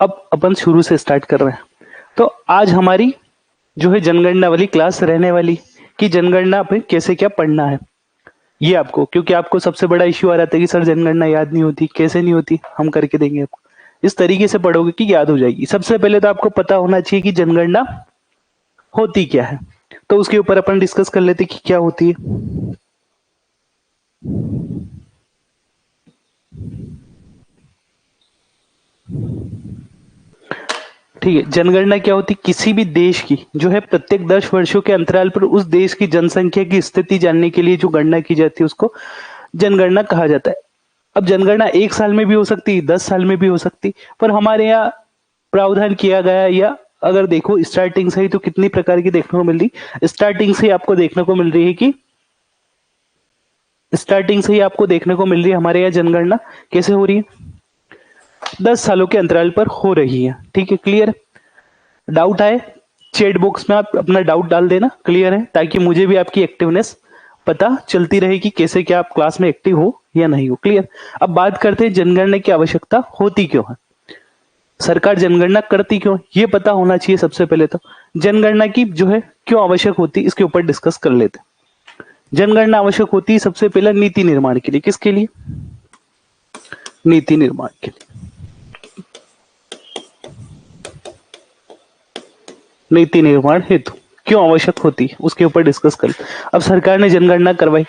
अब अपन शुरू से स्टार्ट कर रहे हैं। तो आज हमारी जो है जनगणना वाली क्लास रहने वाली कि जनगणना पे कैसे क्या पढ़ना है। ये आपको, क्योंकि आपको सबसे बड़ा इश्यू आ रहा था कि सर जनगणना याद नहीं होती, कैसे नहीं होती, हम करके देंगे आपको। इस तरीके से पढ़ोगे कि याद हो जाएगी। सबसे पहले तो आपको पता होना चाहिए कि जनगणना होती क्या है। तो उसके ऊपर अपन डिस्कस कर लेते कि क्या होती है। ठीक है, जनगणना क्या होती है? किसी भी देश की जो है प्रत्येक 10 वर्षों के अंतराल पर उस देश की जनसंख्या की स्थिति जानने के लिए जो गणना की जाती है उसको जनगणना कहा जाता है। अब जनगणना 1 साल में भी हो सकती है, 10 साल में भी हो सकती है, पर हमारे यहाँ प्रावधान किया गया, या अगर देखो स्टार्टिंग से ही तो कितनी प्रकार की देखने को मिल रही। स्टार्टिंग से ही आपको देखने को मिल रही है कि स्टार्टिंग से ही आपको देखने को मिल रही है हमारे यहाँ जनगणना कैसे हो रही है, 10 सालों के अंतराल पर हो रही है। ठीक है, क्लियर? डाउट आए चैट बॉक्स में आप अपना डाउट डाल देना, क्लियर है, ताकि मुझे भी आपकी एक्टिवनेस पता चलती रहे कि कैसे क्या आप क्लास में एक्टिव हो या नहीं हो। क्लियर? अब बात करते हैं जनगणना की आवश्यकता होती क्यों है, सरकार जनगणना करती क्यों, ये पता होना चाहिए सबसे पहले। तो जनगणना की जो है क्यों आवश्यक होती, इसके ऊपर डिस्कस कर लेते हैं। जनगणना आवश्यक होती है सबसे पहले नीति निर्माण के लिए। किसके लिए? नीति निर्माण के लिए। नीति निर्माण हेतु क्यों आवश्यक होती है उसके ऊपर डिस्कस कर। अब सरकार ने जनगणना करवाई,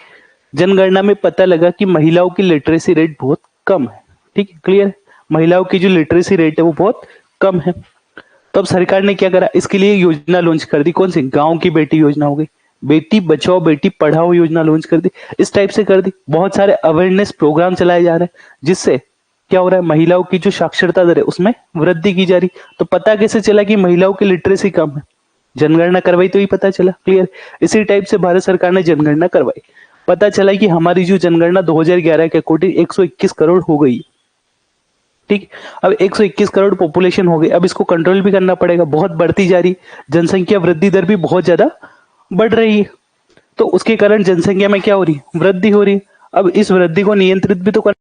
जनगणना में पता लगा कि महिलाओं की लिटरेसी रेट बहुत कम है। ठीक है, क्लियर? महिलाओं की जो लिटरेसी रेट है वो बहुत कम है। तो अब सरकार ने क्या करा, इसके लिए योजना लॉन्च कर दी। कौन सी? गांव की बेटी योजना हो गई, बेटी बचाओ बेटी पढ़ाओ योजना लॉन्च कर दी। इस टाइप से कर दी। बहुत सारे अवेयरनेस प्रोग्राम चलाए जा रहे हैं, जिससे क्या हो रहा है, महिलाओं की जो साक्षरता दर है उसमें वृद्धि की जा रही। तो पता कैसे चला कि महिलाओं की लिटरेसी कम है? जनगणना करवाई तो ही पता चला। क्लियर? इसी टाइप से भारत सरकार ने जनगणना करवाई, पता चला कि हमारी जो जनगणना 2011 के अकॉर्डिंग 121 करोड़ हो गई। ठीक, अब 121 करोड़ पॉपुलेशन हो गई। अब इसको कंट्रोल भी करना पड़ेगा, बहुत बढ़ती जा रही, जनसंख्या वृद्धि दर भी बहुत ज्यादा बढ़ रही है। तो उसके कारण जनसंख्या में क्या हो रही है, वृद्धि हो रही है। अब इस वृद्धि को नियंत्रित भी तो कर।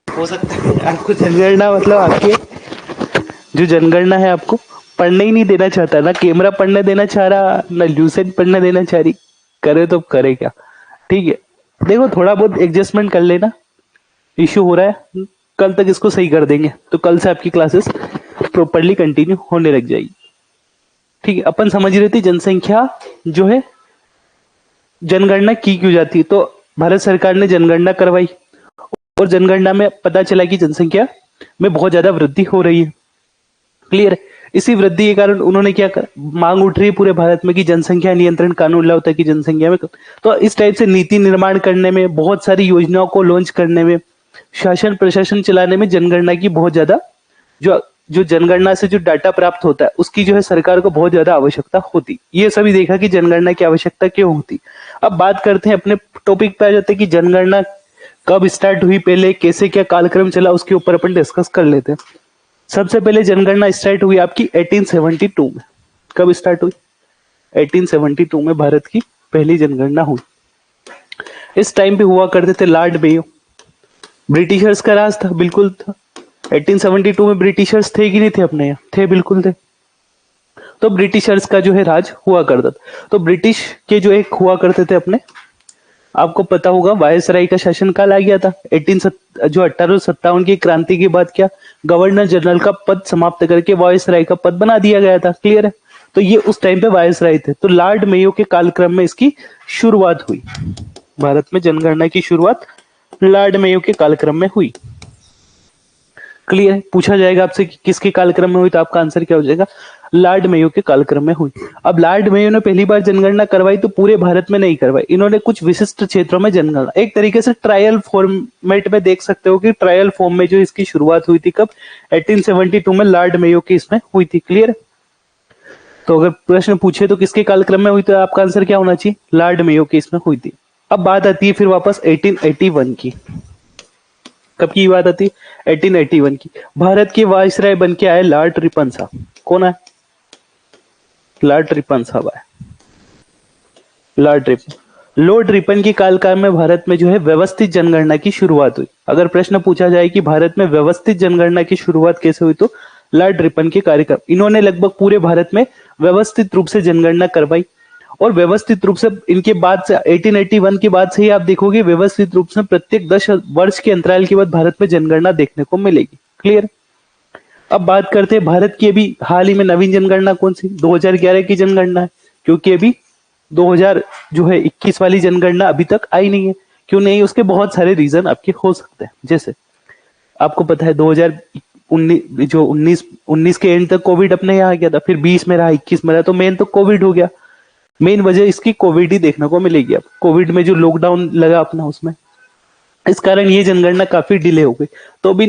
हो सकता है आपको जनगणना मतलब आपके जो जनगणना है आपको पढ़ने ही नहीं देना चाहता, ना कैमरा पढ़ने देना चाह रहा, ना ल्यूसेंट पढ़ने देना चाह रही। करे तो करे क्या? ठीक है, देखो थोड़ा बहुत एडजस्टमेंट कर लेना, इश्यू हो रहा है, कल तक इसको सही कर देंगे, तो कल से आपकी क्लासेस प्रॉपरली कंटिन्यू होने लग जाएगी। ठीक है, अपन समझ रहे थे जनसंख्या जो है जनगणना की क्यों जाती है। तो भारत सरकार ने जनगणना करवाई और जनगणना में पता चला कि जनसंख्या में बहुत ज्यादा वृद्धि हो रही है। क्लियर? इसी वृद्धि के कारण उन्होंने क्या कर, मांग उठ रही है पूरे भारत में कि जनसंख्या नियंत्रण कानून लाओ ताकि जनसंख्या में। तो इस टाइप से नीति निर्माण करने में, बहुत सारी योजनाओं को लॉन्च करने में, शासन प्रशासन चलाने में जनगणना की बहुत ज्यादा जो जो जनगणना से जो डाटा प्राप्त होता है उसकी जो है सरकार को बहुत ज्यादा आवश्यकता होती। ये सभी देखा कि जनगणना की आवश्यकता क्यों होती। अब बात करते हैं अपने टॉपिक पे आ जाते हैं कि जनगणना कब स्टार्ट हुई, पहले कैसे क्या कालक्रम चला, उसके ऊपर अपन डिस्कस कर लेते हैं। सबसे पहले जनगणना स्टार्ट हुई आपकी 1872 में। कब स्टार्ट हुई? 1872 में भारत की पहली जनगणना हुई। इस टाइम पे हुआ करते थे लॉर्ड मेयो। ब्रिटिशर्स का राज था, बिल्कुल था। 1872 में ब्रिटिशर्स थे कि नहीं थे अपने यहाँ? थे, बिल्कुल थे। तो ब्रिटिशर्स का जो है राज हुआ करता था। तो ब्रिटिश के जो एक हुआ करते थे अपने, आपको पता होगा वायसराय का शासन काल आ गया था। जो 1857 की क्रांति के बाद क्या, गवर्नर जनरल का पद समाप्त करके वायसराय का पद बना दिया गया था। क्लियर है? तो ये उस टाइम पे वायसराय थे। तो लॉर्ड मेयो के कालक्रम में इसकी शुरुआत हुई। भारत में जनगणना की शुरुआत लॉर्ड मेयो के कालक्रम में हुई। क्लियर है? पूछा जाएगा आपसे कि किसके कालक्रम में हुई, तो आपका आंसर क्या हो जाएगा? लॉर्ड मेयो के कालक्रम में हुई। अब लॉर्ड मेयो ने पहली बार जनगणना करवाई तो पूरे भारत में नहीं करवाई, इन्होंने कुछ विशिष्ट क्षेत्रों में जनगणना, एक तरीके से ट्रायल फॉर्मेट में देख सकते हो कि ट्रायल फॉर्म में जो इसकी शुरुआत हुई थी कब, 1872 में लॉर्ड मेयो की इसमें हुई थी। क्लियर है? तो अगर प्रश्न पूछे तो किसके कालक्रम में हुई, तो आपका आंसर क्या होना चाहिए? लॉर्ड मेयो की इसमें हुई थी। अब बात आती है फिर वापस 1881 की। कब की बात आती है? 1881 की। भारत के वायसराय बन के आए लॉर्ड रिपन साहब। कौन है? लॉर्ड रिपन साहब आए। लॉर्ड रिपन के कालकाल में भारत में जो है व्यवस्थित जनगणना की शुरुआत हुई। अगर प्रश्न पूछा जाए कि भारत में व्यवस्थित जनगणना की शुरुआत कैसे हुई, तो लॉर्ड रिपन के कार्यकाल, इन्होंने लगभग पूरे भारत में व्यवस्थित रूप से जनगणना करवाई। और व्यवस्थित रूप से इनके बाद से 1881 के बाद से ही आप देखोगे व्यवस्थित रूप से प्रत्येक 10 वर्ष के अंतराल के बाद भारत में जनगणना देखने को मिलेगी। क्लियर? अब बात करते हैं भारत की अभी हाल ही में नवीन जनगणना कौन सी, 2011 की जनगणना है। क्योंकि अभी 2000 जो है 21 वाली जनगणना अभी तक आई नहीं है। क्यों नहीं? उसके बहुत सारे रीजन आपके हो सकते हैं। जैसे आपको पता है 2019 जो 19 के एंड तक कोविड अपने यहाँ आ गया था, फिर 20 में रहा, 21 में रहा, तो मेन तो कोविड हो गया। मेन वजह इसकी कोविड ही देखने को मिलेगी। अब कोविड में जो लॉकडाउन लगा अपना, उसमें इस कारण ये जनगणना काफी डिले हो गई। तो अभी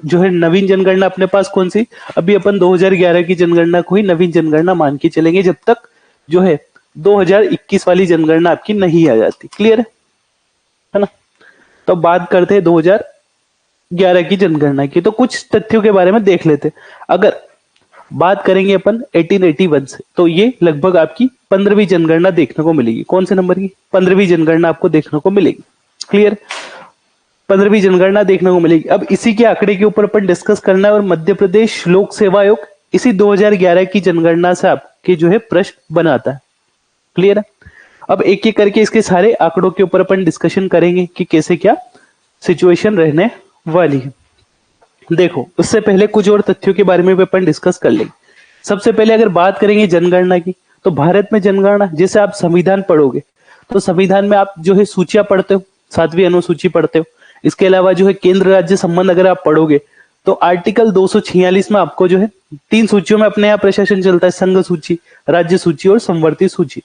जो है नवीन जनगणना अपने पास कौन सी, अभी अपन 2011 की जनगणना को ही नवीन जनगणना मान के चलेंगे, जब तक जो है 2021 वाली जनगणना आपकी नहीं आ जाती। क्लियर है ना? तो बात करते हैं 2011 की जनगणना की। तो कुछ तथ्यों के बारे में देख लेते। अगर बात करेंगे अपन 1881 से, तो ये लगभग आपकी 15वीं जनगणना देखने को मिलेगी। कौन से नंबर की? 15वीं जनगणना आपको देखने को मिलेगी। क्लियर? 15वीं जनगणना देखने को मिलेगी। अब इसी के आंकड़े के ऊपर अपन डिस्कस करना है, और मध्य प्रदेश लोक सेवा आयोग इसी 2011 की जनगणना से आपके जो है प्रश्न बनाता है। क्लियर है? अब एक एक करके इसके सारे आंकड़ों के ऊपर अपन डिस्कशन करेंगे कि कैसे क्या सिचुएशन रहने वाली है। देखो, उससे पहले कुछ और तथ्यों के बारे में भी अपन डिस्कस कर लेंगे। सबसे पहले अगर बात करेंगे जनगणना की, तो भारत में जनगणना, जैसे आप संविधान पढ़ोगे तो संविधान में आप जो है सूचियां पढ़ते हो, 7वीं अनुसूची पढ़ते हो। इसके अलावा जो है केंद्र राज्य संबंध अगर आप पढ़ोगे तो आर्टिकल 246 में आपको जो है 3 सूचियों में अपने यहाँ प्रशासन चलता है, संघ सूची, राज्य सूची और संवर्ती सूची।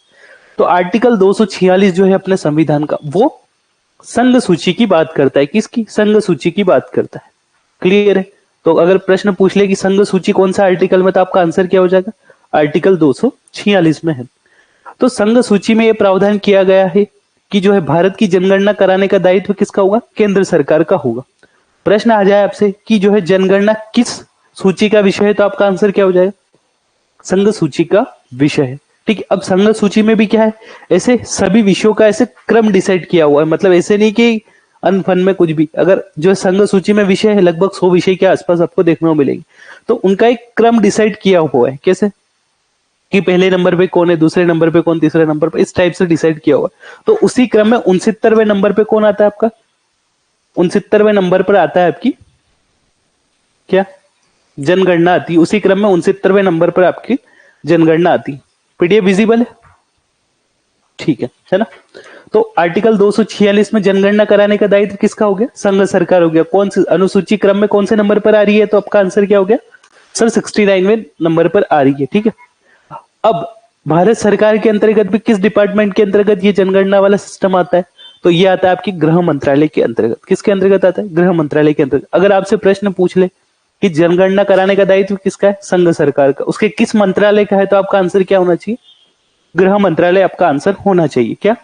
तो आर्टिकल 246 जो है अपने संविधान का, वो संघ सूची की बात करता है। किसकी? संघ सूची की बात करता है। क्लियर है? तो अगर प्रश्न पूछ ले कि संघ सूची कौन सा आर्टिकल में, तो आपका आंसर क्या हो जाएगा? आर्टिकल 246 में है। तो संघ सूची में यह प्रावधान किया गया है कि जो है भारत की जनगणना कराने का दायित्व किसका होगा? केंद्र सरकार का होगा। प्रश्न आ जाए आपसे कि जो है जनगणना किस सूची का विषय है, तो आपका आंसर क्या हो जाएगा? संघ सूची का विषय है। ठीक है? अब संघ सूची में भी क्या है, ऐसे सभी विषयों का ऐसे क्रम डिसाइड किया हुआ है। मतलब ऐसे नहीं कि अनफन में कुछ भी, अगर जो संघ सूची में विषय है लगभग 100 विषय के आसपास आपको देखने को मिलेंगे, तो उनका एक क्रम डिसाइड किया हुआ है। कैसे? कि पहले नंबर पे कौन है, दूसरे नंबर पे कौन, तीसरे नंबर पे, इस टाइप से डिसाइड किया हुआ है। तो उसी क्रम में 69वें नंबर पे कौन आता है आपका? 69वें नंबर पर आता है आपकी क्या? जनगणना आती है। उसी क्रम में 69वें नंबर पर आपकी जनगणना आती है। पीडीएफ विजिबल है? ठीक है ना? तो आर्टिकल 246 में जनगणना कराने का दायित्व किसका हो गया? संघ सरकार हो गया। कौन सी अनुसूची क्रम में कौन से नंबर पर आ रही है, तो आपका आंसर क्या हो गया सर? 69वें नंबर पर आ रही है। ठीक है? अब भारत सरकार के अंतर्गत भी किस डिपार्टमेंट के अंतर्गत ये जनगणना वाला सिस्टम आता है, तो ये आता है आपकी गृह मंत्रालय के अंतर्गत। किसके अंतर्गत आता है? गृह मंत्रालय के अंतर्गत। अगर आपसे प्रश्न पूछ ले कि जनगणना कराने का दायित्व किसका है? संघ सरकार का। उसके किस मंत्रालय का है, तो आपका आंसर क्या होना चाहिए? गृह मंत्रालय आपका आंसर होना चाहिए। क्या?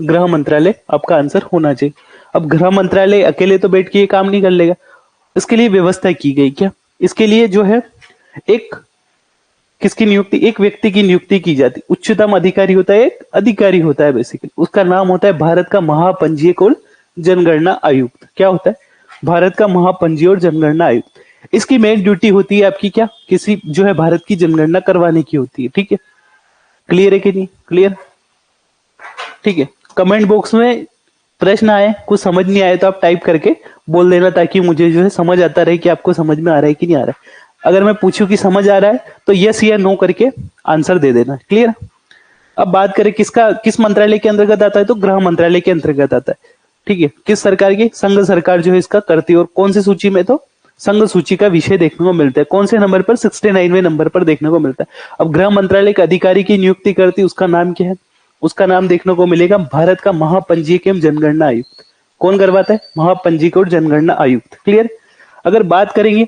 गृह मंत्रालय आपका आंसर होना चाहिए। अब गृह मंत्रालय अकेले तो बैठ के ये काम नहीं कर लेगा, इसके लिए व्यवस्था की गई। क्या? इसके लिए जो है एक किसकी नियुक्ति, एक व्यक्ति की नियुक्ति की जाती, उच्चतम अधिकारी होता है, एक अधिकारी होता है बेसिकली, उसका नाम होता है भारत का महापंजीयक और जनगणना आयुक्त। क्या होता है, भारत का महापंजीयक और जनगणना आयुक्त। इसकी मेन ड्यूटी होती है आपकी क्या, किसी जो है भारत की जनगणना करवाने की होती है। ठीक है, क्लियर है कि नहीं, क्लियर, ठीक है। कमेंट बॉक्स में प्रश्न आए, कुछ समझ नहीं आए तो आप टाइप करके बोल देना, ताकि मुझे जो है समझ आता रहे कि आपको समझ में आ रहा है कि नहीं आ रहा है। अगर मैं पूछूं कि समझ आ रहा है तो यस या नो करके आंसर दे देना, क्लियर। अब बात करें किसका, किस मंत्रालय के अंतर्गत आता है, तो गृह मंत्रालय के अंतर्गत आता है। ठीक है, किस सरकार की, संघ सरकार जो है इसका करती है। और कौन सी सूची में, तो संघ सूची का विषय देखने को मिलता है। कौन से नंबर पर, 69वें नंबर पर देखने को मिलता है। अब गृह मंत्रालय के अधिकारी की नियुक्ति करती है, उसका नाम क्या है, उसका नाम देखने को मिलेगा भारत का महापंजीयक एवं जनगणना आयुक्त। कौन करवाता है, महापंजीयक और जनगणना आयुक्त, क्लियर। अगर बात करेंगे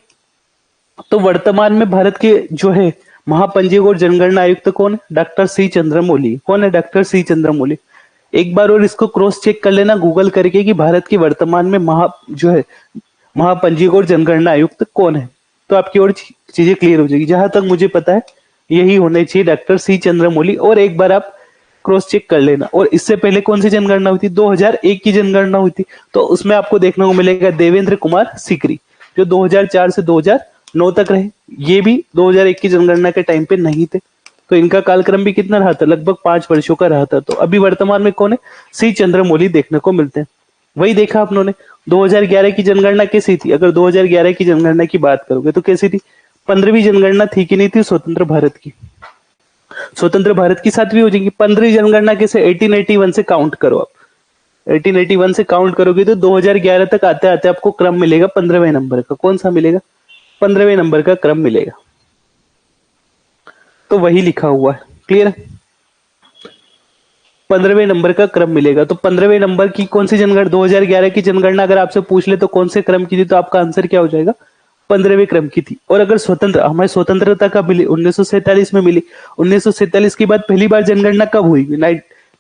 तो वर्तमान में भारत के जो है महापंजीयक और जनगणना आयुक्त कौन है, डॉक्टर सी चंद्रमौली। कौन है, डॉक्टर सी चंद्रमौली। एक बार और इसको क्रॉस चेक कर लेना गूगल करके कि भारत की वर्तमान में जो है महापंजीयक और जनगणना आयुक्त कौन है, तो आपकी और चीजें क्लियर हो जाएगी। जहां तक मुझे पता है यही होने चाहिए, डॉक्टर सी चंद्रमौली। और एक बार आप क्रॉस चेक कर लेना। और इससे पहले कौन सी जनगणना हुई थी, 2001 की जनगणना हुई थी, तो उसमें आपको देखने को मिलेगा देवेंद्र कुमार सीकरी, जो 2004 से 2009 तक रहे। ये भी 2001 की जनगणना के टाइम पे नहीं थे, तो इनका कालक्रम भी कितना रहा था, लगभग 5 वर्षों का रहा था। तो अभी वर्तमान में कौन है, सी चंद्रमौली देखने को मिलते हैं। वही देखा आप लोगों ने, 2011 की जनगणना कैसी थी, अगर 2011 की जनगणना की बात करोगे तो कैसी थी, 15वीं जनगणना थी कि नहीं थी स्वतंत्र भारत की, स्वतंत्र भारत की 7वीं हो जाएगी। 15वीं जनगणना कैसे, 1881 से काउंट करो आप, 1881 से काउंट करोगे तो 2011 तक आते आते आपको क्रम मिलेगा 15वें नंबर का। कौन सा मिलेगा, 15वें नंबर का क्रम मिलेगा। तो वही लिखा हुआ है, क्लियर है, 15वें नंबर का क्रम मिलेगा। तो 15वें नंबर की कौन सी जनगणना, 2011 की जनगणना अगर आपसे पूछ ले तो कौन से क्रम की थी, तो आपका आंसर क्या हो जाएगा, 15वें क्रम की थी। और अगर स्वतंत्र, हमारी स्वतंत्रता कब मिली, 1947 में मिली। 1947 के बाद पहली बार जनगणना कब हुई,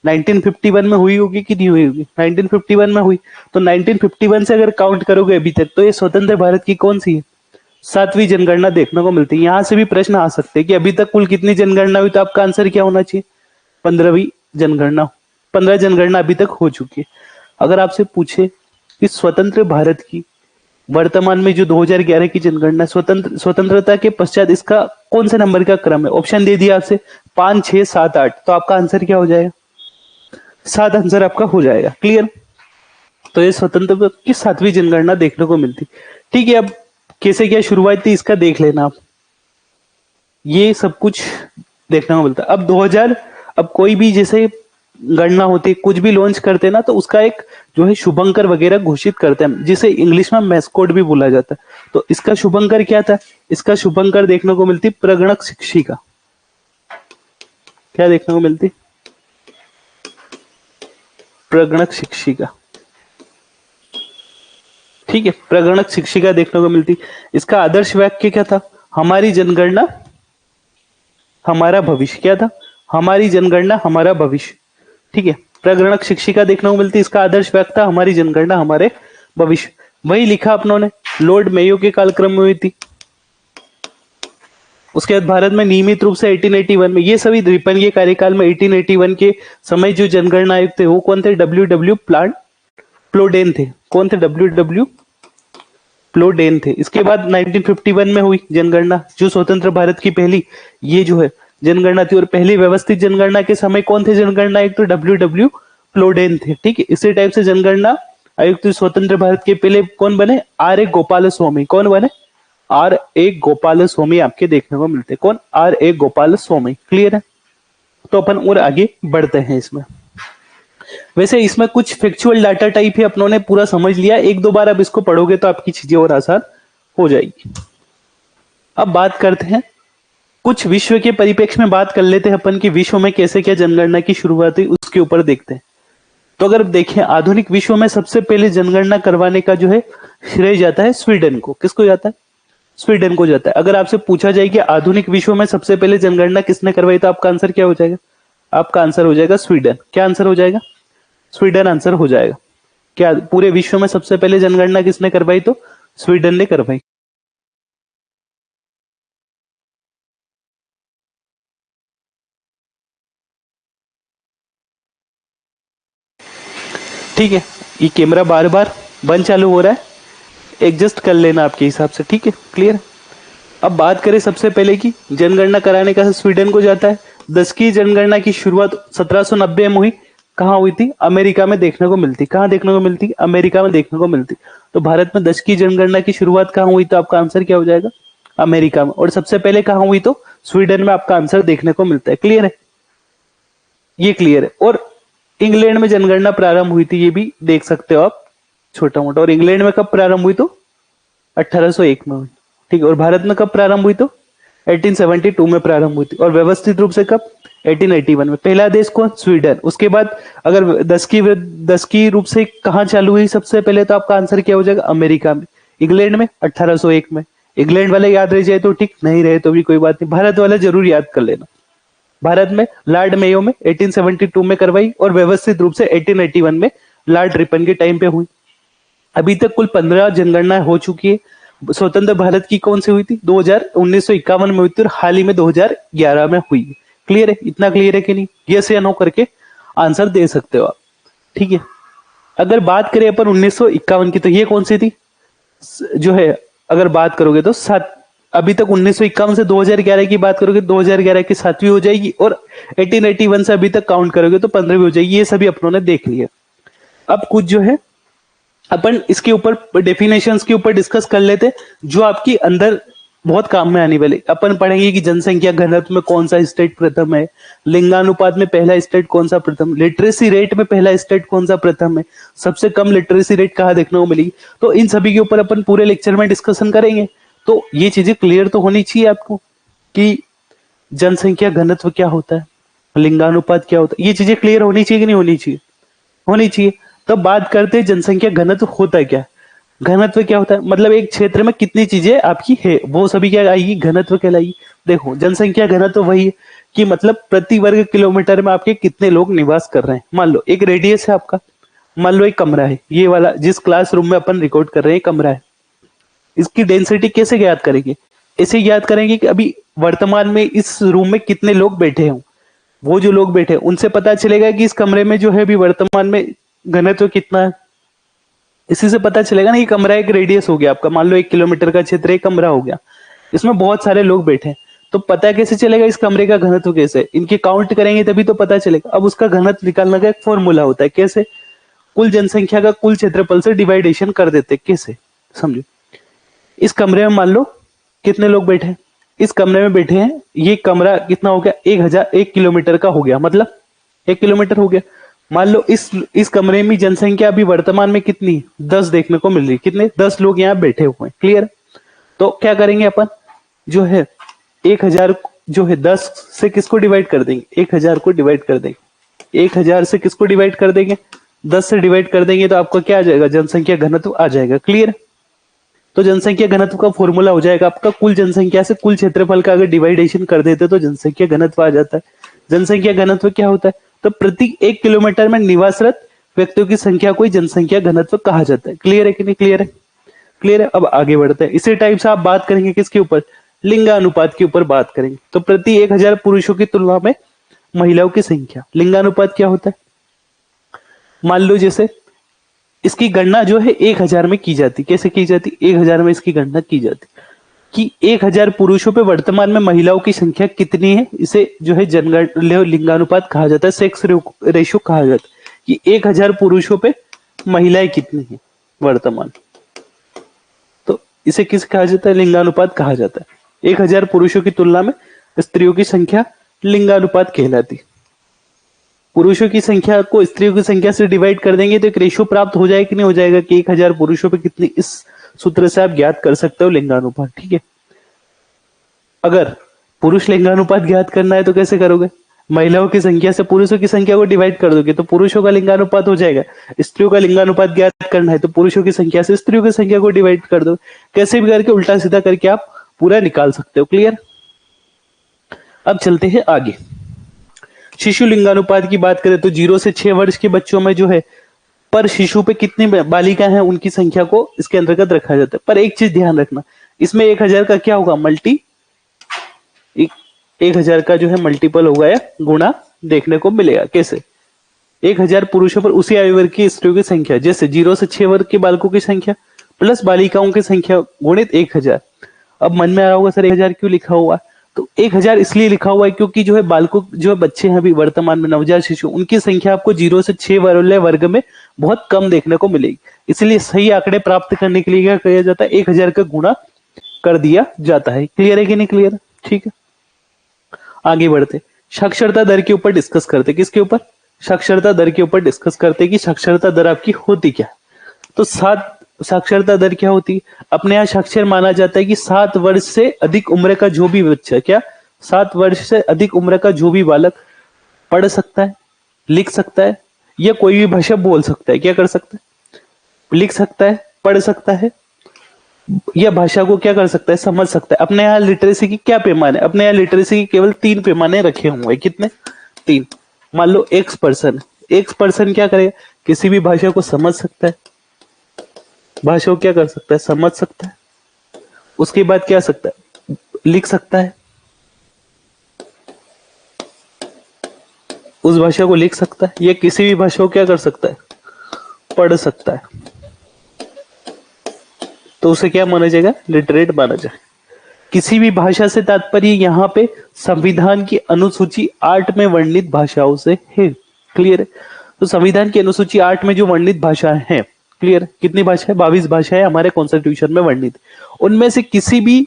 1951 में हुई होगी कि नहीं हुई होगी, 1951 में हुई। तो 1951 से अगर काउंट करोगे अभी तक, तो ये स्वतंत्र भारत की कौन सी है, 7वीं जनगणना देखने को मिलती है। यहां से भी प्रश्न आ सकते हैं कि अभी तक कुल कितनी जनगणना हुई, तो आपका आंसर क्या होना चाहिए, 15वीं जनगणना। 15 जनगणना अभी तक हो चुकी है। अगर आपसे पूछे कि स्वतंत्र भारत की वर्तमान में जो 2011 की जनगणना, स्वतंत्रता के पश्चात इसका कौन से नंबर का क्रम है, ऑप्शन दे दिया आपसे 5, 6, 7, 8, तो आपका आंसर क्या हो जाएगा, 7 आंसर आपका हो जाएगा, क्लियर। तो ये स्वतंत्र की 7वीं जनगणना देखने को मिलती। ठीक है, अब कैसे क्या शुरुआत थी इसका देख लेना आप, ये सब कुछ देखने को मिलता है। अब 2000, अब कोई भी जैसे गणना होती है, कुछ भी लॉन्च करते हैं ना, तो उसका एक जो है शुभंकर वगैरह घोषित करते हैं, जिसे इंग्लिश में मैस्कोट भी बोला जाता है। तो इसका शुभंकर क्या था, इसका शुभंकर देखने को मिलती प्रगणक शिक्षिका। क्या देखने को मिलती, प्रगणक शिक्षिका, ठीक है, प्रगणक शिक्षिका देखने को मिलती। इसका आदर्श वाक्य क्या था, हमारी जनगणना हमारा भविष्य। क्या था, हमारी जनगणना हमारा भविष्य, ठीक है। प्रगणक शिक्षिका देखने को मिलती, इसका आदर्श वाक्य था हमारी जनगणना हमारे भविष्य। वही लिखा अपनों ने, लॉर्ड मेयो के कालक्रम में हुई थी। उसके बाद भारत में नियमित रूप से 1881 में, ये सभी रिपन के कार्यकाल में 1881 के समय जो जनगणना आयुक्त थे वो कौन थे, डब्ल्यू प्लोडेन थे। कौन थे, डब्ल्यू प्लोडेन थे। इसके बाद 1951 में हुई जनगणना, जो स्वतंत्र भारत की पहली ये जो है जनगणना थी। और पहली व्यवस्थित जनगणना के समय कौन थे जनगणना आयुक्त, तो डब्ल्यू प्लोडेन थे, ठीक है। इसी टाइप से जनगणना आयुक्त स्वतंत्र भारत के पहले कौन बने, आर ए गोपाल स्वामी। कौन बने, आर ए गोपाल स्वामी आपके देखने को मिलते। कौन, R A Gopal Swamy, clear है। तो अपन और आगे बढ़ते हैं इसमें। वैसे इसमें कुछ फैक्चुअल डाटा टाइप है, अपनों ने पूरा समझ लिया। एक दो बार अब इसको पढ़ोगे तो आपकी चीजें और आसान हो जाएगी। अब बात करते हैं कुछ विश्व के परिप्रेक्ष्य में, बात कर लेते हैं अपन की विश्व में कैसे क्या जनगणना की शुरुआत हुई, उसके ऊपर देखते हैं। तो अगर देखें आधुनिक विश्व में सबसे पहले जनगणना करवाने का जो है श्रेय जाता है स्वीडन को। किसको जाता है, स्वीडन को जाता है। अगर आपसे पूछा जाए कि आधुनिक विश्व में सबसे पहले जनगणना किसने करवाई, तो आपका आंसर क्या हो जाएगा, आपका आंसर हो जाएगा स्वीडन। क्या आंसर हो जाएगा, स्वीडन आंसर हो जाएगा। क्या पूरे विश्व में सबसे पहले जनगणना किसने करवाई, तो स्वीडन ने करवाई। ठीक है, ये कैमरा बार बार बंद चालू हो रहा है, एडजस्ट कर लेना आपके हिसाब से, ठीक है, क्लियर। अब बात करें सबसे पहले की जनगणना कराने का स्वीडन को जाता है। 10 की जनगणना की शुरुआत 1790 में हुई। कहाँ हुई थी? अमेरिका में देखने को मिलती। कहाँ देखने को मिलती? अमेरिका में देखने को मिलती। तो भारत में 10 की जनगणना की शुरुआत कहाँ हुई? तो आपका आंसर क्या हो जाएगा? अमेरिका में। और सबसे पहले कहाँ हुई? तो स्वीडन में आपका आंसर देखने को मिलता है। क्लियर है? ये क्लियर है। और इंग्लैंड में जनगणना प्रारंभ हुई थी, ये भी देख सकते हो आप, छोटा मोटा। और इंग्लैंड में कब प्रारंभ हुई? तो 1801 में हुई। ठीक है। और भारत में कब प्रारंभ हुई? तो 1872 में प्रारंभ हुई थी। और व्यवस्थित रूप से कब? 1881 में। पहला देश कौन? स्वीडन। उसके बाद अगर 10 की रूप से कहाँ चालू हुई सबसे पहले? तो आपका आंसर क्या हो जाएगा? अमेरिका में। इंग्लैंड में 1801 में। इंग्लैंड वाले याद रह जाए तो ठीक, नहीं रहे तो भी कोई बात नहीं, भारत वाले जरूर याद कर लेना। भारत में लॉर्ड मेयो में 1872 में करवाई, और व्यवस्थित रूप से 1881 में लॉर्ड रिपन के टाइम पे हुई। अभी तक कुल 15 जनगणना हो चुकी है। स्वतंत्र भारत की कौन सी हुई थी? 1951 में हुई थी, और हाल ही में 2011 में हुई। क्लियर है? इतना क्लियर है कि नहीं? यस या नो करके आंसर दे सकते हो आप। ठीक है। अगर बात करें अपन 1951 की, तो ये कौन सी थी जो है? अगर बात करोगे तो सात, अभी तक 1951 से 2011 की बात करोगे, 2011 की 7वीं हो जाएगी, और 1881 से अभी तक काउंट करोगे तो 15वीं हो जाएगी। ये सभी अपनों ने देख लिया। अब कुछ जो है अपन इसके ऊपर डेफिनेशंस के ऊपर डिस्कस कर लेते, जो आपकी अंदर बहुत काम में आने वाले। अपन पढ़ेंगे कि जनसंख्या घनत्व में कौन सा स्टेट प्रथम है, लिंगानुपात में पहला स्टेट कौन सा प्रथम, लिटरेसी रेट में पहला स्टेट कौन सा प्रथम है, सबसे कम लिटरेसी रेट कहाँ देखने को मिलेगी। तो इन सभी के ऊपर अपन पूरे लेक्चर में डिस्कशन करेंगे। तो ये चीजें क्लियर तो होनी चाहिए आपको कि जनसंख्या घनत्व क्या होता है, लिंगानुपात क्या होता है। ये चीजें क्लियर होनी चाहिए कि नहीं होनी चाहिए? होनी चाहिए। तब बात करते हैं जनसंख्या घनत्व होता है क्या। घनत्व क्या होता है? मतलब एक क्षेत्र में कितनी चीजें आपकी है, वो सभी क्या आएगी? घनत्व कहलाएगी। देखो, जनसंख्या घनत्व वही है कि मतलब प्रति वर्ग किलोमीटर में आपके कितने लोग निवास कर रहे हैं। मान लो एक रेडियस है आपका, मान लो एक कमरा है, ये वाला जिस क्लासरूम में अपन रिकॉर्ड कर रहे हैं कमरा है, इसकी डेंसिटी कैसे ज्ञात करेंगे? ऐसे ज्ञात करेंगे कि अभी वर्तमान में इस रूम में कितने लोग बैठे हों। वो जो लोग बैठे हैं उनसे पता चलेगा कि इस कमरे में जो है अभी वर्तमान में घनत्व कितना है। इसी से पता चलेगा ना। ये कमरा एक रेडियस हो गया आपका, मान लो 1 किलोमीटर का क्षेत्र एक कमरा हो गया, इसमें बहुत सारे लोग बैठे हैं। तो पता कैसे चलेगा इस कमरे का घनत्व कैसे है? इनके काउंट करेंगे तभी तो पता चलेगा। अब उसका घनत्व निकालने का एक फॉर्मूला होता है। कैसे? कुल जनसंख्या का कुल क्षेत्रफल से डिवाइडेशन कर देते हैं। कैसे? समझो, इस कमरे में मान लो कितने लोग बैठे हैं, इस कमरे में बैठे हैं, ये कमरा कितना हो गया? 1 किलोमीटर का हो गया, मतलब 1 किलोमीटर हो गया। मान लो इस कमरे में जनसंख्या अभी वर्तमान में कितनी? 10 देखने को मिल रही। कितने? 10 लोग यहाँ बैठे हुए हैं। क्लियर? तो क्या करेंगे अपन जो है 1000 जो है 10 से किसको डिवाइड कर देंगे? 1000 को डिवाइड कर देंगे। 1000 से किसको डिवाइड कर देंगे? 10 से डिवाइड कर देंगे तो आपका क्या आ जाएगा? जनसंख्या घनत्व आ जाएगा। क्लियर? तो जनसंख्या घनत्व का फॉर्मूला हो जाएगा आपका कुल जनसंख्या से कुल क्षेत्रफल का अगर डिवाइडेशन कर देते तो जनसंख्या घनत्व आ जाता है। जनसंख्या घनत्व क्या होता है? तो प्रति 1 किलोमीटर में निवासरत व्यक्तियों की संख्या को ही जनसंख्या घनत्व कहा जाता है। क्लियर है कि नहीं? क्लियर है? क्लियर है। अब आगे बढ़ते हैं। इसी टाइप से आप बात करेंगे किसके ऊपर? लिंगानुपात के ऊपर बात करेंगे। तो प्रति 1000 पुरुषों की तुलना में महिलाओं की संख्या, लिंगानुपात क्या होता है? मान लो जैसे इसकी गणना जो है 1000 में की जाती। कैसे की जाती? 1000 में इसकी गणना की जाती कि 1000 पुरुषों पे वर्तमान में महिलाओं की संख्या कितनी है। इसे जो है लिंगानुपात कहा जाता है, सेक्स रेशियो कहा जाता है कि 1000 पुरुषों पे महिलाएं कितनी है वर्तमान। तो इसे किस कहा जाता है? लिंगानुपात कहा जाता है। 1000 पुरुषों की तुलना में स्त्रियों की संख्या लिंगानुपात कहलाती। पुरुषों की संख्या को स्त्रियों की संख्या से डिवाइड कर देंगे तो एक रेशियो प्राप्त हो जाएगा कि नहीं हो जाएगा कि 1000 पुरुषों पे कितनी। इस सूत्र से आप ज्ञात कर सकते हो लिंगानुपात। ठीक है। अगर पुरुष लिंगानुपात ज्ञात करना है तो कैसे करोगे? महिलाओं की संख्या से पुरुषों की संख्या को डिवाइड कर दोगे तो पुरुषों का लिंगानुपात हो जाएगा। स्त्रियों का लिंगानुपात ज्ञात करना है तो पुरुषों की संख्या से स्त्रियों की संख्या को डिवाइड कर दो। कैसे भी करके उल्टा सीधा करके आप पूरा निकाल सकते हो। क्लियर? अब चलते हैं आगे। शिशु लिंगानुपात की बात करें तो 0 से 6 वर्ष के बच्चों में जो है पर शिशु पे कितनी बालिका हैं उनकी संख्या को इसके अंतर्गत रखा जाता है। पर एक चीज ध्यान रखना, इसमें 1000 का क्या होगा? 1000 का जो है मल्टीपल होगा या गुणा देखने को मिलेगा। कैसे? 1000 पुरुषों पर उसी आयु वर्ग की स्त्रियों की संख्या, जैसे 0 से 6 वर्ग के बालकों की संख्या प्लस बालिकाओं की संख्या गुणित 1000। अब मन में आ रहा होगा सर 1000 क्यों लिखा हुआ? तो 1000 इसलिए लिखा हुआ है क्योंकि जो है बालकों, जो है बच्चे हैं अभी वर्तमान में नवजात शिशु, उनकी संख्या आपको 0 से 6 वाले वर्ग में बहुत कम देखने को मिलेगी। इसलिए सही आंकड़े प्राप्त करने के लिए क्या किया जाता है, 1000 का गुणा कर दिया जाता है। क्लियर है कि नहीं क्लियर? ठीक है, आगे बढ़ते साक्षरता दर के ऊपर डिस्कस करते। किसके ऊपर? साक्षरता दर के ऊपर डिस्कस करते कि साक्षरता दर आपकी होती क्या है। तो साक्षरता दर क्या होती है? अपने यहाँ साक्षर माना जाता है कि 7 वर्ष से अधिक उम्र का जो भी बच्चा, क्या 7 वर्ष से अधिक उम्र का जो भी बालक पढ़ सकता है, लिख सकता है या कोई भी भाषा बोल सकता है। क्या कर सकता है? लिख सकता है, पढ़ सकता है या भाषा को क्या कर सकता है, समझ सकता है। अपने यहाँ लिटरेसी की क्या पैमाने? अपने यहाँ लिटरेसी की केवल 3 पैमाने रखे हुए हैं। कितने? 3। मान लो एक्स पर्सन क्या करेगा, किसी भी भाषा को समझ सकता है, भाषा को क्या कर सकता है, समझ सकता है। उसके बाद क्या सकता है, लिख सकता है, उस भाषा को लिख सकता है या किसी भी भाषा को क्या कर सकता है, पढ़ सकता है। तो उसे क्या माना जाएगा, लिटरेट माना जाएगा। किसी भी भाषा से तात्पर्य यहाँ पे संविधान की अनुसूची 8 में वर्णित भाषाओं से है। क्लियर है? तो संविधान की अनुसूची 8 में जो वर्णित भाषाएं हैं, क्लियर, कितनी भाषा है, 22 भाषाएं हमारे कॉन्स्टिट्यूशन में वर्णित। उनमें से किसी भी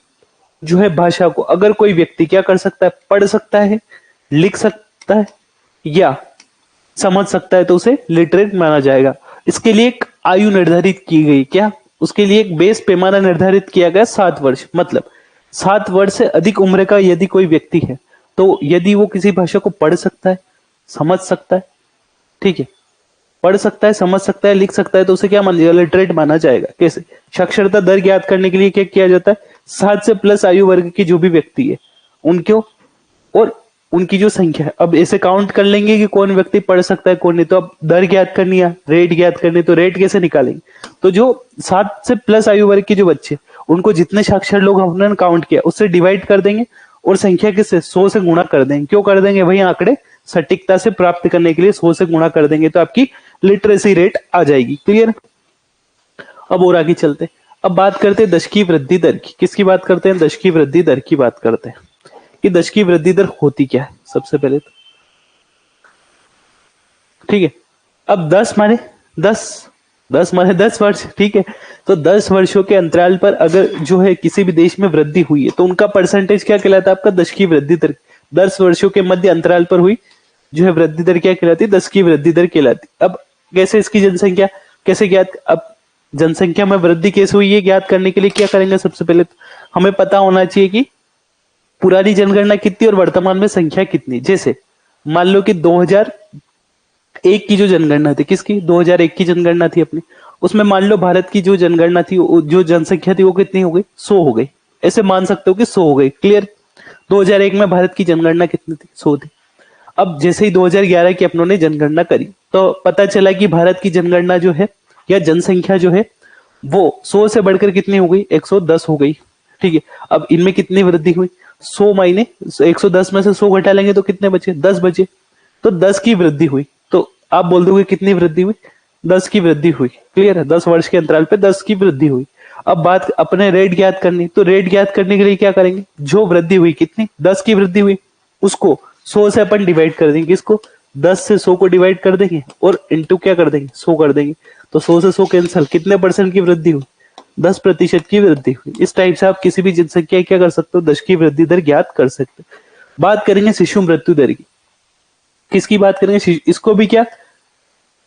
जो है भाषा को अगर कोई व्यक्ति क्या कर सकता है, पढ़ सकता है, लिख सकता है या समझ सकता है, तो उसे लिटरेट माना जाएगा। इसके लिए एक आयु निर्धारित की गई, क्या उसके लिए एक बेस पैमाना निर्धारित किया गया 7 वर्ष। मतलब 7 वर्ष से अधिक उम्र का यदि कोई व्यक्ति है, तो यदि वो किसी भाषा को पढ़ सकता है, समझ सकता है, ठीक है, पढ़ सकता है, समझ सकता है, लिख सकता है, तो उसे क्या माना जाएगा, लिटरेट माना जाएगा। कैसे? साक्षरता दर ज्ञात करने के लिए क्या किया जाता है, 7 से प्लस आयु वर्ग की जो भी व्यक्ति है उनको और उनकी जो संख्या है, अब ऐसे काउंट कर लेंगे कि कौन व्यक्ति पढ़ सकता है कौन नहीं। तो अब दर ज्ञात करनी है, रेट ज्ञात करनी, तो रेट कैसे निकालेंगे? तो जो 7 से प्लस आयु वर्ग के जो बच्चे, उनको जितने साक्षर लोग हमने काउंट किया उससे डिवाइड कर देंगे और संख्या किससे, 100 से गुणा कर देंगे। क्यों कर देंगे भाई? आंकड़े सटीकता से प्राप्त करने के लिए 100 से गुणा कर देंगे, तो आपकी लिटरेसी रेट आ जाएगी। क्लियर? अब और आगे चलते, अब बात करते हैं दशकीय वृद्धि दर की। किसकी बात करते हैं? दशकीय वृद्धि दर की बात करते हैं कि दशकीय वृद्धि दर होती क्या है सबसे पहले तो, ठीक है। अब 10 माने 10 वर्ष, ठीक है। तो 10 वर्षों के अंतराल पर अगर जो है किसी भी देश में वृद्धि हुई है तो उनका परसेंटेज क्या कहलाता है, आपका दशकीय वृद्धि दर। 10 वर्षों के मध्य अंतराल पर हुई जो है वृद्धि दर क्या कहलाती है, दशकीय वृद्धि दर कहलाती। अब कैसे इसकी जनसंख्या कैसे ज्ञात, अब जनसंख्या में वृद्धि कैसे हुई है ज्ञात करने के लिए क्या करेंगे, सबसे पहले तो हमें पता होना चाहिए कि पुरानी जनगणना कितनी और वर्तमान में संख्या कितनी। जैसे मान लो कि 2001 की जो जनगणना थी, किसकी, 2001 की जनगणना थी अपनी, उसमें मान लो भारत की जो जनगणना थी, जो जनसंख्या थी वो कितनी हो गई, 100 हो गई। ऐसे मान सकते हो कि 100 हो गई। क्लियर? 2001 में भारत की जनगणना कितनी थी, 100 थी। अब जैसे ही 2011 की अपनों ने जनगणना करी तो पता चला कि भारत की जनगणना जो है या जनसंख्या जो है वो 100 से बढ़कर कितनी हो गई, 110 हो गई। ठीक है, अब इनमें कितनी वृद्धि हुई, 100 माइने 110 में से 100 घटा लेंगे तो कितने बचे, 10 बचे। तो 10 की वृद्धि हुई। तो आप बोल दोगे कितनी वृद्धि हुई, 10 की वृद्धि हुई। क्लियर है? 10 वर्ष के अंतराल पे 10 की वृद्धि हुई। अब बात अपने रेट ज्ञात करनी, तो रेट ज्ञात करने के लिए क्या करेंगे, जो वृद्धि हुई कितनी, 10 की वृद्धि हुई, उसको 100 से अपन डिवाइड कर देंगे। इसको 10 से 100 को डिवाइड कर देंगे और इंटू क्या कर देंगे, 100 कर देंगे। तो 100 से 100 कैंसल, कितने परसेंट की वृद्धि हुई, 10% की वृद्धि हुई। इस टाइप से आप किसी भी जनसंख्या क्या कर सकते हो, 10 की वृद्धि दर ज्ञात कर सकते हो। बात करेंगे शिशु मृत्यु दर की। किसकी बात करेंगे, इसको भी क्या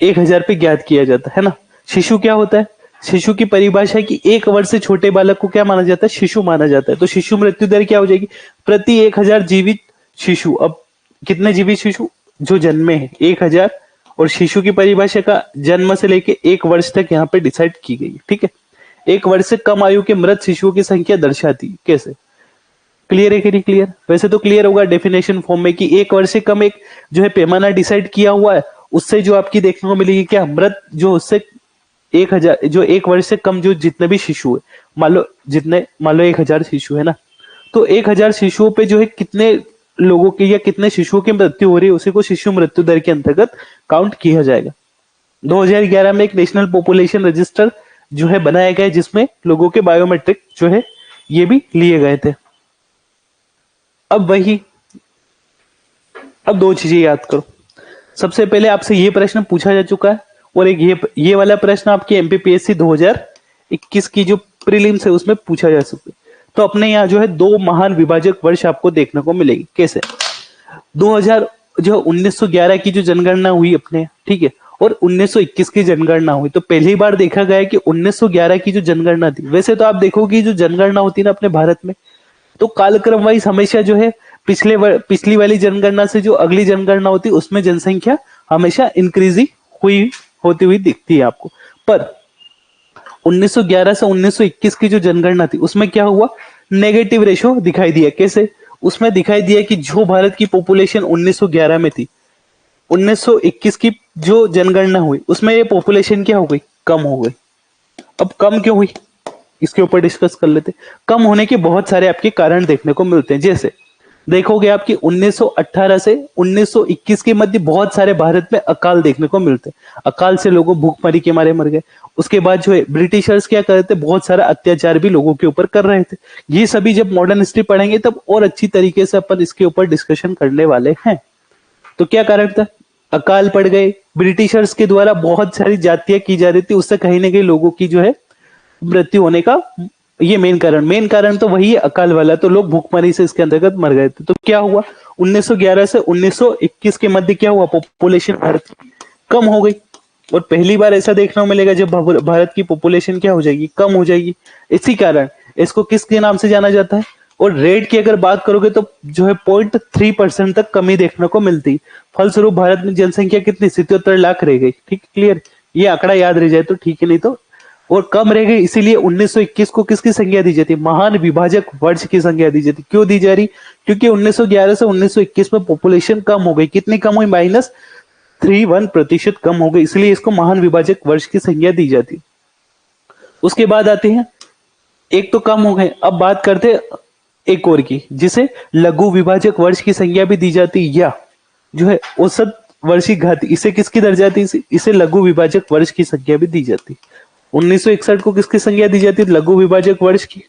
1000 पे ज्ञात किया जाता है ना। शिशु क्या होता है, शिशु की परिभाषा है कि 1 वर्ष से छोटे बालक को क्या माना जाता है, शिशु माना जाता है। तो शिशु मृत्यु दर क्या हो जाएगी, प्रति 1000 जीवित शिशु। अब कितने जीवित शिशु जो जन्मे हैं 1000, और शिशु की परिभाषा का जन्म से लेके 1 वर्ष तक यहाँ पे डिसाइड की गई। ठीक है, 1 वर्ष से कम आयु के मृत शिशुओं की संख्या दर्शाती। कैसे, क्लियर है कि नहीं क्लियर? वैसे तो क्लियर होगा डेफिनेशन फॉर्म में कि 1 वर्ष से कम एक जो है पैमाना डिसाइड किया हुआ है, उससे जो आपकी देखने को मिलेगी क्या, मृत जो उससे 1000 जो 1 वर्ष से कम जो जितने भी शिशु है, मान लो 1000 शिशु है ना, तो 1000 शिशुओं पे जो है कितने लोगों की या कितने शिशुओं की मृत्यु हो रही है उसी को शिशु मृत्यु दर के अंतर्गत काउंट किया जाएगा। 2011 में एक नेशनल पॉपुलेशन रजिस्टर जो है बनाया गया है, जिसमें लोगों के बायोमेट्रिक जो है ये भी लिए गए थे। अब वही, अब दो चीजें याद करो। सबसे पहले आपसे ये प्रश्न पूछा जा चुका है, और एक ये वाला प्रश्न आपकी एमपीपीएससी 2021 की जो प्रीलिम्स है उसमें पूछा जा सकता है। तो अपने यहाँ जो है दो महान विभाजक वर्ष आपको देखने को मिलेगी। कैसे? 2000 जो 1911 की जो जनगणना हुई अपने, ठीक है, और 1921 की जनगणना हुई, तो पहली बार देखा गया कि 1911 की जो जनगणना थी, वैसे तो आप देखोगे जो जनगणना होती है ना अपने भारत में, तो कालक्रम वाइज हमेशा जो है पिछली वाली जनगणना से जो अगली जनगणना होती है उसमें जनसंख्या हमेशा इंक्रीज हुई होती हुई दिखती है आपको। पर 1911 से 1921 की जो जनगणना थी उसमें क्या हुआ, नेगेटिव रेशो दिखाई दिया। कैसे? उसमें दिखाई दिया कि जो भारत की पॉपुलेशन 1911 में थी, 1921 की जो जनगणना हुई उसमें ये पॉपुलेशन क्या हो गई, कम हो गई। अब कम क्यों हुई इसके ऊपर डिस्कस कर लेते। कम होने के बहुत सारे आपके कारण देखने को मिलते हैं। जैसे देखोगे आपकी 1918 से 1921 के मध्य बहुत सारे भारत में अकाल देखने को मिलते हैं। अकाल से लोगों भूखमरी के मारे मर गए। उसके बाद जो है ब्रिटिशर्स क्या कर रहे थे, बहुत सारा अत्याचार भी लोगों के ऊपर कर रहे थे। ये सभी जब मॉडर्न हिस्ट्री पढ़ेंगे तब और अच्छी तरीके से अपन इसके ऊपर डिस्कशन करने वाले हैं। तो क्या कारण था, अकाल पड़ गए, ब्रिटिशर्स के द्वारा बहुत सारी जातियां की जा रही थी, उससे कहीं ना कहीं लोगों की जो है मृत्यु होने का ये मेन कारण तो वही है, अकाल वाला। तो लोग भूखमरी से इसके अंतर्गत मर गए थे। तो क्या हुआ, 1911 से 1921 के मध्य क्या हुआ, पॉपुलेशन भारत की कम हो गई। और पहली बार ऐसा देखने को मिलेगा जब भारत की पॉपुलेशन क्या हो जाएगी, कम हो जाएगी। इसी कारण इसको किसके नाम से जाना जाता है। और रेट की अगर बात करोगे तो जो है 0.3% तक कमी देखने को मिलती। फलस्वरूप भारत में जनसंख्या कितनी, 77 लाख रह गई। ठीक, क्लियर, ये आंकड़ा याद रह जाए तो ठीक है, नहीं तो और कम रह गई। इसीलिए 1921 को किसकी संज्ञा दी जाती है, महान विभाजक वर्ष की संज्ञा दी जाती। क्यों दी जा रही, क्योंकि 1911 से 1921 में पॉपुलेशन कम हो गई। कितनी कम हुई, -31% कम हो गई, इसलिए इसको महान विभाजक वर्ष की संज्ञा दी जाती। उसके बाद आते हैं, एक तो कम हो गए, अब बात करते एक और की, जिसे लघु विभाजक वर्ष की संज्ञा भी दी जाती, या जो है औसत वर्षी घाती, इसे किसकी दर्जा दी, इसे लघु विभाजक वर्ष की संज्ञा भी दी जाती। 1961 को किसकी संज्ञा दी जाती, लघु विभाजक वर्ष की।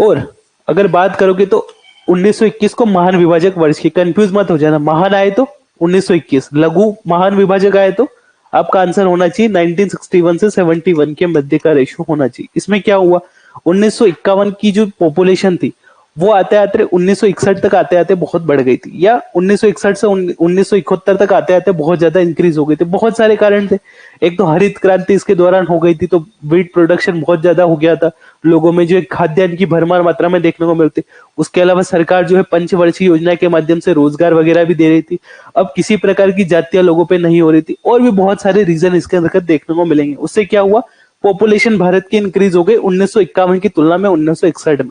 और अगर बात करोगे तो 1921 को महान विभाजक वर्ष की, कंफ्यूज मत हो जाना, महान आए तो 1921, लघु महान विभाजक आए तो आपका आंसर होना चाहिए 1961 से 71 के मध्य का रेशो होना चाहिए। इसमें क्या हुआ, 1951 की जो पॉपुलेशन थी वो आते आते 1961 तक आते आते बहुत बढ़ गई थी, या 1961 से 1971 तक आते आते बहुत ज्यादा इंक्रीज हो गई थी। बहुत सारे कारण थे। एक तो हरित क्रांति इसके दौरान हो गई थी, तो वीट प्रोडक्शन बहुत ज्यादा हो गया था, लोगों में जो खाद्यान्न की भरमार मात्रा में देखने को मिलती। उसके अलावा सरकार जो है पंचवर्षीय योजना के माध्यम से रोजगार वगैरह भी दे रही थी। अब किसी प्रकार की जातियां लोगों पे नहीं हो रही थी, और भी बहुत सारे रीजन इसके अंतर्गत देखने को मिलेंगे। उससे क्या हुआ, पॉपुलेशन भारत की इंक्रीज हो गई 1951 की तुलना में 1961 में,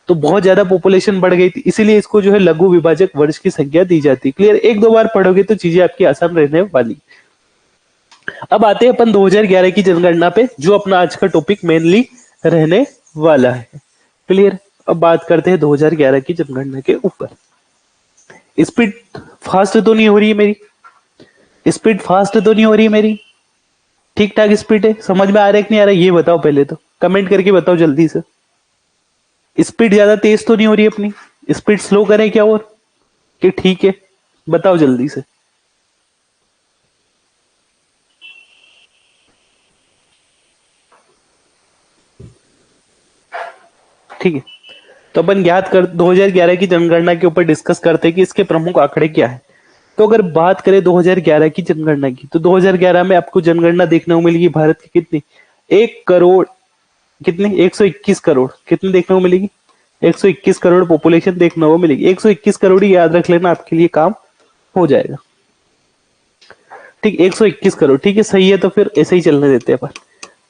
तो बहुत ज्यादा पॉपुलेशन बढ़ गई थी। इसीलिए इसको जो है लघु विभाजक वर्ष की संज्ञा दी जाती है। क्लियर, एक दो बार पढ़ोगे तो चीजें आपकी आसान रहने वाली। अब आते हैं अपन 2011 की जनगणना पे, जो अपना आज का टॉपिक मेनली रहने वाला है। क्लियर, अब बात करते हैं 2011 की जनगणना के ऊपर। स्पीड फास्ट तो नहीं हो रही है मेरी, स्पीड फास्ट तो नहीं हो रही है मेरी, ठीक ठाक स्पीड है, समझ में आ रहा है कि नहीं आ रहा है, ये बताओ पहले तो, कमेंट करके बताओ जल्दी से। स्पीड ज्यादा तेज तो नहीं हो रही अपनी, स्पीड स्लो करें क्या और कि ठीक है, बताओ जल्दी से। ठीक है, तो अपन याद कर 2011 की जनगणना के ऊपर डिस्कस करते हैं कि इसके प्रमुख आंकड़े क्या है। तो अगर बात करें 2011 की जनगणना की, तो 2011 में आपको जनगणना देखने को मिलेगी भारत की कितनी, 1 करोड़ कितनी, 121 करोड़ कितनी देखने को मिलेगी, 121 करोड़ पॉपुलेशन देखने को मिलेगी। 121 करोड़ ही याद रख लेना, आपके लिए काम हो जाएगा। ठीक, 121 करोड़, ठीक है, सही है। तो फिर ऐसे ही चलने देते हैं अपन।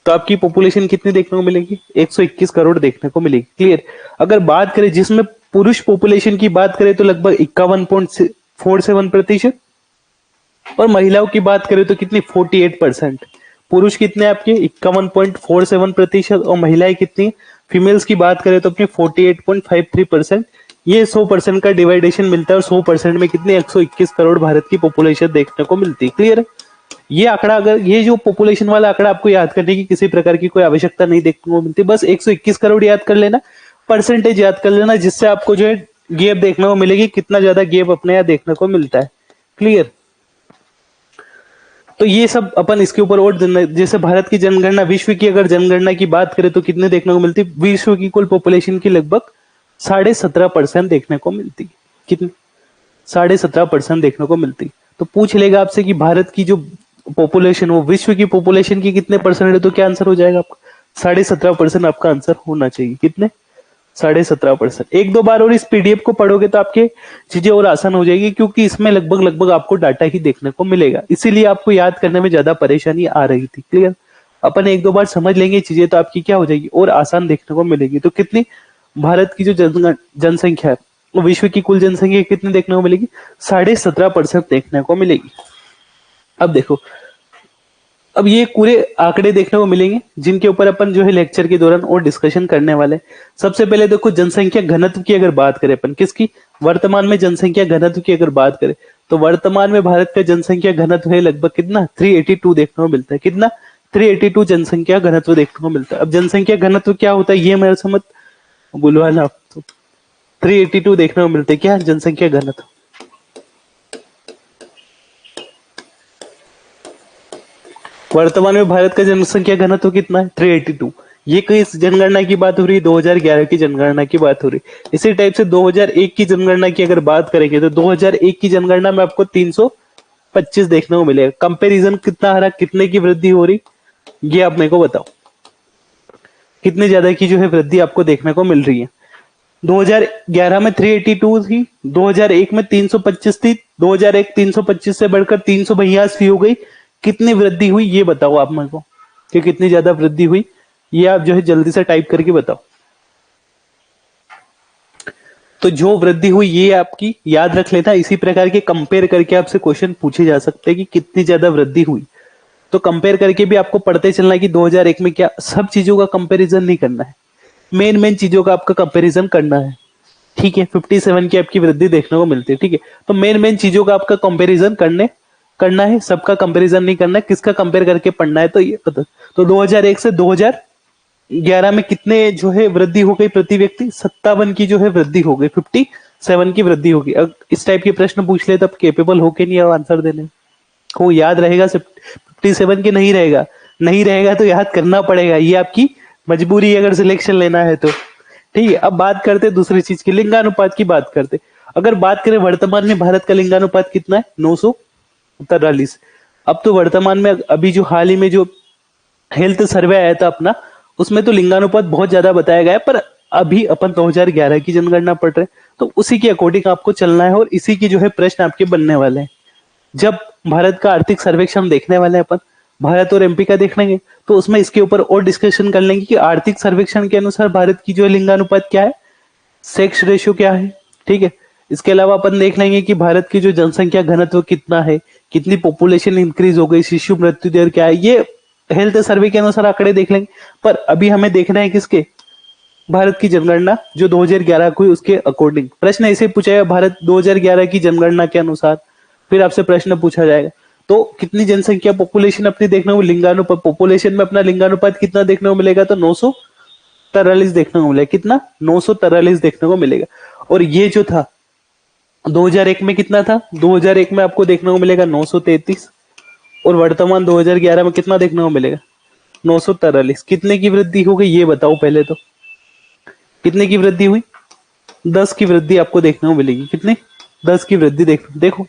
तो आपकी पॉपुलेशन कितनी देखने को मिलेगी, 121 करोड़ देखने को मिलेगी। क्लियर, अगर बात करें जिसमें पुरुष पॉपुलेशन की बात करें तो लगभग 51.47%, और महिलाओं की बात करें तो कितनी, 48%। पुरुष कितने आपके 51.47% और महिलाएं कितनी, फीमेल्स की बात करें तो अपनी 48.53%, ये 100% का डिवाइडेशन मिलता है और 100% में कितने 121 करोड़ भारत की पॉपुलेशन देखने को मिलती है। क्लियर है? ये आंकड़ा, अगर ये जो पॉपुलेशन वाला आंकड़ा आपको याद करने की किसी प्रकार की कोई आवश्यकता नहीं देखने को मिलती, बस 121 करोड़ याद कर लेना, परसेंटेज याद कर लेना, जिससे आपको जो है गैप देखने को मिलेगी, कितना ज्यादा गैप अपने यहाँ देखने को मिलता है। क्लियर? तो ये सब अपन इसके ऊपर और जैसे भारत की जनगणना, विश्व की अगर जनगणना की बात करें तो कितने देखने को मिलती, विश्व की कुल पॉपुलेशन की लगभग 17.5% देखने को मिलती। कितनी? 17.5% देखने को मिलती। तो पूछ लेगा आपसे कि भारत की जो पॉपुलेशन, वो विश्व की पॉपुलेशन की कितने परसेंट है, तो क्या आंसर हो जाएगा आपका? 17.5% आपका आंसर होना चाहिए। कितने? 17.5%। एक दो बार और इस पीडीएफ को पढ़ोगे तो आपके चीजें और आसान हो जाएगी, क्योंकि इसमें लगभग लगभग आपको डाटा ही देखने को मिलेगा, इसीलिए आपको याद करने में ज्यादा परेशानी आ रही थी। क्लियर? अपन एक दो बार समझ लेंगे चीजें तो आपकी क्या हो जाएगी, और आसान देखने को मिलेगी। तो कितनी भारत की जो जनसंख्या है, वो विश्व की कुल जनसंख्या कितनी देखने को मिलेगी? 17.5% देखने को मिलेगी। अब देखो, अब ये पूरे आंकड़े देखने को मिलेंगे जिनके ऊपर अपन जो है लेक्चर के दौरान और डिस्कशन करने वाले हैं। सबसे पहले देखो, जनसंख्या घनत्व की अगर बात करें अपन, किसकी? वर्तमान में जनसंख्या घनत्व की अगर बात करें तो वर्तमान में भारत का जनसंख्या घनत्व है लगभग कितना? 382 देखने को मिलता है। कितना? 382 जनसंख्या घनत्व देखने को मिलता है। अब जनसंख्या घनत्व क्या होता है ये मेरे से मत बुलवाना आप तो। 382 देखने को मिलते हैं क्या? जनसंख्या घनत्व। वर्तमान में भारत का जनसंख्या घनत्व कितना है? 382। ये किस जनगणना की बात हो रही है? 2011 की जनगणना की बात हो रही है। इसी टाइप से 2001 की जनगणना की अगर बात करेंगे तो 2001 की जनगणना में आपको 325 देखने को मिलेगा। कंपैरिजन कितना आ रहा, कितने की वृद्धि हो रही, ये आप मेरे को बताओ, कितने ज्यादा की जो है वृद्धि आपको देखने को मिल रही है। 2011 में 382 थी, 2001 में 325 थी, 2001 325 से बढ़कर 382 हो गई। कितनी वृद्धि हुई ये बताओ आप मेरे को, कि कितनी ज्यादा वृद्धि हुई, ये आप जो है जल्दी से टाइप करके बताओ। तो जो वृद्धि हुई ये आपकी याद रख लेना, इसी प्रकार के कंपेयर करके आपसे क्वेश्चन पूछे जा सकते हैं कि कितनी ज्यादा वृद्धि हुई। तो कंपेयर करके भी आपको पढ़ते चलना है कि 2001 में क्या, सब चीजों का कंपैरिजन नहीं करना है, मेन मेन चीजों का आपका कंपैरिजन करना है। ठीक है? 57 की आपकी वृद्धि देखने को मिलती है। ठीक है? तो मेन मेन चीजों का आपका कंपैरिजन करना है, सबका कंपैरिजन नहीं करना है, किसका कंपेयर करके पढ़ना है तो ये पता। तो 2001 से 2011 में कितने जो है वृद्धि हो गई प्रति व्यक्ति? 57 की जो है वृद्धि हो गई, 57 की वृद्धि होगी। अब इस टाइप के प्रश्न पूछ ले तब केपेबल हो के नहीं आंसर देने को, याद रहेगा 57 के? नहीं रहेगा, नहीं रहेगा तो याद करना पड़ेगा, ये आपकी मजबूरी है अगर सिलेक्शन लेना है तो। ठीक है? अब बात करते दूसरी चीज की, लिंगानुपात की बात करते। अगर बात करें वर्तमान में भारत का लिंगानुपात कितना है? 943। अब तो वर्तमान में अभी जो हाल ही में जो हेल्थ सर्वे आया था अपना, उसमें तो लिंगानुपात बहुत ज्यादा बताया गया है, पर अभी अपन 2011 की जनगणना पढ़ रहे हैं, तो उसी के अकॉर्डिंग आपको चलना है और इसी की जो है प्रश्न आपके बनने वाले हैं। जब भारत का आर्थिक सर्वेक्षण देखने वाले हैं अपन, भारत और एमपी का देख लेंगे, तो उसमें इसके ऊपर और डिस्कशन कर लेंगे कि आर्थिक सर्वेक्षण के अनुसार भारत की जो लिंगानुपात क्या है, सेक्स रेशियो क्या है। ठीक है? इसके अलावा अपन देख लेंगे कि भारत की जो जनसंख्या घनत्व कितना है, कितनी पॉपुलेशन इंक्रीज हो गई, शिशु मृत्यु दर क्या है, ये हेल्थ सर्वे के अनुसार आंकड़े देख लेंगे। पर अभी हमें देखना है किसके? भारत की जनगणना जो 2011 को हुई उसके अकॉर्डिंग। प्रश्न ऐसे पूछा है भारत 2011 की जनगणना के अनुसार, फिर आपसे प्रश्न पूछा जाएगा तो कितनी जनसंख्या पॉपुलेशन अपनी देखने को, लिंगानुपात पॉपुलेशन में अपना लिंगानुपात कितना देखने को मिलेगा? तो 943 देखने को मिलेगा। कितना? 943 देखने को मिलेगा। और ये जो था 2001 में कितना था? 2001 में आपको देखने को मिलेगा 933, और वर्तमान 2011 में कितना देखने को मिलेगा? 943। कितने की वृद्धि हो गई ये बताओ पहले तो, कितने की वृद्धि हुई? 10 की वृद्धि आपको देखने को मिलेगी। कितने? 10 की वृद्धि देखो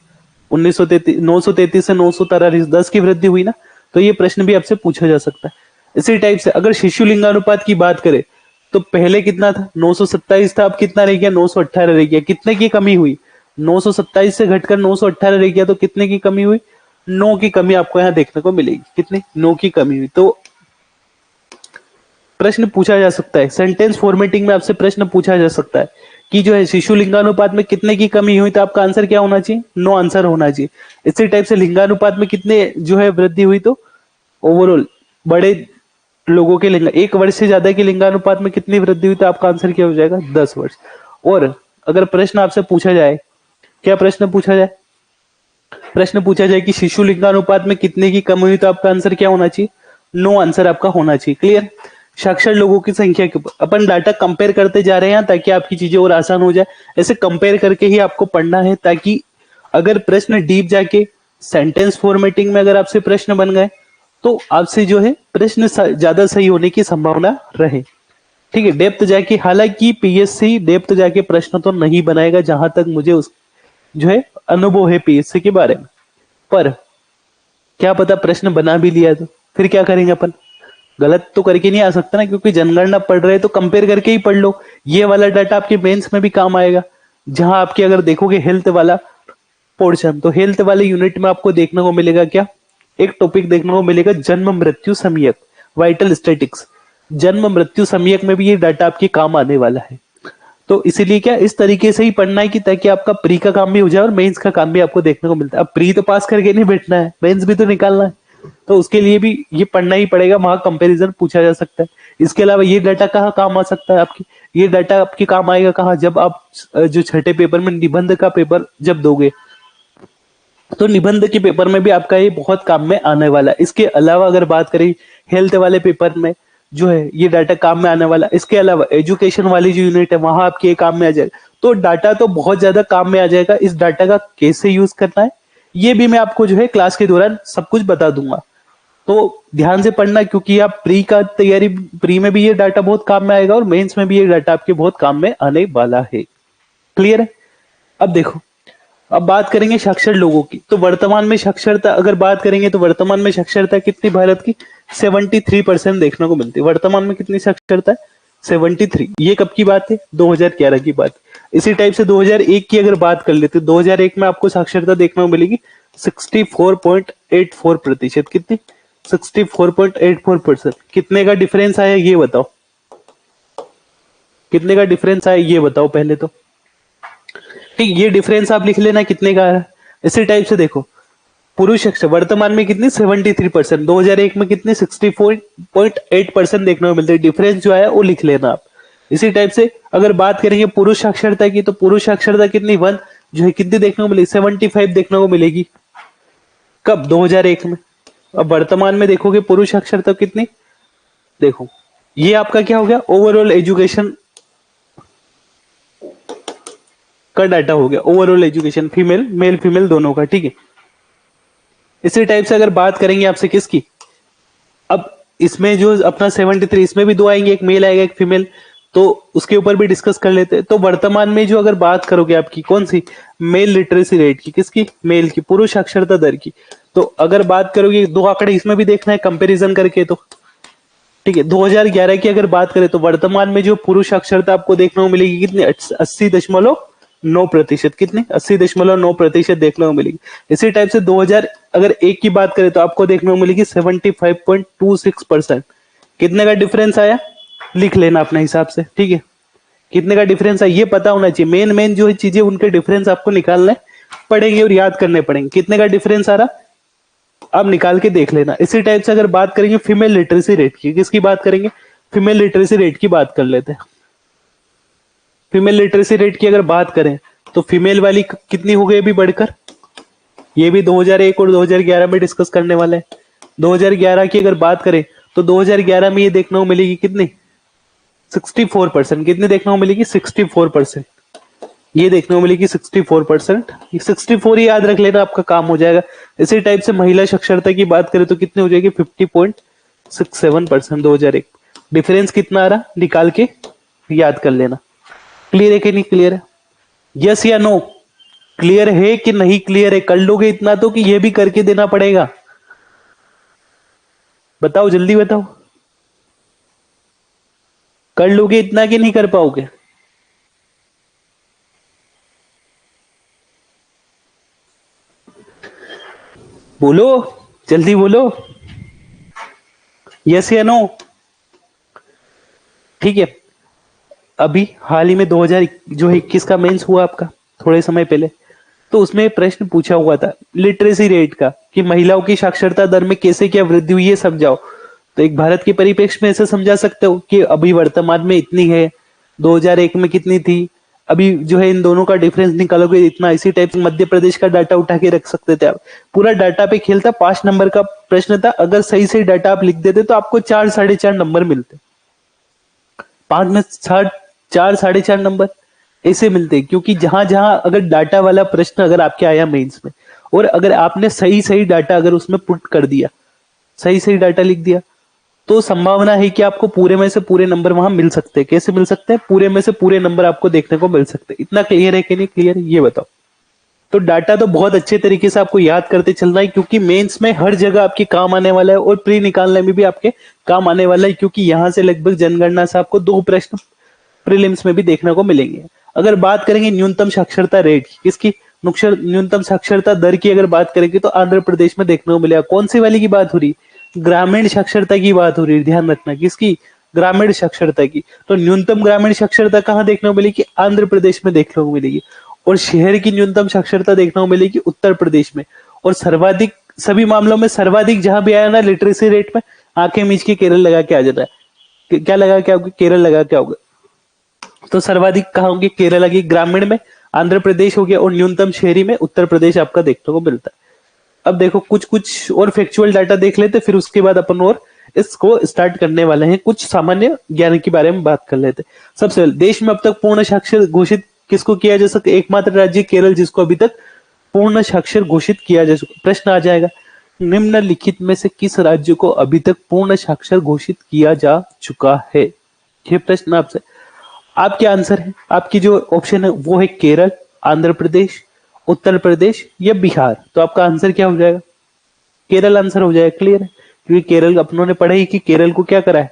1933, 933 से 943, 10 की वृद्धि हुई ना। तो ये प्रश्न भी आपसे पूछा जा सकता है। इसी टाइप से अगर शिशु लिंगानुपात की बात करें तो पहले कितना था? 927 था, अब कितना रह गया? 918 रह गया। कितने की कमी हुई? 927 से घटकर 918 रह गया, तो कितने की कमी हुई? 9 की कमी आपको यहाँ देखने को मिलेगी। कितनी? 9 की कमी हुई। तो प्रश्न पूछा जा सकता है, सेंटेंस फॉर्मेटिंग में आपसे प्रश्न पूछा जा सकता है कि जो है शिशु लिंगानुपात में कितने की कमी हुई, तो आपका आंसर क्या होना चाहिए? नो आंसर होना चाहिए। इसी टाइप से लिंगानुपात में कितने जो है वृद्धि हुई, तो ओवरऑल बड़े लोगों के लिंग 1 वर्ष से ज्यादा के लिंगानुपात में कितनी वृद्धि हुई, तो आपका आंसर क्या हो जाएगा? 10 वर्ष। और अगर प्रश्न आपसे पूछा जाए, क्या प्रश्न पूछा जाए? प्रश्न पूछा जाए कि शिशु लिंगानुपात में कितने की कम हुई, तो आपका आंसर क्या होना चाहिए? नो आंसर आपका होना चाहिए। क्लियर? साक्षर लोगों की संख्या के ऊपर अपन डाटा कंपेयर करते जा रहे हैं ताकि आपकी चीजें और आसान हो जाए। ऐसे कंपेयर करके ही आपको पढ़ना है, ताकि अगर प्रश्न डीप जाके सेंटेंस फॉर्मेटिंग में अगर आपसे प्रश्न बन गए तो आपसे जो है प्रश्न ज्यादा सही होने की संभावना रहे। ठीक है, डेप्थ जाके, हालांकि पीएससी डेप्थ जाके प्रश्न तो नहीं बनाएगा जहां तक मुझे उस जो है अनुभव है पीएससी के बारे में, पर क्या पता प्रश्न बना भी लिया तो फिर क्या करेंगे अपन? गलत तो करके नहीं आ सकता ना, क्योंकि जनगणना पढ़ रहे तो कंपेयर करके ही पढ़ लो। ये वाला डाटा आपके मेंस में भी काम आएगा। जहां आपके अगर देखोगे हेल्थ वाला पोर्शन, तो हेल्थ वाले यूनिट में आपको देखने को मिलेगा क्या? एक टॉपिक देखने को मिलेगा, जन्म मृत्यु सम्यक, वाइटल स्टैटिक्स। जन्म मृत्यु सम्यक में भी ये डाटा आपके काम आने वाला है। तो इसीलिए क्या इस तरीके से ही पढ़ना है कि ताकि आपका प्री का काम भी हो जाए और मेंस का काम भी आपको देखने को मिलता है। अब प्री तो पास करके नहीं बैठना है, मेंस भी तो निकालना है, तो उसके लिए भी ये पढ़ना ही पड़ेगा। वहां कंपैरिजन पूछा जा सकता है। इसके अलावा ये डाटा कहाँ काम आ सकता है आपकी? ये डाटा आपके काम आएगा कहाँ? जब आप जो छठे पेपर में निबंध का पेपर जब दोगे, तो निबंध के पेपर में भी आपका ये बहुत काम में आने वाला है। इसके अलावा अगर बात करें हेल्थ वाले पेपर में जो है ये डाटा काम में आने वाला है। इसके अलावा एजुकेशन वाली जो यूनिट है वहां आपके ये काम में आ जाएगा। तो डाटा तो बहुत ज्यादा काम में आ जाएगा। इस डाटा का कैसे यूज करना है ये भी मैं आपको जो है क्लास के दौरान सब कुछ बता दूंगा। तो ध्यान से पढ़ना, क्योंकि आप प्री का तैयारी, प्री में भी ये डाटा बहुत काम में आएगा और मेंस में भी ये डाटा आपके बहुत काम में आने वाला है। क्लियर है? अब देखो, अब बात करेंगे साक्षर लोगों की। तो वर्तमान में साक्षरता अगर बात करेंगे तो वर्तमान में साक्षरता कितनी भारत की? 73% देखने को मिलती है। वर्तमान में कितनी साक्षरता है? 73। ये कब की बात है? 2011 की बात। इसी टाइप से 2001 की अगर बात कर लेते, 2001 में आपको साक्षरता देखने को मिलेगी 64.84%। कितनी? 64.84%। कितने का डिफरेंस आया ये बताओ? कितने का डिफरेंस आया ये बताओ पहले तो। ठीक, ये डिफरेंस आप लिख लेना कितने का आ रहा है। इसी टाइप से देखो, पुरुष अक्षर वर्तमान में कितनी? 73%। 2001 में कितनी? 64.8% देखने को मिलते हैं। डिफरेंस जो है वो लिख लेना आप। इसी टाइप से अगर बात करेंगे पुरुष साक्षरता की, तो पुरुष साक्षरता कितनी? 1 जो है कितनी देखने को मिलेगी? 75 देखने को मिलेगी। कब? 2001 में। अब वर्तमान में देखोगे पुरुष साक्षरता कितनी? देखो, ये आपका क्या हो गया? ओवरऑल एजुकेशन का डाटा हो गया। Overall education female, male female दोनों का। ठीक है, इसी टाइप से अगर बात करेंगे आपसे किसकी, अब इसमें जो अपना 73, इसमें भी दो आएंगे, एक मेल आएगा एक फीमेल, तो उसके ऊपर भी डिस्कस कर लेते हैं। तो वर्तमान में जो अगर बात करोगे आपकी कौन सी, मेल लिटरेसी रेट की, किसकी? मेल की। पुरुष साक्षरता दर की, तो अगर बात करोगे दो आंकड़े इसमें भी देखना है कंपैरिजन करके, तो ठीक है 2011 की अगर बात करें तो वर्तमान में जो पुरुष साक्षरता आपको देखने को मिलेगी कितनी? 80.9%। कितने? 80.9% देखने को मिलेगी। इसी टाइप से 2000 अगर एक की बात करें तो आपको देखने को मिलेगी 75.26%। कितने का डिफरेंस आया लिख लेना अपने हिसाब से। ठीक है, कितने का डिफरेंस है ये पता होना चाहिए। मेन मेन जो चीजें उनके डिफरेंस आपको निकालने पड़ेंगे और याद करने पड़ेंगे। कितने का डिफरेंस आ रहा आप निकाल के देख लेना। इसी टाइप से अगर बात करेंगे फीमेल लिटरेसी रेट की, किसकी बात करेंगे? फीमेल लिटरेसी रेट की बात कर लेते हैं। फीमेल लिटरेसी रेट की अगर बात करें तो फीमेल वाली कितनी हो गई अभी बढ़कर? ये भी 2001 और 2011 में डिस्कस करने वाले हैं। 2011 की अगर बात करें तो 2011 में ये देखने को मिलेगी कितनी? 64%। कितनी देखने को मिलेगी? 64%। ये देखने को मिलेगी 64%। 64 ही याद रख लेना, आपका काम हो जाएगा। इसी टाइप से महिला साक्षरता की बात करें तो कितनी हो जाएगी? 50.67%। 2001 डिफरेंस कितना आ रहा निकाल के याद कर लेना। क्लियर है कि नहीं क्लियर है? यस या नो? क्लियर है कि नहीं क्लियर है? कर लोगे इतना तो कि ये भी करके देना पड़ेगा? बताओ जल्दी बताओ, कर लोगे इतना कि नहीं कर पाओगे? बोलो, जल्दी बोलो, यस या नो? ठीक है, अभी हाल ही में 2000 जो 21 का मेंस हुआ आपका थोड़े समय पहले, तो उसमें प्रश्न पूछा हुआ था लिटरेसी रेट का कि महिलाओं की साक्षरता दर में कैसे क्या वृद्धि हुई है समझाओ। तो एक भारत के परिप्रेक्ष्य में ऐसे समझा सकते हो कि अभी वर्तमान में इतनी है, 2001 में कितनी थी, अभी जो है इन दोनों का डिफरेंस निकालोगे इतना, इसी टाइप से मध्य प्रदेश का डाटा उठा के रख सकते थे आप। पूरा डाटा पे खेल था, 5 नंबर का प्रश्न था, अगर सही सही डाटा आप लिख देते तो आपको 4 साढ़े 4 नंबर मिलते। 5 में 4 साढ़े 4 नंबर ऐसे मिलते, क्योंकि जहां जहां अगर डाटा वाला प्रश्न अगर आपके आया मेंस में, और अगर आपने सही सही डाटा अगर उसमें पुट कर दिया, सही सही डाटा लिख दिया, तो संभावना है कि आपको पूरे में से पूरे नंबर वहां मिल सकते हैं। कैसे मिल सकते हैं? पूरे में से पूरे नंबर आपको देखने को मिल सकते हैं। इतना क्लियर है कि नहीं क्लियर, ये बताओ। तो डाटा तो बहुत अच्छे तरीके से आपको याद करते चलना है, क्योंकि मेंस में हर जगह आपके काम आने वाला है, और प्री निकालने में भी आपके काम आने वाला है, क्योंकि यहां से लगभग जनगणना से आपको 2 प्रश्न प्रीलिम्स में भी देखने को मिलेंगे। अगर बात करेंगे न्यूनतम साक्षरता रेट की, किसकी, न्यूनतम साक्षरता दर की अगर बात करेंगे, तो आंध्र प्रदेश में देखने को मिलेगा। कौन सी वाली की बात हो रही? ग्रामीण साक्षरता की बात हो रही है, ध्यान रखना। किसकी? ग्रामीण साक्षरता की। तो न्यूनतम ग्रामीण साक्षरता कहाँ देखने को मिलेगी? आंध्र प्रदेश में देखने को मिलेगी। और शहर की न्यूनतम साक्षरता देखने को मिलेगी उत्तर प्रदेश में। और सर्वाधिक, सभी मामलों में सर्वाधिक जहां भी आया ना लिटरेसी रेट में, आंखें मीच के केरल लगा के आ जाता है। क्या लगा के आओगे? केरल लगा के आओगे। तो सर्वाधिक कहाँ होंगे? केरला की। ग्रामीण में आंध्र प्रदेश हो गया, और न्यूनतम शहरी में उत्तर प्रदेश आपका देखने को मिलता है। अब देखो कुछ कुछ और फैक्चुअल डाटा देख लेते, फिर उसके बाद अपन और इसको स्टार्ट करने वाले हैं। कुछ सामान्य ज्ञान के बारे में बात कर लेते। सबसे पहले, देश में अब तक पूर्ण साक्षर घोषित किसको किया जा सकता? एकमात्र राज्य केरल जिसको अभी तक पूर्ण साक्षर घोषित किया जा सकता। प्रश्न आ जाएगा, निम्नलिखित में से किस राज्य को अभी तक पूर्ण साक्षर घोषित किया जा चुका है? ये प्रश्न आपसे। आपके आंसर है, आपकी जो ऑप्शन है वो है केरल, आंध्र प्रदेश, उत्तर प्रदेश या बिहार। तो आपका आंसर क्या हो जाएगा? केरल आंसर हो जाएगा। क्लियर है? क्योंकि केरल अपनों ने पढ़ा ही कि केरल को क्या करा है,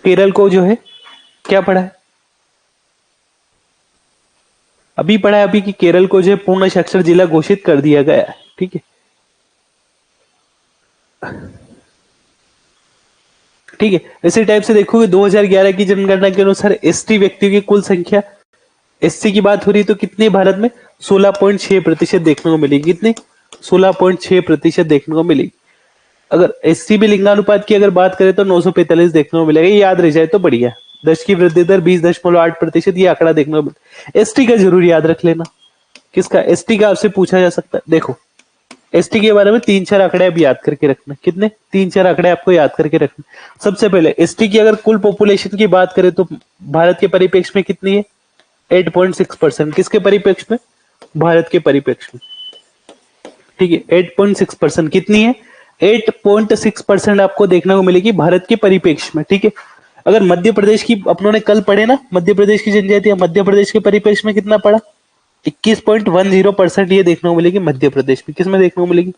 केरल को जो है क्या पढ़ा है, अभी पढ़ा है अभी कि केरल को जो है पूर्ण साक्षर जिला घोषित कर दिया गया है। ठीक है, ठीक है। इसी टाइप से देखोगे 2011 की जनगणना के अनुसार एसटी व्यक्तियों की कुल संख्या, एससी की बात हो रही है, तो कितनी भारत में? 16.6% देखने को मिलेगी। कितनी? 16.6% देखने को मिलेगी। अगर एससी भी लिंगानुपात की अगर बात करें तो 945 देखने को मिलेगा। ये याद रह जाए तो बढ़िया। 10 की वृद्धि दर 20.8%, ये आंकड़ा देखने को मिलता है। एसटी का जरूर याद रख लेना। किसका? एसटी का आपसे पूछा जा सकता है। देखो एसटी के बारे में 3-4 आंकड़े अब याद करके रखना। कितने? 3-4 आंकड़े आपको याद करके रखना। सबसे पहले एसटी की अगर कुल पॉपुलेशन की बात करें तो भारत के परिप्रेक्ष्य में कितनी है? 8.6%। किसके परिप्रेक्ष्य में? भारत के परिप्रेक्ष्य में। ठीक है, 8.6% कितनी है? 8.6% आपको देखने को मिलेगी भारत के परिप्रेक्ष्य में। ठीक है, अगर मध्य प्रदेश की अपनों ने कल पढ़े ना, मध्य प्रदेश की जनजाति मध्य प्रदेश के परिप्रेक्ष्य में कितना पड़ा? 21.10% ये देखने को मिलेगी मध्य प्रदेश में। किसमें देखने को मिलेगी?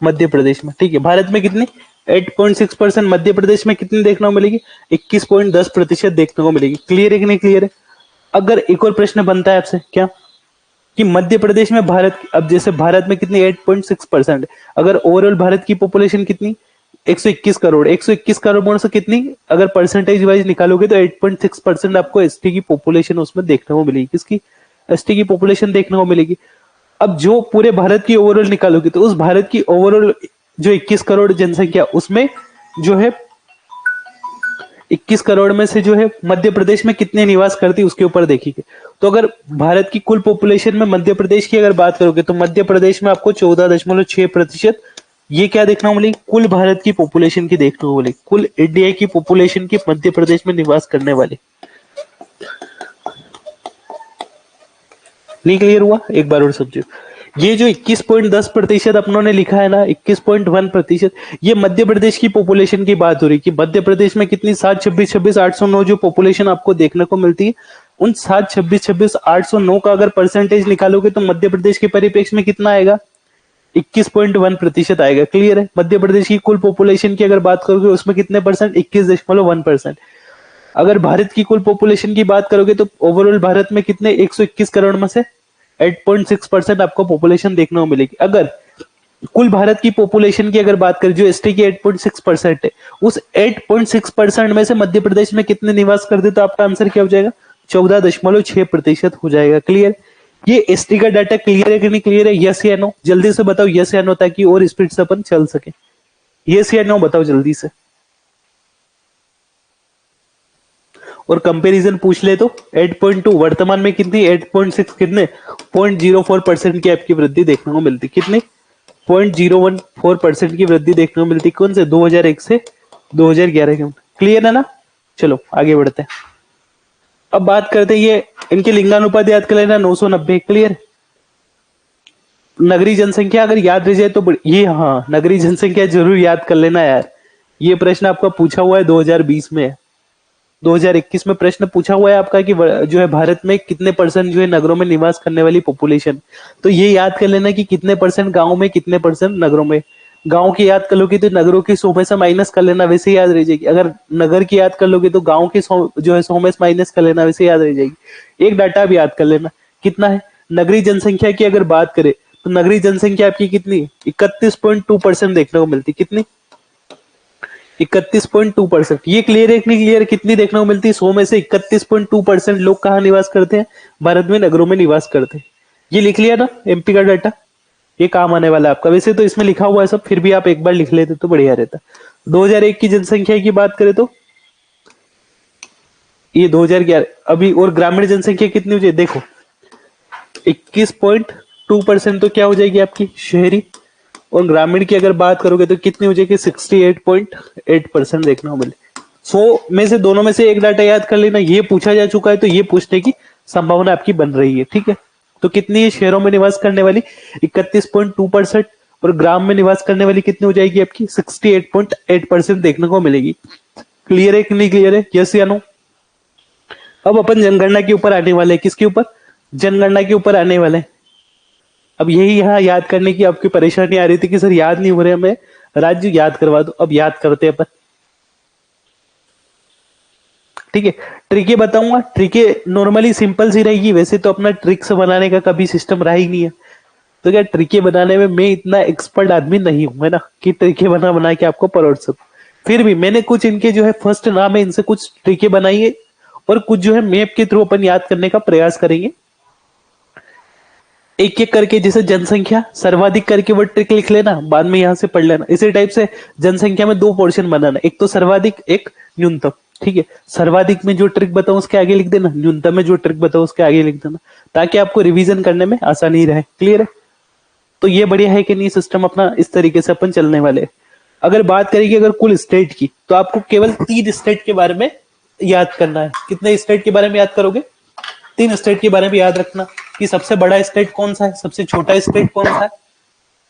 मध्य प्रदेश में। ठीक है, भारत में कितनी? 8.6%। मध्य प्रदेश में कितनी देखने को मिलेगी? 21.10% देखने को मिलेगी। क्लियर है कि नहीं क्लियर है? अगर एक और प्रश्न बनता है आपसे, क्या कि मध्य प्रदेश में भारत, अब जैसे भारत में कितनी 8.6%, अगर ओवरऑल भारत की पॉपुलेशन कितनी 121 करोड़, 121 करोड़ में से कितनी अगर परसेंटेज वाइज निकालोगे तो 8.6% आपको एसटी की पॉपुलेशन उसमें देखने को मिलेगी। किसकी? एसटी की पॉपुलेशन देखने को मिलेगी। अब जो पूरे भारत की ओवरऑल निकालोगे तो उस भारत की ओवरऑल जो 21 करोड़ जनसंख्या, उसमें जो है 21 करोड़ में से जो है मध्य प्रदेश में कितने निवास करती है उसके ऊपर देखिए। तो अगर भारत की कुल पॉपुलेशन में मध्य प्रदेश की अगर बात करोगे तो मध्य प्रदेश में आपको 14.6%, ये क्या देखना मिलेगी? कुल भारत की पॉपुलेशन की देखने को मिलेगी। कुल इंडिया की पॉपुलेशन की मध्य प्रदेश में निवास करने वाले। नहीं क्लियर हुआ? एक बार और समझो। ये जो 21.10% अपनों ने लिखा है ना, 21.1%, ये मध्य प्रदेश की पॉपुलेशन की बात हो रही है कि मध्य प्रदेश में कितनी 7, 26, 26, 809 जो पॉपुलेशन आपको देखने को मिलती है, उन 7, 26, 26, 809 का अगर परसेंटेज निकालोगे तो मध्य प्रदेश के परिप्रेक्ष्य में कितना आएगा? 21.1% आएगा। क्लियर है? मध्य प्रदेश की कुल पॉपुलेशन की अगर बात करोगे उसमें कितने परसेंट? 21.1%। अगर भारत की कुल पॉपुलेशन की बात करोगे तो ओवरऑल भारत में कितने 121 करोड़ में से 8.6% आपको पॉपुलेशन देखने को मिलेगी। अगर कुल भारत की पॉपुलेशन की अगर बात करें जो एसटी की 8.6% है, उस 8.6% में से मध्य प्रदेश में कितने निवास करते तो आपका आंसर क्या हो जाएगा? 14.6% हो जाएगा। क्लियर? ये एसटी का डाटा क्लियर है कि नहीं क्लियर है? यस या नो? जल्दी से बताओ यस या नो, ताकि और स्पीड से अपन चल सके। यस या नो बताओ जल्दी से। और कंपैरिजन पूछ ले तो 8.2 वर्तमान में कितनी 8.6 कितने 0.04% की आपकी वृद्धि देखने को मिलती, कितनी 0.014% की वृद्धि देखने को मिलती कौन से 2001 से 2011 के। क्लियर है ना? चलो आगे बढ़ते हैं। अब बात करते हैं ये इनके लिंगानुपात याद कर लेना 990। क्लियर? नगरीय जनसंख्या अगर याद रह जाए तो ये, हाँ नगरीय जनसंख्या जरूर याद कर लेना यार। ये प्रश्न आपका पूछा हुआ है 2020 में, 2021 में प्रश्न पूछा हुआ है आपका कि जो है भारत में कितने परसेंट जो है नगरों में निवास करने वाली पॉपुलेशन। तो ये याद कर लेना कि कितने परसेंट गांव में, कितने परसेंट नगरों में। गांव की याद कर लोगे तो नगरों की 100 में से माइनस कर लेना, वैसे याद रह जाएगी। अगर नगर की याद कर लोगे तो गांव के 100 जो है 100 में से माइनस कर लेना, वैसे याद रह जाएगी। एक डाटा भी याद कर लेना, कितना है नगरीय जनसंख्या की अगर बात करें तो नगरीय जनसंख्या आपकी कितनी 31.2% देखने को मिलती, कितनी 31.2%। ये क्लियर है कि नहीं क्लियर? कितनी देखने को मिलती है 100 में से 31.2% लोग कहाँ निवास करते हैं? भारत में नगरों में निवास करते हैं। ये लिख लिया ना एमपी का डाटा, ये काम आने वाला है आपका। वैसे तो इसमें लिखा हुआ है सब, फिर भी आप एक बार लिख लेते तो बढ़िया रहता। 2001 की जनसंख्या की बात करें तो ये 2011 अभी, और ग्रामीण जनसंख्या कितनी हो जाए देखो 21.2% तो क्या हो जाएगी आपकी शहरी, और ग्रामीण की अगर बात करोगे तो कितनी हो जाएगी 68.8% देखने को मिले। 100 में से दोनों में से एक डाटा याद कर लेना, ये पूछा जा चुका है तो ये पूछने की संभावना आपकी बन रही है। ठीक है, तो कितनी है शहरों में निवास करने वाली 31.2%, और ग्राम में निवास करने वाली कितनी हो जाएगी आपकी 68.8% देखने को मिलेगी। क्लियर है कि नहीं क्लियर है? यस या नो? अब अपन जनगणना के ऊपर आने वाले हैं। किसके ऊपर? जनगणना के ऊपर आने वाले हैं। अब यही यहाँ याद करने की आपकी परेशानी आ रही थी कि सर याद नहीं हो रहे हमें, राज्य याद करवा दो। अब याद करते हैं अपन। ठीक है, ट्रिके बताऊंगा। ट्रिके नॉर्मली सिंपल सी रहेगी, वैसे तो अपना ट्रिक्स बनाने का कभी सिस्टम रहा ही नहीं है। तो क्या ट्रिके बनाने में मैं इतना एक्सपर्ट आदमी नहीं हूं, है ना, कि ट्रिके बना बना के आपको परोड़ सकूं। फिर भी मैंने कुछ इनके जो है फर्स्ट नाम है इनसे कुछ ट्रिके बनाई है, और कुछ जो है मैप के थ्रू अपन याद करने का प्रयास करेंगे एक एक करके। जैसे जनसंख्या सर्वाधिक करके वो ट्रिक लिख लेना, बाद में यहां से पढ़ लेना। इसी टाइप से जनसंख्या में दो पोर्शन बनाना, एक तो सर्वाधिक, एक न्यूनतम। ठीक है, सर्वाधिक में जो ट्रिक बताऊं उसके आगे लिख देना, न्यूनतम में जो ट्रिक बताऊं उसके आगे लिख देना, ताकि आपको रिवीजन करने में आसानी रहे। क्लियर है? तो ये बढ़िया है कि नहीं सिस्टम अपना, इस तरीके से अपन चलने वाले। अगर बात करेंगे अगर कुल स्टेट की, तो आपको केवल 3 स्टेट के बारे में याद करना है। कितने स्टेट के बारे में याद करोगे? 3 स्टेट के बारे में याद रखना कि सबसे बड़ा स्टेट कौन सा है, सबसे छोटा स्टेट कौन सा है।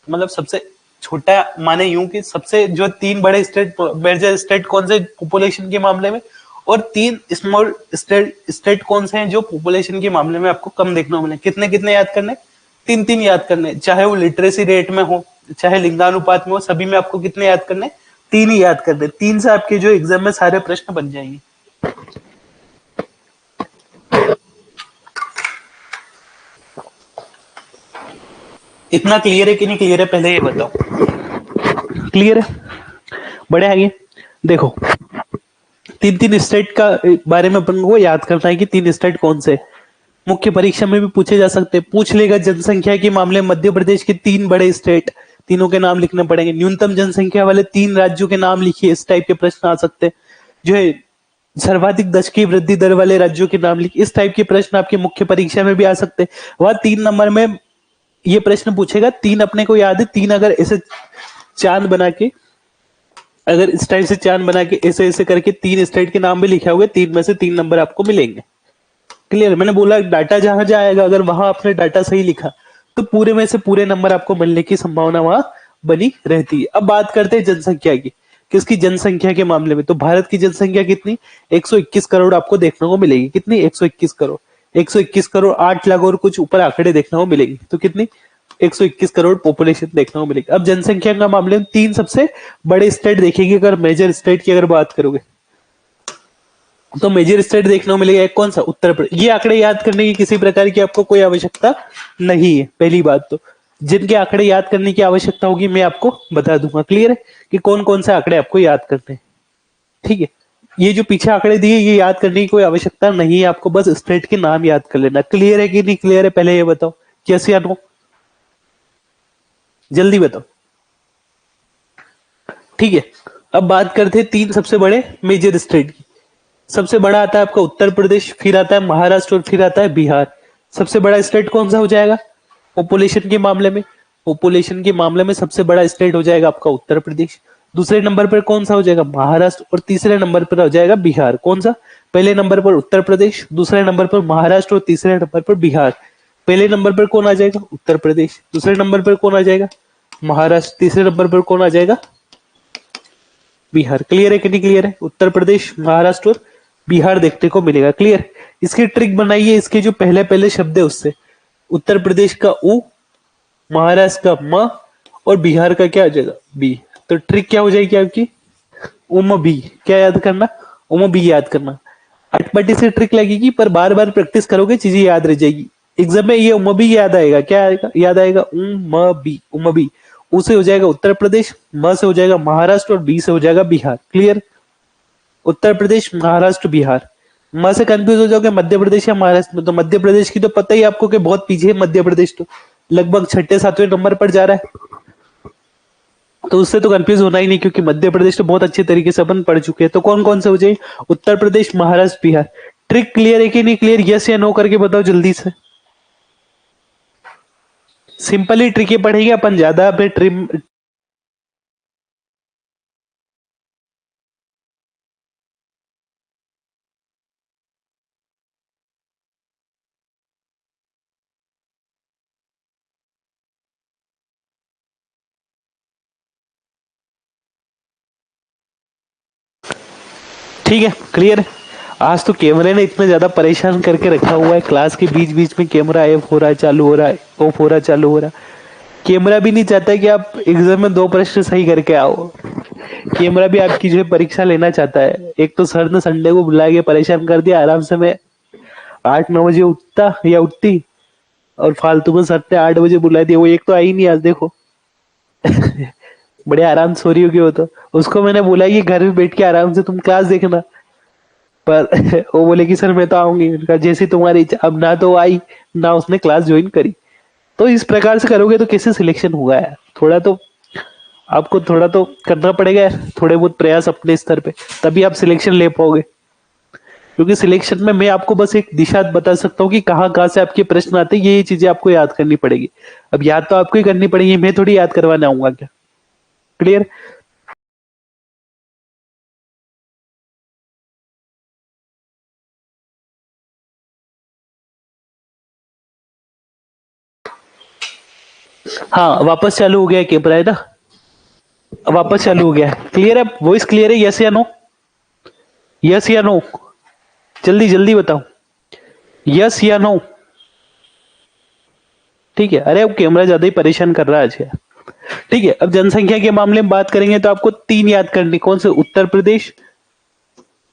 मतलब सबसे छोटा माने यूं कि सबसे जो 3 बड़े मेजर स्टेट कौन से पॉपुलेशन के मामले में, और 3 स्मॉल स्टेट कौन से हैं जो पॉपुलेशन के मामले में आपको कम देखने को मिले। कितने कितने याद करने? 3 3 याद करने, चाहे वो लिटरेसी रेट में हो, चाहे लिंगानुपात में हो, सभी में आपको कितने याद करने? 3 ही याद करने। 3 से आपके जो एग्जाम में सारे प्रश्न बन जाएंगे। इतना क्लियर है कि नहीं क्लियर है, पहले ये बताओ। क्लियर है? बड़े आगे देखो, 3 3 स्टेट का बारे में अपन को याद करना है कि 3 स्टेट कौन से। मुख्य परीक्षा में भी पूछे जा सकते हैं, पूछ लेगा जनसंख्या के मामले में मध्य प्रदेश के 3 बड़े स्टेट, तीनों के नाम लिखने पड़ेंगे। न्यूनतम जनसंख्या वाले 3 राज्यों के नाम लिखिए, इस टाइप के प्रश्न आ सकते हैं। जो है सर्वाधिक दशकीय वृद्धि दर वाले राज्यों के नाम लिखिए, इस टाइप के प्रश्न आपके मुख्य परीक्षा में भी आ सकते हैं। वह 3 नंबर में ये प्रश्न पूछेगा। 3 अपने को याद है, 3 अगर ऐसे चांद बना के, अगर इस टाइप से चांद बना के ऐसे ऐसे करके 3 स्टेट के नाम भी लिखे होंगे, 3 में से 3 नंबर आपको मिलेंगे। क्लियर? मैंने बोला डाटा जहां जाएगा अगर वहां आपने डाटा सही लिखा तो पूरे में से पूरे नंबर आपको मिलने की संभावना वहां बनी रहती है। अब बात करते हैं जनसंख्या की। किसकी? जनसंख्या के मामले में तो भारत की जनसंख्या कितनी 121 करोड़ आपको देखने को मिलेगी। कितनी? 121 करोड़। 121 करोड़ 8 लाख और कुछ ऊपर आंकड़े देखने को मिलेगी, तो कितनी 121 करोड़ पॉपुलेशन देखने को मिलेगी। अब जनसंख्या का मामले में 3 सबसे बड़े स्टेट देखेंगे। अगर मेजर स्टेट की अगर बात करोगे तो मेजर स्टेट देखने को मिलेगा एक कौन सा? उत्तर प्रदेश। ये आंकड़े याद करने की किसी प्रकार की आपको कोई आवश्यकता नहीं है। पहली बात तो जिनके आंकड़े याद करने की आवश्यकता होगी मैं आपको बता दूंगा। क्लियर है कि कौन कौन से आंकड़े आपको याद करने हैं? ठीक है, ये जो पीछे आंकड़े दिए ये याद करने की कोई आवश्यकता नहीं है, आपको बस स्टेट के नाम याद कर लेना। क्लियर है कि नहीं क्लियर है, पहले ये बताओ कैसे याद हो, जल्दी बताओ। ठीक है, अब बात करते हैं 3 सबसे बड़े मेजर स्टेट की। सबसे बड़ा आता है आपका उत्तर प्रदेश, फिर आता है महाराष्ट्र और फिर आता है बिहार। सबसे बड़ा स्टेट कौन सा हो जाएगा पॉपुलेशन के मामले में? पॉपुलेशन के मामले में सबसे बड़ा स्टेट हो जाएगा आपका उत्तर प्रदेश। दूसरे नंबर पर कौन सा हो जाएगा? महाराष्ट्र। और तीसरे नंबर पर हो जाएगा बिहार। कौन सा? पहले नंबर पर उत्तर प्रदेश, दूसरे नंबर पर महाराष्ट्र और तीसरे नंबर पर बिहार। पहले नंबर पर कौन आ जाएगा? उत्तर प्रदेश। दूसरे नंबर पर कौन आ जाएगा? महाराष्ट्र। तीसरे नंबर पर कौन आ जाएगा? बिहार। क्लियर है कि नहीं क्लियर है? उत्तर प्रदेश, महाराष्ट्र और बिहार देखने को मिलेगा। क्लियर? इसकी ट्रिक बनाइए, इसके जो पहले पहले शब्द है उससे। उत्तर प्रदेश का उ, महाराष्ट्र का म और बिहार का क्या आ जाएगा? बी। तो ट्रिक क्या हो जाएगी आपकी? उम बी। क्या याद करना? उम बी याद करना। अटपटी से ट्रिक लगेगी पर बार बार प्रैक्टिस करोगे चीजें याद रह जाएगी। एग्जाम में ये उम बी याद आएगा। क्या आएगा? याद आएगा उम बी। उम बी। उ से हो जाएगा उत्तर प्रदेश, म से हो जाएगा महाराष्ट्र और बी से हो जाएगा बिहार। क्लियर? उत्तर प्रदेश, महाराष्ट्र, बिहार। म से कंफ्यूज हो जाओगे मध्य प्रदेश या महाराष्ट्र में, तो मध्य प्रदेश की तो पता ही आपको कि बहुत पीछे है मध्य प्रदेश, तो लगभग छठे सातवें नंबर पर जा रहा है। तो उससे तो कंफ्यूज होना ही नहीं, क्योंकि मध्य प्रदेश तो बहुत अच्छे तरीके से अपन पढ़ चुके हैं। तो कौन कौन से हो जाए? उत्तर प्रदेश, महाराष्ट्र, बिहार। ट्रिक क्लियर है कि नहीं क्लियर? यस या नो करके बताओ जल्दी से। सिंपली ट्रिक पढ़ेंगे अपन, ज्यादा पे ट्रिम। ठीक है, क्लियर है। आज तो कैमरे ने इतना ज्यादा परेशान करके रखा हुआ है, क्लास के बीच बीच में कैमरा ऑफ हो रहा है, चालू हो रहा है, ऑफ हो रहा है, चालू हो रहा है। कैमरा भी नहीं चाहता है कि आप एग्जाम में 2 प्रश्न सही करके आओ। कैमरा भी आपकी जो है परीक्षा लेना चाहता है। एक तो सर ने संडे को बुला के परेशान कर दिया, आराम से मैं 8-9 बजे उठता या उठती, और फालतू में सर ने 8 बजे बुला दिया। वो एक तो आई नहीं आज, देखो। बड़े आराम से सो रही होगी वो तो। उसको मैंने बोला कि घर में बैठ के आराम से तुम क्लास देखना, पर वो बोले कि सर मैं तो आऊंगी। मैंने कहा जैसी तुम्हारी इच्छा। अब ना तो वो आई, ना उसने क्लास ज्वाइन करी। तो इस प्रकार से करोगे तो कैसे सिलेक्शन होगा यार? थोड़ा तो आपको थोड़ा तो करना पड़ेगा यार, थोड़े बहुत प्रयास अपने स्तर पे, तभी आप सिलेक्शन ले पाओगे। क्योंकि सिलेक्शन में मैं आपको बस एक दिशा बता सकता हूँ कि कहाँ कहाँ से आपके प्रश्न आते हैं, ये चीजें आपको याद करनी पड़ेगी। अब याद तो आपको ही करनी पड़ेगी, मैं थोड़ी याद करवाने आऊंगा क्या। क्लियर? हाँ, वापस चालू हो गया कैमरा है ना? वापस चालू हो गया है। क्लियर है? वॉइस क्लियर है? यस या नो? यस या नो? जल्दी जल्दी बताओ, यस या नो? ठीक है। अरे अब कैमरा ज्यादा ही परेशान कर रहा है आज यार। ठीक है, अब जनसंख्या के मामले में बात करेंगे तो आपको 3 याद करने। कौन से? उत्तर प्रदेश,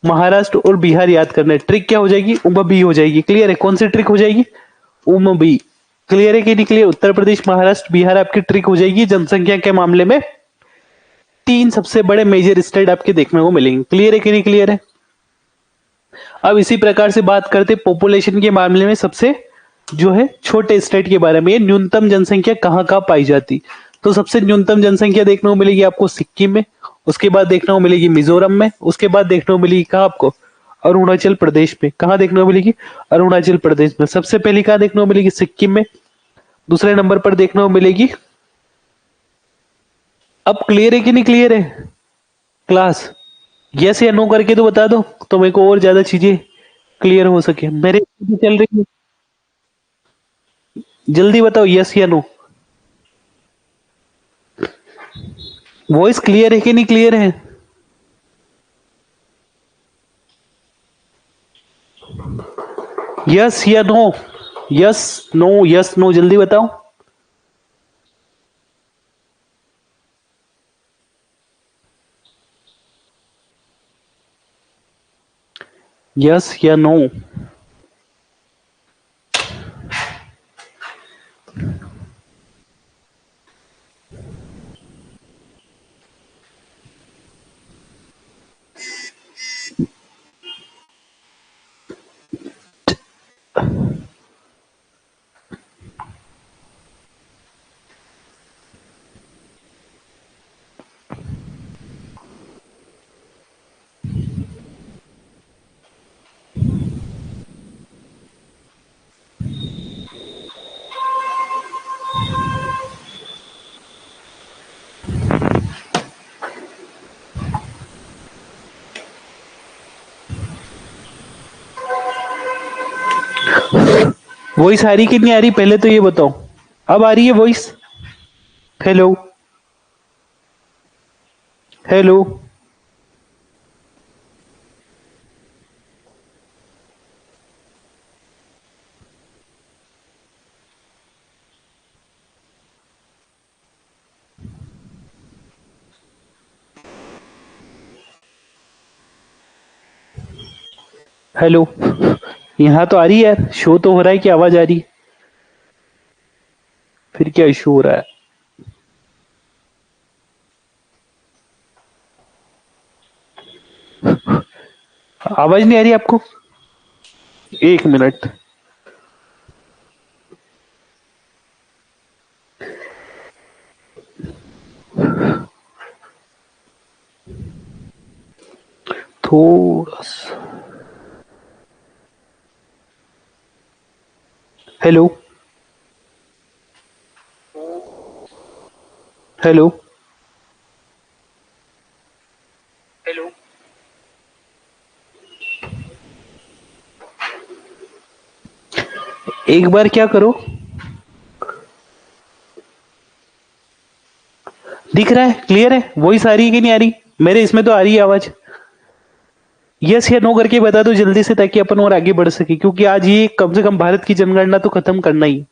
महाराष्ट्र और बिहार याद करना है। ट्रिक क्या हो जाएगी? उम बी हो जाएगी। क्लियर है? कौन सी ट्रिक हो जाएगी? उम बी। क्लियर है कि नहीं क्लियर? उत्तर प्रदेश, महाराष्ट्र, बिहार आपकी ट्रिक हो जाएगी जनसंख्या के मामले में। 3 सबसे बड़े मेजर स्टेट आपके देखने को मिलेंगे। क्लियर है कि नहीं क्लियर है? अब इसी प्रकार से बात करते पॉपुलेशन के मामले में सबसे जो है छोटे स्टेट के बारे में। ये न्यूनतम जनसंख्या कहाँ कहाँ पाई जाती? तो सबसे न्यूनतम जनसंख्या देखने को मिलेगी आपको सिक्किम में, उसके बाद देखने को मिलेगी मिजोरम में, उसके बाद देखने को मिलेगी कहाँ आपको? अरुणाचल प्रदेश में। कहाँ देखने को मिलेगी? अरुणाचल प्रदेश में। सबसे पहली कहाँ देखने को मिलेगी? सिक्किम में। दूसरे नंबर पर देखने को मिलेगी। अब क्लियर है कि नहीं क्लियर है क्लास? यस या नो करके तो बता दो, तो मेरे को और ज्यादा चीजें क्लियर हो सके। मेरे चल रही है, जल्दी बताओ यस या नो। वॉइस क्लियर है कि नहीं क्लियर है? यस या no? Yes, no, yes, no, जल्दी बताओ। यस या नो? वॉइस आ रही कि नहीं आ रही, पहले तो ये बताओ। अब आ रही है वॉइस? Hello hello. हेलो। यहाँ तो आ रही है यार, शो तो हो रहा है कि आवाज आ रही है? फिर क्या इशू हो रहा है? आवाज नहीं आ रही आपको? एक मिनट। थोड़ा सा। Hello hello hello. एक बार क्या करो, दिख रहा है? क्लियर है? वॉइस आ रही है कि नहीं आ रही? मेरे इसमें तो आ रही है आवाज। यस या नो करके बता दो जल्दी से, ताकि अपन और आगे बढ़ सके, क्योंकि आज ये कम से कम भारत की जनगणना तो खत्म करना ही है।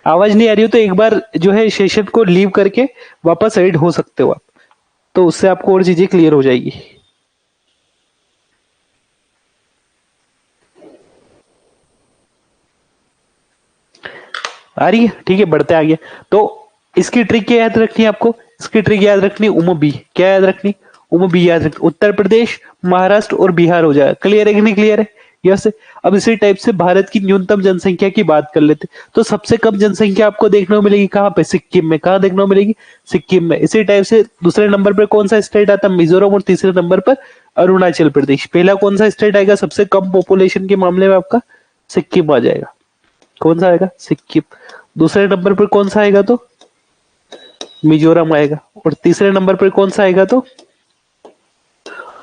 आवाज नहीं आ रही हो तो एक बार जो है सेशन को लीव करके वापस ऐड हो सकते हो आप, तो उससे आपको और चीजें क्लियर हो जाएगी। आ रही है? ठीक है, बढ़ते आगे। तो इसकी ट्रिक क्या याद रखनी है आपको? इसकी ट्रिक याद रखनी, उम बी। क्या याद रखनी? उम बी याद रखनी। उत्तर प्रदेश, महाराष्ट्र और बिहार हो जाएगा। क्लियर है कि नहीं क्लियर है? यस। अब इसी टाइप से भारत की न्यूनतम जनसंख्या की बात कर लेते, तो सबसे कम जनसंख्या आपको देखने को मिलेगी कहाँ पे? सिक्किम में। कहाँ देखने को मिलेगी? सिक्किम में। इसी टाइप से दूसरे नंबर पर कौन सा स्टेट आता है? मिजोरम। और तीसरे नंबर पर अरुणाचल प्रदेश। पहला कौन सा स्टेट आएगा सबसे कम पॉपुलेशन के मामले में? आपका सिक्किम आ जाएगा। कौन सा आएगा? सिक्किम। दूसरे नंबर पर कौन सा आएगा? तो मिजोरम आएगा। और तीसरे नंबर पर कौन सा आएगा? तो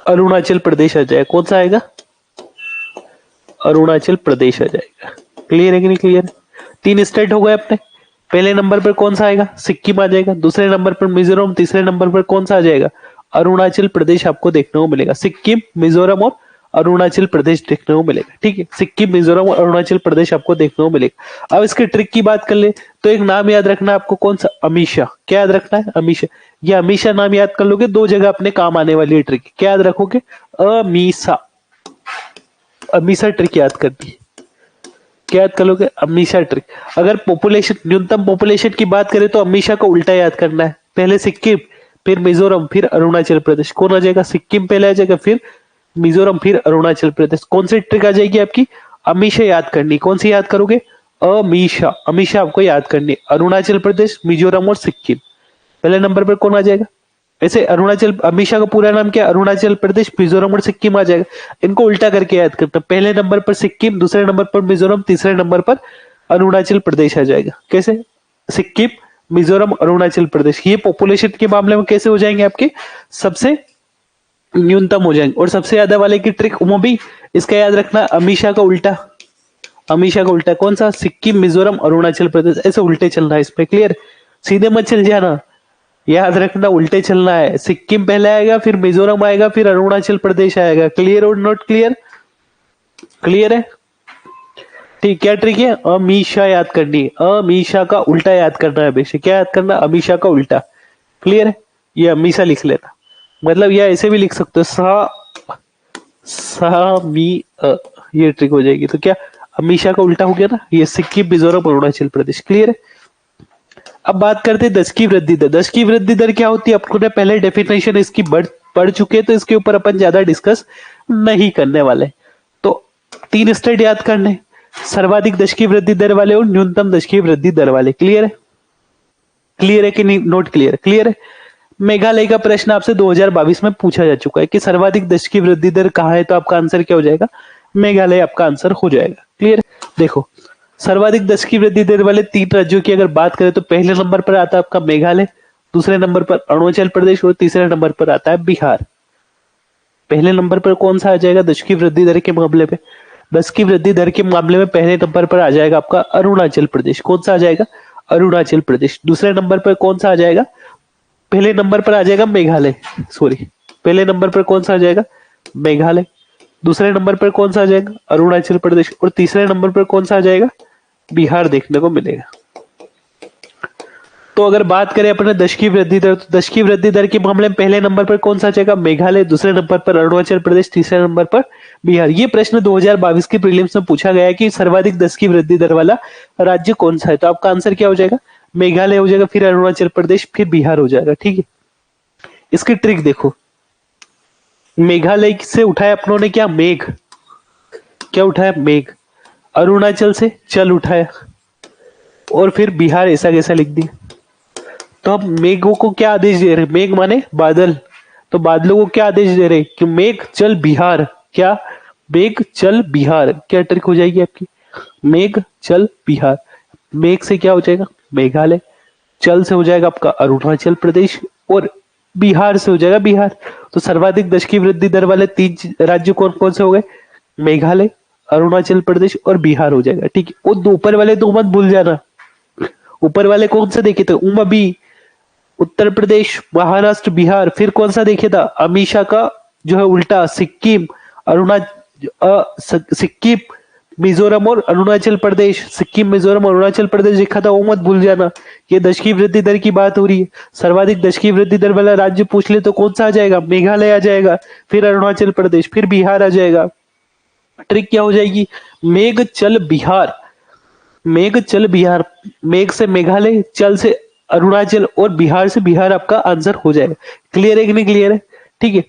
अरुणाचल प्रदेश आ जाएगा। कौन सा आएगा? अरुणाचल प्रदेश आ जाएगा। क्लियर है कि नहीं क्लियर? तीन स्टेट हो गए अपने। पहले नंबर पर कौन सा आएगा? सिक्किम आ जाएगा। दूसरे नंबर पर मिजोरम। तीसरे नंबर पर कौन सा आ जाएगा? अरुणाचल प्रदेश आपको देखने को मिलेगा। सिक्किम, मिजोरम और अरुणाचल प्रदेश देखने को मिलेगा। ठीक है, सिक्किम, मिजोरम और अरुणाचल प्रदेश आपको देखने को मिलेगा। अब इसके ट्रिक की बात कर ले, तो एक नाम याद रखना है आपको। कौन सा? अमीषा। क्या याद रखना है? अमीषा। ये अमीषा नाम याद कर लोगे, दो जगह अपने काम आने वाली है ट्रिक। क्या याद रखोगे? अमीषा। अमीषा ट्रिक याद करनी है। क्या याद कर लोगे? अमीषा ट्रिक। अगर पॉपुलेशन, न्यूनतम पॉपुलेशन की बात करें तो अमीषा को उल्टा याद करना है। पहले सिक्किम, फिर मिजोरम, फिर अरुणाचल प्रदेश। कौन आ जाएगा? सिक्किम पहले आ जाएगा, फिर मिजोरम, फिर अरुणाचल प्रदेश। कौन सी ट्रिक आ जाएगी आपकी? अमीषा याद करनी। कौन सी याद करोगे? अमीषा। अमीषा आपको याद करनी। अरुणाचल प्रदेश, मिजोरम और सिक्किम। पहले नंबर पर कौन आ जाएगा? ऐसे अरुणाचल, अमीषा का पूरा नाम क्या? अरुणाचल प्रदेश, मिजोरम और सिक्किम आ जाएगा। इनको उल्टा करके याद करना। पहले नंबर पर सिक्किम, दूसरे नंबर पर मिजोरम, तीसरे नंबर पर अरुणाचल प्रदेश आ जाएगा। कैसे? सिक्किम, मिजोरम, अरुणाचल प्रदेश। ये पॉपुलेशन के मामले में कैसे हो जाएंगे आपके? सबसे न्यूनतम हो जाएंगे। और सबसे ज्यादा वाले की ट्रिक वो भी इसका याद रखना, अमीषा का उल्टा। अमीषा का उल्टा कौन सा? सिक्किम, मिजोरम, अरुणाचल प्रदेश। ऐसे उल्टे चलना है इसमें। क्लियर? सीधे मत चल जाना, याद रखना उल्टे चलना है। सिक्किम पहले आएगा, फिर मिजोरम आएगा, फिर अरुणाचल प्रदेश आएगा। क्लियर और नॉट क्लियर? क्लियर है? ठीक। क्या ट्रिक है? अमीषा याद करनी है। अमीषा का उल्टा याद करना है हमेशा। क्या याद करना? अमीषा का उल्टा। क्लियर है? ये अमीषा लिख लेना। मतलब यह ऐसे भी लिख सकते हो, सा मी ये ट्रिक हो जाएगी। तो क्या? अमीषा का उल्टा हो गया ना ये, सिक्किम, मिजोरम, अरुणाचल प्रदेश। क्लियर है? अब बात करते हैं दस की वृद्धि दर। दस की वृद्धि दर क्या होती है? आपको पहले डेफिनेशन इसकी पढ़ चुके हैं, तो इसके ऊपर अपन ज्यादा डिस्कस नहीं करने वाले। तो तीन स्टेट याद करने, सर्वाधिक दस की वृद्धि दर वाले और न्यूनतम दस की वृद्धि दर वाले। क्लियर है? क्लियर है कि नहीं? Note clear? क्लियर है? मेघालय का प्रश्न आपसे 2022 में पूछा जा चुका है कि सर्वाधिक दस की वृद्धि दर कहाँ है, तो आपका आंसर क्या हो जाएगा? मेघालय आपका आंसर हो जाएगा। क्लियर? देखो, सर्वाधिक दस की वृद्धि दर वाले तीन राज्यों की अगर बात करें तो पहले नंबर पर आता है आपका मेघालय, दूसरे नंबर पर अरुणाचल प्रदेश और तीसरे नंबर पर आता है बिहार। पहले नंबर पर कौन सा आ जाएगा दस की वृद्धि दर के मामले में? 10 की वृद्धि दर के मामले में पहले नंबर पर आ जाएगा आपका अरुणाचल प्रदेश। कौन सा आ जाएगा? अरुणाचल प्रदेश। दूसरे नंबर पर कौन सा आ जाएगा? पहले नंबर पर आ जाएगा मेघालय, सॉरी, पहले नंबर पर कौन सा आ जाएगा? मेघालय। दूसरे नंबर पर कौन सा आ जाएगा? अरुणाचल प्रदेश। और तीसरे नंबर पर कौन सा आ जाएगा? बिहार देखने को मिलेगा। तो अगर बात करें अपने 10 की वृद्धि दर, तो 10 की वृद्धि दर के मामले में पहले नंबर पर कौन सा आ जाएगा? मेघालय। दूसरे नंबर पर अरुणाचल प्रदेश। तीसरे नंबर पर बिहार। ये प्रश्न 2022 की प्रीलिम्स में पूछा गया है कि सर्वाधिक 10 की वृद्धि दर वाला राज्य कौन सा है। तो आपका आंसर क्या हो जाएगा? मेघालय हो जाएगा, फिर अरुणाचल प्रदेश, फिर बिहार हो जाएगा। ठीक है, इसकी ट्रिक देखो। मेघालय से उठाया अपनों ने क्या? मेघ। क्या उठाया? मेघ। अरुणाचल से चल उठाया, और फिर बिहार ऐसा कैसा लिख दिया। तो हम मेघों को क्या आदेश दे रहे? मेघ माने बादल, तो बादलों को क्या आदेश दे रहे कि मेघ चल बिहार। क्या? मेघ चल बिहार। क्या ट्रिक हो जाएगी आपकी? मेघ चल बिहार। मेघ से क्या हो जाएगा? मेघालय। चल से हो जाएगा आपका अरुणाचल प्रदेश, और बिहार से हो जाएगा बिहार। तो सर्वाधिक 10 की वृद्धि दर वाले 3 राज्य कौन कौन से हो गए? मेघालय, अरुणाचल प्रदेश और बिहार हो जाएगा। ठीक है, और ऊपर वाले तो मत भूल जाना। ऊपर वाले कौन से देखे थे? अभी उत्तर प्रदेश, महाराष्ट्र, बिहार। फिर कौन सा देखे था? अमित शाह का जो है उल्टा, सिक्किम, सिक्किम, मिजोरम और अरुणाचल प्रदेश। सिक्किम, मिजोरम, अरुणाचल प्रदेश देखा था, वो मत भूल जाना। ये 10 की वृद्धि दर की बात हो रही है। सर्वाधिक 10 की वृद्धि दर वाला राज्य पूछ ले तो कौन सा आ जाएगा? मेघालय आ जाएगा, फिर अरुणाचल प्रदेश, फिर बिहार आ जाएगा। ट्रिक क्या हो जाएगी? मेघ चल बिहार। मेघ चल बिहार। मेघ से मेघालय, चल से अरुणाचल और बिहार से बिहार आपका आंसर हो जाएगा। क्लियर है कि नहीं क्लियर है? ठीक है,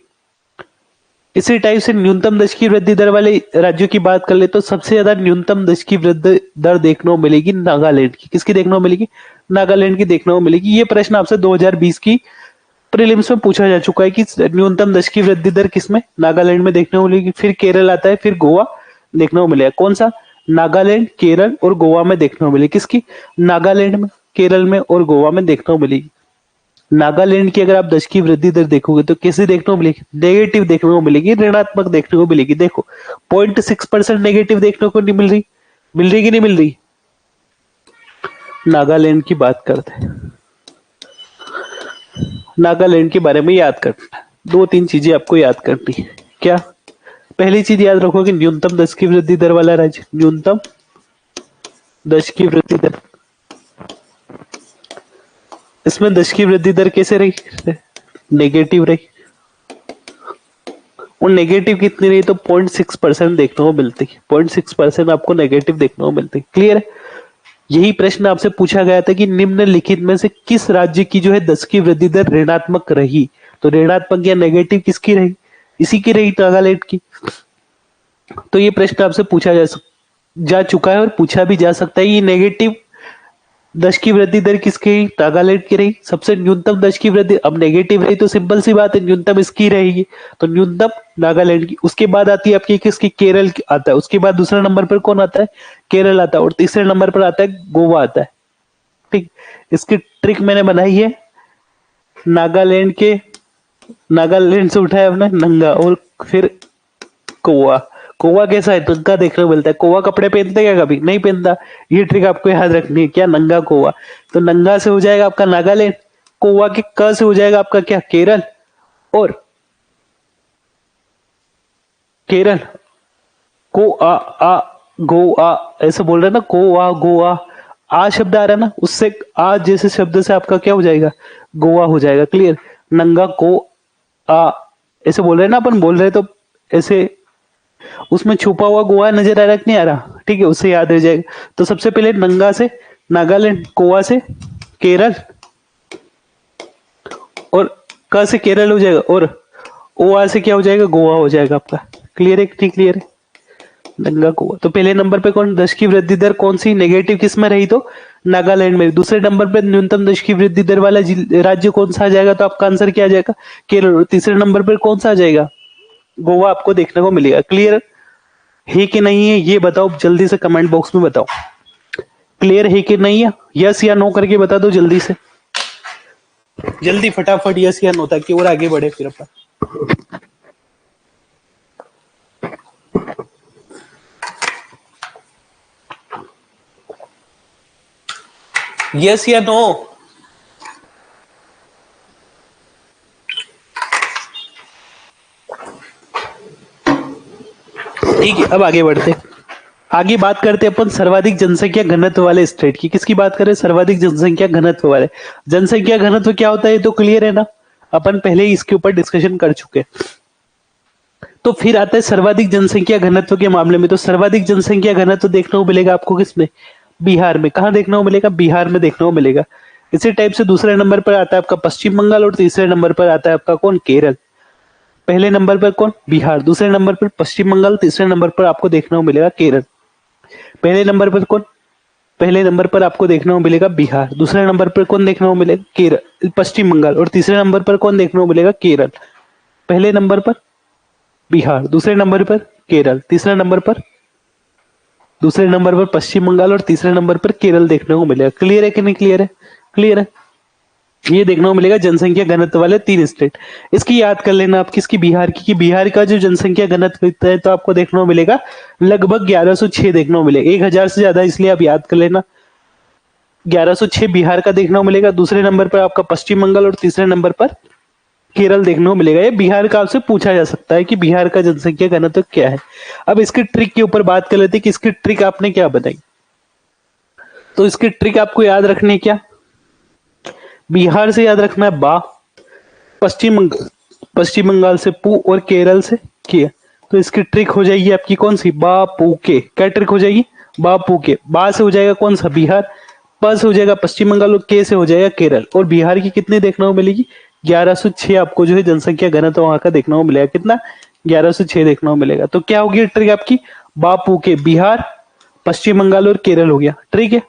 इसी टाइप से न्यूनतम 10 की वृद्धि दर वाले राज्यों की बात कर ले तो सबसे ज्यादा न्यूनतम 10 की वृद्धि दर देखने को मिलेगी नागालैंड की। किसकी देखने को मिलेगी? नागालैंड की देखने को मिलेगी। ये प्रश्न आपसे 2020 की प्रीलिम्स में पूछा जा चुका है कि न्यूनतम 10 की वृद्धि दर किसमें? नागालैंड में देखने को मिलेगी। फिर केरल आता है, फिर गोवा देखने को मिलेगा। कौन सा? नागालैंड, केरल और गोवा में देखने को मिलेगी। किसकी? नागालैंड में, केरल में और गोवा में देखने को मिलेगी। नागालैंड की अगर आप 10 की वृद्धि दर देखोगे तो कैसे देखने को मिलेगी? नेगेटिव देखने को मिलेगी, ऋणात्मक देखने को मिलेगी। देखो 0.6% नेगेटिव देखने को नहीं मिल रही। मिल रही कि नहीं मिल रही? नागालैंड की बात करते हैं। नागालैंड के बारे में याद करना, 2-3 चीजें आपको याद करनी है। क्या? पहली चीज याद रखो कि न्यूनतम 10 की वृद्धि दर वाला राज्य, न्यूनतम 10 की वृद्धि दर, इसमें 10 की वृद्धि दर कैसे रही? नेगेटिव रही। और नेगेटिव कितनी रही? तो 0.6% देखने को मिलती है। 0.6% आपको नेगेटिव देखने को मिलती है। क्लियर है? यही प्रश्न आपसे पूछा गया था कि निम्नलिखित में से किस राज्य की जो है 10 की वृद्धि दर ऋणात्मक रही। तो ऋणात्मक या नेगेटिव किसकी रही? इसी की रही, नागालैंड की। तो ये प्रश्न आपसे पूछा जा चुका है और पूछा भी जा सकता है। ये नेगेटिव 10 की वृद्धि दर किसकी रही? नागालैंड की रही। सबसे न्यूनतम 10 की वृद्धि, अब नेगेटिव रही तो सिंपल सी बात है न्यूनतम इसकी रहेगी। तो न्यूनतम नागालैंड की। उसके बाद आती है आपकी किसकी? केरल की आता है। उसके बाद दूसरे नंबर पर कौन आता है? केरल आता है। और तीसरे नंबर पर आता है गोवा आता है। ठीक, इसकी ट्रिक मैंने बनाई है। नागालैंड से उठाया हमने नंगा, और फिर गोवा। गोवा कैसा है? नंगा देखने को मिलता है। गोवा कपड़े पहनते क्या? कभी नहीं पहनता। ये ट्रिक आपको याद रखनी है। क्या? नंगा गोवा। तो नंगा से हो जाएगा आपका नागालैंड, गोवा के क से हो जाएगा आपका क्या? केरल, और केरल को आ गो आ, ऐसे बोल रहे ना, गोवा। आ शब्द आ रहा है ना, उससे आ जैसे शब्द से आपका क्या हो जाएगा? गोवा हो जाएगा। क्लियर? नंगा को आ, ऐसे बोल रहे ना अपन, बोल रहे तो ऐसे उसमें छुपा हुआ गोवा नजर आ रहा कि नहीं आ रहा? ठीक है, उससे याद रह जाएगा। तो सबसे पहले नंगा से नागालैंड, गोवा से केरल, और क से केरल हो जाएगा, और ओ आ से क्या हो जाएगा? गोवा हो जाएगा आपका। क्लियर है? ठीक क्लियर है? नंगा गोवा। तो पहले नंबर पे कौन? 10 की वृद्धि दर कौन सी नेगेटिव किस में रही? तो नागालैंड में। दूसरे नंबर पे न्यूनतम 10 की वृद्धि दर वाला राज्य कौन सा आ जाएगा? तो आपका आंसर क्या आ जाएगा? केरल। और तीसरे नंबर पर कौन सा आ जाएगा? गोवा आपको देखने को मिलेगा। क्लियर है कि नहीं है? ये बताओ जल्दी से, कमेंट बॉक्स में बताओ क्लियर है कि नहीं है। यस या नो करके बता दो जल्दी से, जल्दी फटाफट यस या नो, ताकि और आगे बढ़े फिर अपन। यस या नो? ठीक है, अब आगे बढ़ते हैं। आगे बात करते हैं अपन सर्वाधिक जनसंख्या घनत्व वाले स्टेट की। किसकी बात करें? सर्वाधिक जनसंख्या घनत्व वाले। जनसंख्या घनत्व क्या होता है ये तो क्लियर है ना, अपन पहले ही इसके ऊपर डिस्कशन कर चुके हैं। तो फिर आता है सर्वाधिक जनसंख्या घनत्व के मामले में। तो सर्वाधिक जनसंख्या घनत्व देखने को मिलेगा आपको किसमें? बिहार में। कहां देखने को मिलेगा? बिहार में देखने को मिलेगा। इसी टाइप से दूसरे नंबर पर आता है आपका पश्चिम बंगाल और तीसरे नंबर पर आता है आपका कौन? केरल। पहले नंबर पर कौन? बिहार। दूसरे नंबर पर पश्चिम बंगाल। तीसरे नंबर पर आपको देखने को मिलेगा केरल। पहले नंबर पर कौन? पहले नंबर पर आपको देखने को मिलेगा बिहार। दूसरे नंबर पर कौन देखने को मिलेगा? केरल, पश्चिम बंगाल। और तीसरे नंबर पर कौन देखने को मिलेगा? केरल। पहले नंबर पर बिहार, दूसरे नंबर पर केरल, दूसरे नंबर पर पश्चिम बंगाल और तीसरे नंबर पर केरल देखने को मिलेगा। क्लियर है कि नहीं? क्लियर है, क्लियर है। ये देखने को मिलेगा जनसंख्या घनत्व वाले 3 स्टेट। इसकी याद कर लेना आप, किसकी? बिहार की। कि बिहार का जो जनसंख्या घनत्व है तो आपको देखने को मिलेगा लगभग 1106 देखने को मिलेगा। 1000 से ज्यादा, इसलिए आप याद कर लेना। 1106 बिहार का देखने को मिलेगा। दूसरे नंबर पर आपका पश्चिम बंगाल और तीसरे नंबर पर केरल देखने को मिलेगा। ये बिहार का आपसे पूछा जा सकता है कि बिहार का जनसंख्या घनत्व क्या है। अब इसकी ट्रिक के ऊपर बात कर लेते हैं कि इसकी ट्रिक आपने क्या बताई। तो इसकी ट्रिक आपको याद रखनी है क्या? बिहार से याद रखना है बा, पश्चिम बंगाल से पू और केरल से के। तो इसकी ट्रिक हो जाएगी आपकी कौन सी? बा पू के। क्या ट्रिक हो जाएगी? बा पू के। बा से हो जाएगा कौन सा? बिहार। प से हो जाएगा पश्चिम बंगाल और के से हो जाएगा केरल। और बिहार की कितने देखने को मिलेगी? 1106 आपको जो है जनसंख्या घनत्व वहां का देखने को मिलेगा। कितना? 1106 देखने को मिलेगा। तो क्या होगी ट्रिक आपकी? बा पू के, बिहार, पश्चिम बंगाल और केरल हो गया। ट्रिक है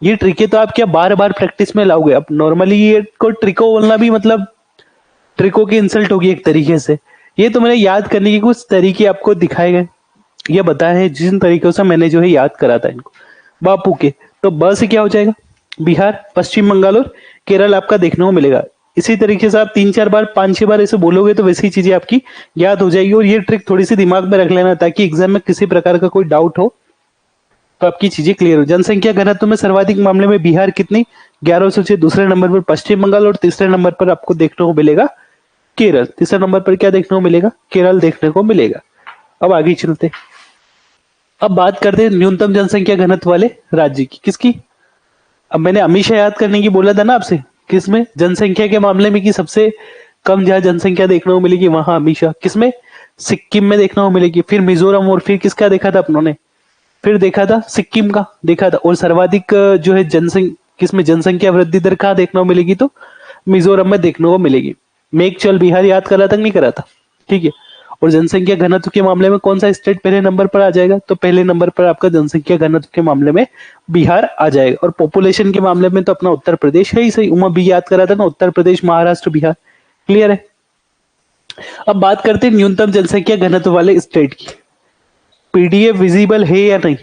ये। ट्रिक है तो आप क्या बार बार प्रैक्टिस में लाओगे? अब नॉर्मली ये को ट्रिको बोलना भी मतलब ट्रिको की इंसल्ट होगी एक तरीके से। ये तो मैंने याद करने के कुछ तरीके आपको दिखाए गए, ये बताए हैं जिन तरीकों से मैंने जो है याद करा था इनको। बापू के। तो ब से क्या हो जाएगा? बिहार, पश्चिम बंगाल और केरल आपका देखने को मिलेगा। इसी तरीके से आप 3-4 बार 5-6 बार ऐसे बोलोगे तो वैसी चीजें आपकी याद हो जाएगी। और ये ट्रिक थोड़ी सी दिमाग में रख लेना ताकि एग्जाम में किसी प्रकार का कोई डाउट हो तो आपकी चीजें क्लियर हो। जनसंख्या घनत्व में सर्वाधिक मामले में बिहार कितनी? 1106। दूसरे नंबर पर पश्चिम बंगाल और तीसरे नंबर पर आपको देखने को मिलेगा केरल। तीसरे नंबर पर क्या देखने को मिलेगा? केरल देखने को मिलेगा। अब आगे चलते, अब बात करते हैं न्यूनतम जनसंख्या घनत्व वाले राज्य की। किसकी? अब मैंने हमेशा याद करने की बोला था ना आपसे, किसमें? जनसंख्या के मामले में कि सबसे कम जहां जनसंख्या देखने को मिलेगी वहां हमेशा किसमें? सिक्किम में देखने को मिलेगी। फिर मिजोरम और फिर किसका देखा था अपनों ने? फिर देखा था सिक्किम का देखा था। और सर्वाधिक जो है जनसंख्या किसमें जनसंख्या वृद्धि दर कहाँ देखने को मिलेगी? तो मिजोरम में देखने को मिलेगी। मेक चल बिहार याद करा था कि नहीं करा था? ठीक है। और जनसंख्या घनत्व के मामले में कौन सा स्टेट पहले नंबर पर आ जाएगा? तो पहले नंबर पर आपका जनसंख्या घनत्व के मामले में बिहार आ जाएगा। और पॉपुलेशन के मामले में तो अपना उत्तर प्रदेश है ही सही। उमा भी याद करा था ना, उत्तर प्रदेश, महाराष्ट्र, बिहार। क्लियर है। अब बात करते हैं न्यूनतम जनसंख्या घनत्व वाले स्टेट की। पीडीएफ विजिबल है या नहीं?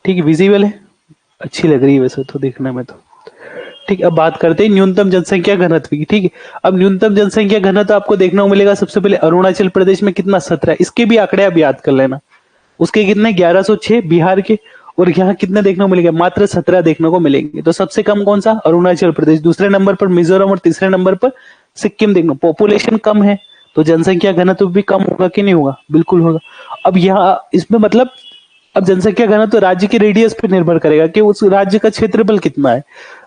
ठीक है, विजिबल है, अच्छी लग रही है वैसे तो देखने में तो। ठीक है, अब बात करते हैं न्यूनतम जनसंख्या घनत्व की। ठीक है, अब न्यूनतम जनसंख्या घनत्व आपको देखने को मिलेगा सबसे पहले अरुणाचल प्रदेश में कितना? 17। इसके भी आंकड़े आप याद कर लेना। उसके कितने? 1106 बिहार के। और यहाँ कितने देखने को मिलेगा? मात्र 17 देखने को मिलेंगे। तो सबसे कम कौन सा? अरुणाचल प्रदेश। दूसरे नंबर पर मिजोरम और तीसरे नंबर पर सिक्किम देखना। पॉपुलेशन कम है तो जनसंख्या घनत्व भी कम होगा कि नहीं होगा? बिल्कुल होगा। अब यहाँ इसमें मतलब अब जनसंख्या घनत्व तो राज्य के रेडियस पे निर्भर करेगा कि उस राज्य का क्षेत्रफल कितना है।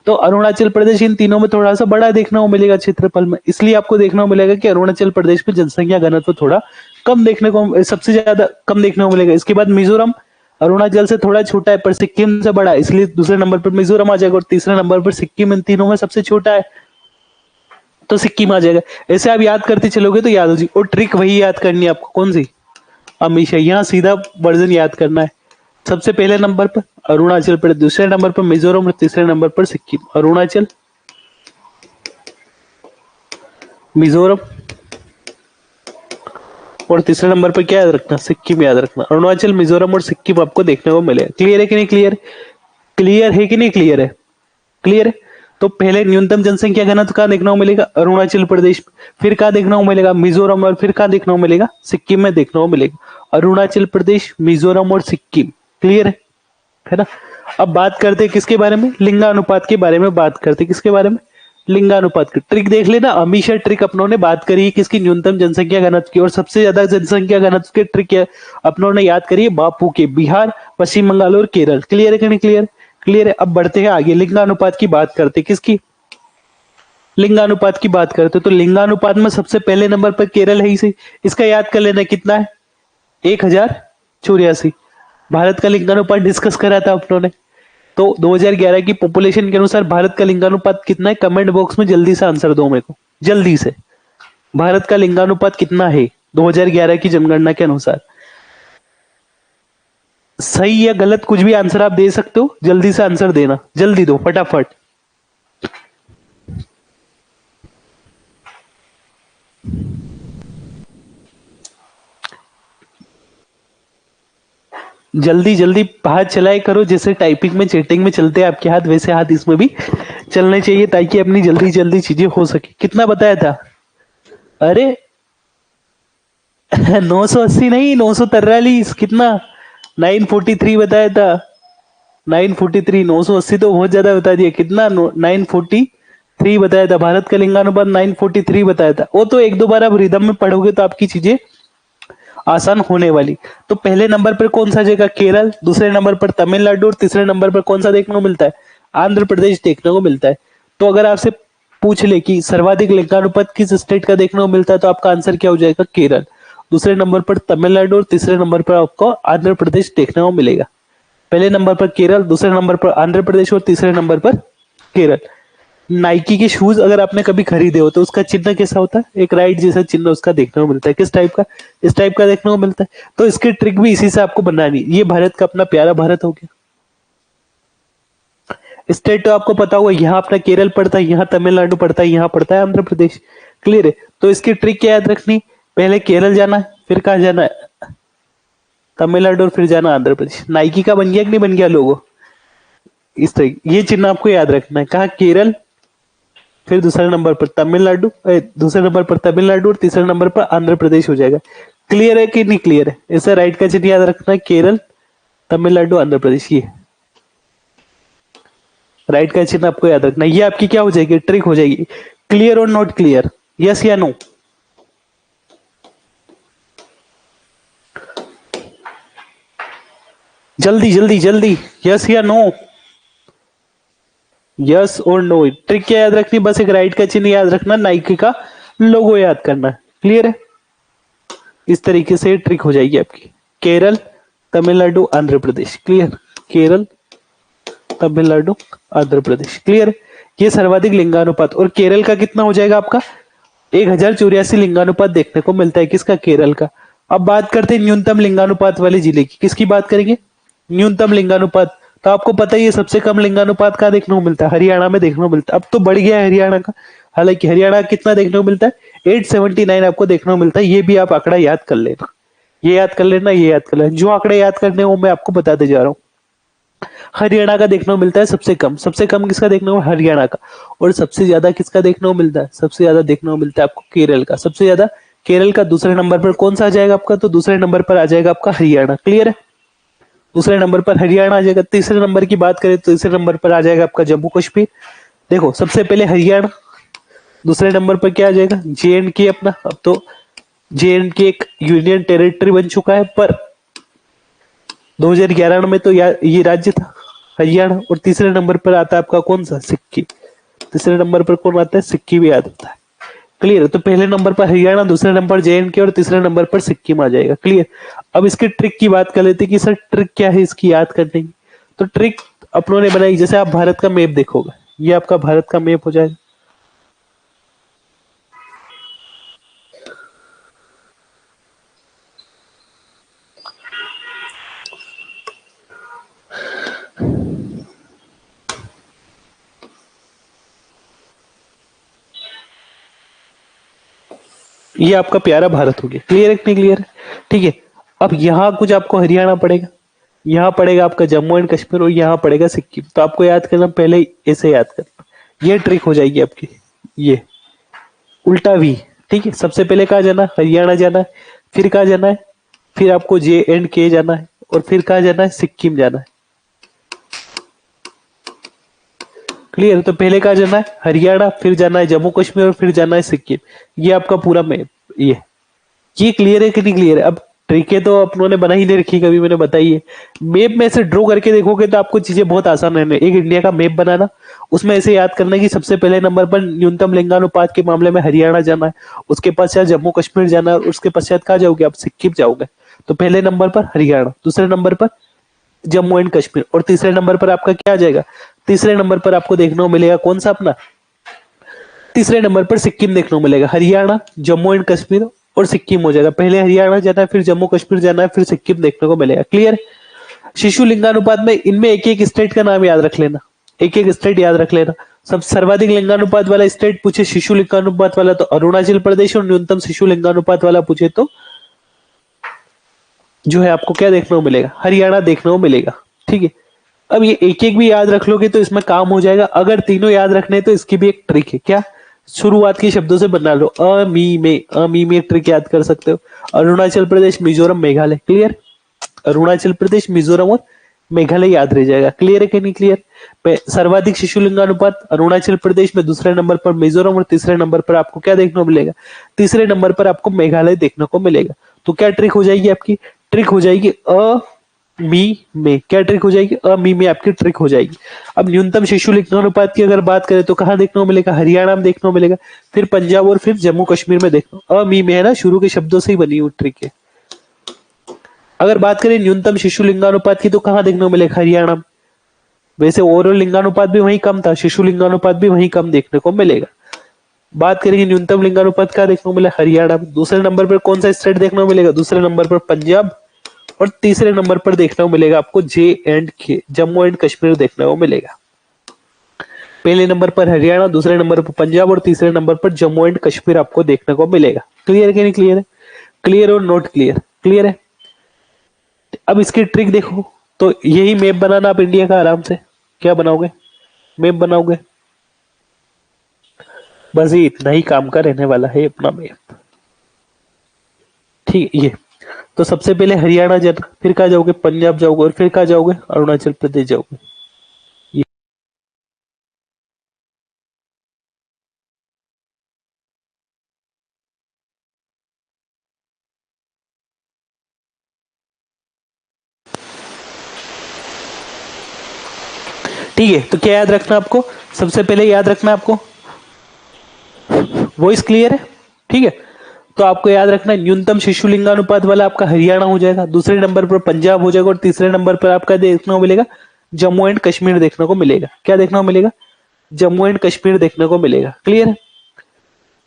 तो अरुणाचल प्रदेश इन तीनों में थोड़ा सा बड़ा देखने को मिलेगा क्षेत्रफल में, इसलिए आपको देखने को मिलेगा कि अरुणाचल प्रदेश में जनसंख्या घनत्व थोड़ा कम देखने को, सबसे ज्यादा कम देखने को मिलेगा। इसके बाद मिजोरम अरुणाचल से थोड़ा छोटा है पर सिक्किम से बड़ा है, इसलिए दूसरे नंबर पर मिजोरम आ जाएगा। और तीसरे नंबर पर सिक्किम इन तीनों में सबसे छोटा है तो सिक्किम आ जाएगा। ऐसे आप याद करते चलोगे तो याद हो जाएगी। और ट्रिक वही याद करनी है आपको, कौन सी? हमेशा यहाँ सीधा वर्जन याद करना है। सबसे पहले नंबर पर अरुणाचल प्रदेश, दूसरे नंबर पर मिजोरम और तीसरे नंबर पर सिक्किम। अरुणाचल, मिजोरम और तीसरे नंबर पर क्या याद रखना? सिक्किम याद रखना। अरुणाचल, मिजोरम और सिक्किम आपको देखने को मिलेगा। क्लियर है कि नहीं? क्लियर, क्लियर है कि नहीं? क्लियर है, क्लियर है। तो पहले न्यूनतम जनसंख्या घनत्व कहाँ देखने को मिलेगा? अरुणाचल प्रदेश। फिर कहाँ देखने को मिलेगा? मिजोरम। और फिर कहाँ देखने को मिलेगा? सिक्किम में देखने को मिलेगा। अरुणाचल प्रदेश, मिजोरम और सिक्किम। क्लियर है ना? अब बात करते हैं किसके बारे में, लिंगानुपात के बारे में बात करते हैं। किसके बारे में, लिंगानुपात की ट्रिक देख लेना। हमेशा ट्रिक अपनों ने बात करी है किसकी, न्यूनतम जनसंख्या घनत्व की, और सबसे ज्यादा जनसंख्या घनत्व के ट्रिक अपनों ने याद करी है बापू के, बिहार, पश्चिम बंगाल और केरल। क्लियर है कि नहीं क्लियर, क्लियर है। अब बढ़ते हैं आगे, लिंगानुपात की बात करते हैं। किसकी, लिंगानुपात की बात करते हैं। तो लिंगानुपात में सबसे पहले नंबर पर केरल है इसे, इसका याद कर लेना कितना है, 1084। भारत का लिंगानुपात डिस्कस करा था अपनों ने। तो 2011 की पॉपुलेशन के अनुसार भारत का लिंगानुपात कितना है, कमेंट बॉक्स में जल्दी से आंसर दो मेरे को, जल्दी से। भारत का लिंगानुपात कितना है 2011 की जनगणना के अनुसार, सही या गलत कुछ भी आंसर आप दे सकते हो, जल्दी से आंसर देना, जल्दी दो फटाफट। जल्दी जल्दी हाथ चलाए करो, जैसे टाइपिंग में चैटिंग में चलते हैं आपके हाथ, वैसे हाथ इसमें भी चलने चाहिए ताकि अपनी जल्दी जल्दी चीजें हो सके। कितना बताया था, अरे 980 नहीं, 943। कितना, 943 बताया था, 943। 980 तो बहुत ज्यादा बता दिया। कितना, 943 बताया था। भारत का लिंगानुपात 943 बताया था। वो तो एक दो बार आप रिदम में पढ़ोगे तो आपकी चीजें आसान होने वाली। तो पहले नंबर पर कौन सा जगह, केरल, दूसरे नंबर पर तमिलनाडु, और तीसरे नंबर पर कौन सा देखने को मिलता है, आंध्र प्रदेश देखने को मिलता है। तो अगर आपसे पूछ ले कि सर्वाधिक लिंगानुपात किस स्टेट का देखने को मिलता है, तो आपका आंसर क्या हो जाएगा, केरल। दूसरे नंबर पर तमिलनाडु और तीसरे नंबर पर आपको आंध्र प्रदेश देखने को मिलेगा। पहले नंबर पर केरल, दूसरे नंबर पर आंध्र प्रदेश और तीसरे नंबर पर केरल। नाइकी के शूज अगर आपने कभी खरीदे हो तो उसका चिन्ह कैसा होता है, एक राइट जैसा चिन्ह उसका देखने को मिलता है। किस टाइप का, इस टाइप का देखने को मिलता है। तो इसकी ट्रिक भी इसी से आपको बनानी। ये भारत का अपना प्यारा भारत हो गया। स्टेट तो आपको पता होगा, यहाँ अपना केरल पड़ता है, यहाँ तमिलनाडु पड़ता है, यहाँ पड़ता है आंध्र प्रदेश। क्लियर है। तो इसकी ट्रिक क्या याद रखनी, पहले केरल जाना है, फिर कहा जाना है, तमिलनाडु, और फिर जाना आंध्र प्रदेश। नाइकी का बन गया कि नहीं बन गया लोगो, इस तरह ये चिन्ह आपको याद रखना है। कहा केरल, फिर दूसरे नंबर पर तमिलनाडु, दूसरे नंबर पर तमिलनाडु और तीसरे नंबर पर आंध्र प्रदेश हो जाएगा। क्लियर है कि नहीं क्लियर है। ऐसा राइट का चिन्ह याद रखना है, केरल, तमिलनाडु, आंध्र प्रदेश। ये राइट का चिन्ह आपको याद रखना है। ये आपकी क्या हो जाएगी, ट्रिक हो जाएगी। क्लियर और नॉट क्लियर, यस या नो, जल्दी जल्दी जल्दी, यस या नो, यस और नो। ट्रिक क्या याद रखनी, बस एक राइट का चिन्ह याद रखना, नाइकी का लोगो याद करना। क्लियर है। इस तरीके से ट्रिक हो जाएगी आपकी, केरल, तमिलनाडु, आंध्र प्रदेश। क्लियर, केरल, तमिलनाडु, आंध्र प्रदेश। क्लियर। ये सर्वाधिक लिंगानुपात, और केरल का कितना हो जाएगा आपका, 1084 लिंगानुपात देखने को मिलता है। किसका, केरल का। अब बात करते हैं न्यूनतम लिंगानुपात वाले जिले की। किसकी बात करेंगे, न्यूनतम लिंगानुपात। तो आपको पता ही है सबसे कम लिंगानुपात कहाँ देखने को मिलता है, हरियाणा में देखने को मिलता है। अब तो बढ़ गया है हरियाणा का, हालांकि हरियाणा कितना देखने को मिलता है, 879 आपको देखने को मिलता है। ये भी आप आंकड़ा याद कर लेना, ये याद कर लेना, ये याद कर लेना। जो आंकड़े याद करने वो मैं आपको बताते जा रहा हूँ। हरियाणा का देखने को मिलता है सबसे कम किसका देखने को, हरियाणा का। और सबसे ज्यादा किसका देखने को मिलता है, सबसे ज्यादा देखने को मिलता है आपको केरल का, सबसे ज्यादा केरल का। दूसरे नंबर पर कौन सा आ जाएगा आपका, तो दूसरे नंबर पर आ जाएगा आपका हरियाणा। क्लियर है, दूसरे नंबर पर हरियाणा आ जाएगा। तीसरे नंबर की बात करें तो तीसरे नंबर पर आ जाएगा आपका जम्मू कश्मीर। देखो सबसे पहले हरियाणा, दूसरे नंबर पर क्या आ जाएगा, JNK अपना। अब तो JNK एक यूनियन टेरिटरी बन चुका है, पर 2011 में तो ये राज्य था हरियाणा। और तीसरे नंबर पर आता है आपका कौन सा, सिक्किम। तीसरे नंबर पर कौन आता है, सिक्किम भी याद आता है। क्लियर है। तो पहले नंबर पर हरियाणा, दूसरे नंबर JNK और तीसरे नंबर पर सिक्किम आ जाएगा। क्लियर। अब इसकी ट्रिक की बात कर लेते हैं कि सर ट्रिक क्या है इसकी याद करने की। तो ट्रिक अपनों ने बनाई, जैसे आप भारत का मैप देखोगे, ये आपका भारत का मैप हो जाएगा। ये आपका प्यारा भारत हो गया। क्लियर है कि नहीं क्लियर है, ठीक है। अब यहाँ कुछ आपको हरियाणा पड़ेगा, यहाँ पड़ेगा आपका जम्मू एंड कश्मीर, और यहाँ पड़ेगा सिक्किम। तो आपको याद करना, पहले ऐसे याद करना, ये ट्रिक हो जाएगी आपकी। ये उल्टा भी, ठीक है। सबसे पहले कहा जाना, हरियाणा जाना है, फिर कहा जाना है, फिर आपको JNK जाना है, और फिर कहा जाना है, सिक्किम जाना है। क्लियर। तो पहले कहा जाना है हरियाणा, फिर जाना है जम्मू कश्मीर और फिर जाना है सिक्किम। ये आपका पूरा मैप ये क्लियर है कि नहीं क्लियर है। अब ट्रिकें तो अपनों ने बना ही नहीं रखी, कभी मैंने बताई है। मैप में से ड्रॉ करके देखोगे तो आपको चीजें बहुत आसान है। एक इंडिया का मैप बनाना, उसमें ऐसे याद करना कि सबसे पहले नंबर पर न्यूनतम लिंगानुपात के मामले में हरियाणा जाना है, उसके पश्चात जम्मू कश्मीर जाना है और उसके पश्चात कहा जाओगे आप, सिक्किम जाओगे। तो पहले नंबर पर हरियाणा, दूसरे नंबर पर जम्मू एंड कश्मीर और तीसरे नंबर पर आपका क्या आ जाएगा, तीसरे नंबर पर आपको देखने को मिलेगा कौन सा अपना, तीसरे नंबर पर सिक्किम देखने को मिलेगा। हरियाणा, जम्मू एंड कश्मीर और सिक्किम हो जाएगा। पहले हरियाणा जाना है, फिर जम्मू कश्मीर जाना है, फिर सिक्किम देखने को मिलेगा। क्लियर। शिशु लिंगानुपात में इनमें एक एक स्टेट का नाम याद रख लेना, एक एक स्टेट याद रख लेना। सब सर्वाधिक लिंगानुपात वाला स्टेट पूछे शिशु लिंगानुपात वाला तो अरुणाचल प्रदेश, और न्यूनतम शिशु लिंगानुपात वाला पूछे तो जो है आपको क्या देखने को मिलेगा, हरियाणा देखने को मिलेगा। ठीक है। अब ये एक एक भी याद रख लोगे तो इसमें काम हो जाएगा। अगर तीनों याद रखने तो इसकी भी एक ट्रिक है। क्या, शुरुआत के शब्दों से बना लो। अ मी में एक ट्रिक याद कर सकते हो। अरुणाचल प्रदेश, मिजोरम, मेघालय। क्लियर। अरुणाचल प्रदेश, मिजोरम और मेघालय याद रह जाएगा। क्लियर है कि नहीं क्लियर। सर्वाधिक शिशु लिंगानुपात अरुणाचल प्रदेश में, दूसरे नंबर पर मिजोरम और तीसरे नंबर पर आपको क्या देखने को मिलेगा, तीसरे नंबर पर आपको मेघालय देखने को मिलेगा। तो क्या ट्रिक हो जाएगी आपकी, ट्रिक हो जाएगी मी में। क्या ट्रिक हो जाएगी, मी में आपकी ट्रिक हो जाएगी। अब न्यूनतम शिशु लिंगानुपात की अगर बात करें तो कहां देखने को मिलेगा, हरियाणा में देखने को मिलेगा, फिर पंजाब और फिर जम्मू कश्मीर में देखने, मी में है ना, शुरू के शब्दों से ही बनी हुई ट्रिक है। अगर बात करें न्यूनतम शिशु लिंगानुपात की तो कहां देखने को मिलेगा, हरियाणा में। वैसे ओवरऑल लिंगानुपात भी वहीं कम था, शिशु लिंगानुपात भी वहीं कम देखने को मिलेगा। बात करेंगे न्यूनतम लिंगानुपात का देखने को मिला हरियाणा में। दूसरे नंबर पर कौन सा स्टेट देखने को मिलेगा, दूसरे नंबर पर पंजाब और तीसरे नंबर पर देखने को मिलेगा आपको J&K, जम्मू एंड कश्मीर देखने को मिलेगा। पहले नंबर पर हरियाणा, दूसरे नंबर पर पंजाब और तीसरे नंबर पर जम्मू एंड कश्मीर आपको देखने को मिलेगा। क्लियर है कि नहीं क्लियर है, क्लियर और नोट क्लियर, क्लियर है। अब इसकी ट्रिक देखो, तो यही मैप बनाना आप इंडिया का आराम से। क्या बनाओगे, मैप बनाओगे। बस ये इतना ही काम का रहने वाला है अपना मैप। ठीक है। ये तो सबसे पहले हरियाणा जाना, फिर कहा जाओगे पंजाब जाओगे और फिर कहा जाओगे अरुणाचल प्रदेश जाओगे। ये ठीक है। तो क्या याद रखना आपको, सबसे पहले याद रखना आपको, वॉइस क्लियर है। ठीक है। तो आपको याद रखना है न्यूनतम शिशु लिंगानुपात वाला आपका हरियाणा हो जाएगा, दूसरे नंबर पर पंजाब हो जाएगा और तीसरे नंबर पर आपका देखने को मिलेगा जम्मू एंड कश्मीर देखने को मिलेगा। क्या देखने को मिलेगा, जम्मू एंड कश्मीर देखने को मिलेगा। क्लियर है।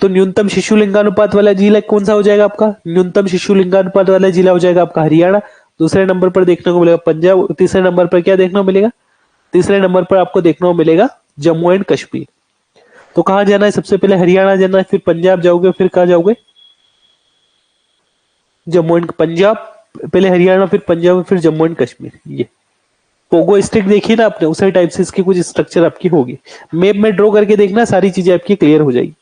तो न्यूनतम शिशु लिंगानुपात वाला जिला कौन सा हो जाएगा आपका, न्यूनतम शिशु लिंगानुपात वाला जिला हो जाएगा आपका हरियाणा, दूसरे नंबर पर देखने को मिलेगा पंजाब, तीसरे नंबर पर क्या देखने को मिलेगा, तीसरे नंबर पर आपको देखने को मिलेगा जम्मू एंड कश्मीर। तो कहां जाना है, सबसे पहले हरियाणा जाना है, फिर पंजाब जाओगे, फिर कहां जाओगे, जम्मू एंड पंजाब। पहले हरियाणा फिर पंजाब फिर जम्मू एंड कश्मीर। ये पोगो स्टिक देखी ना आपने, उसी टाइप से इसकी कुछ स्ट्रक्चर आपकी होगी। मैप में ड्रॉ करके देखना, सारी चीजें आपकी क्लियर हो जाएगी।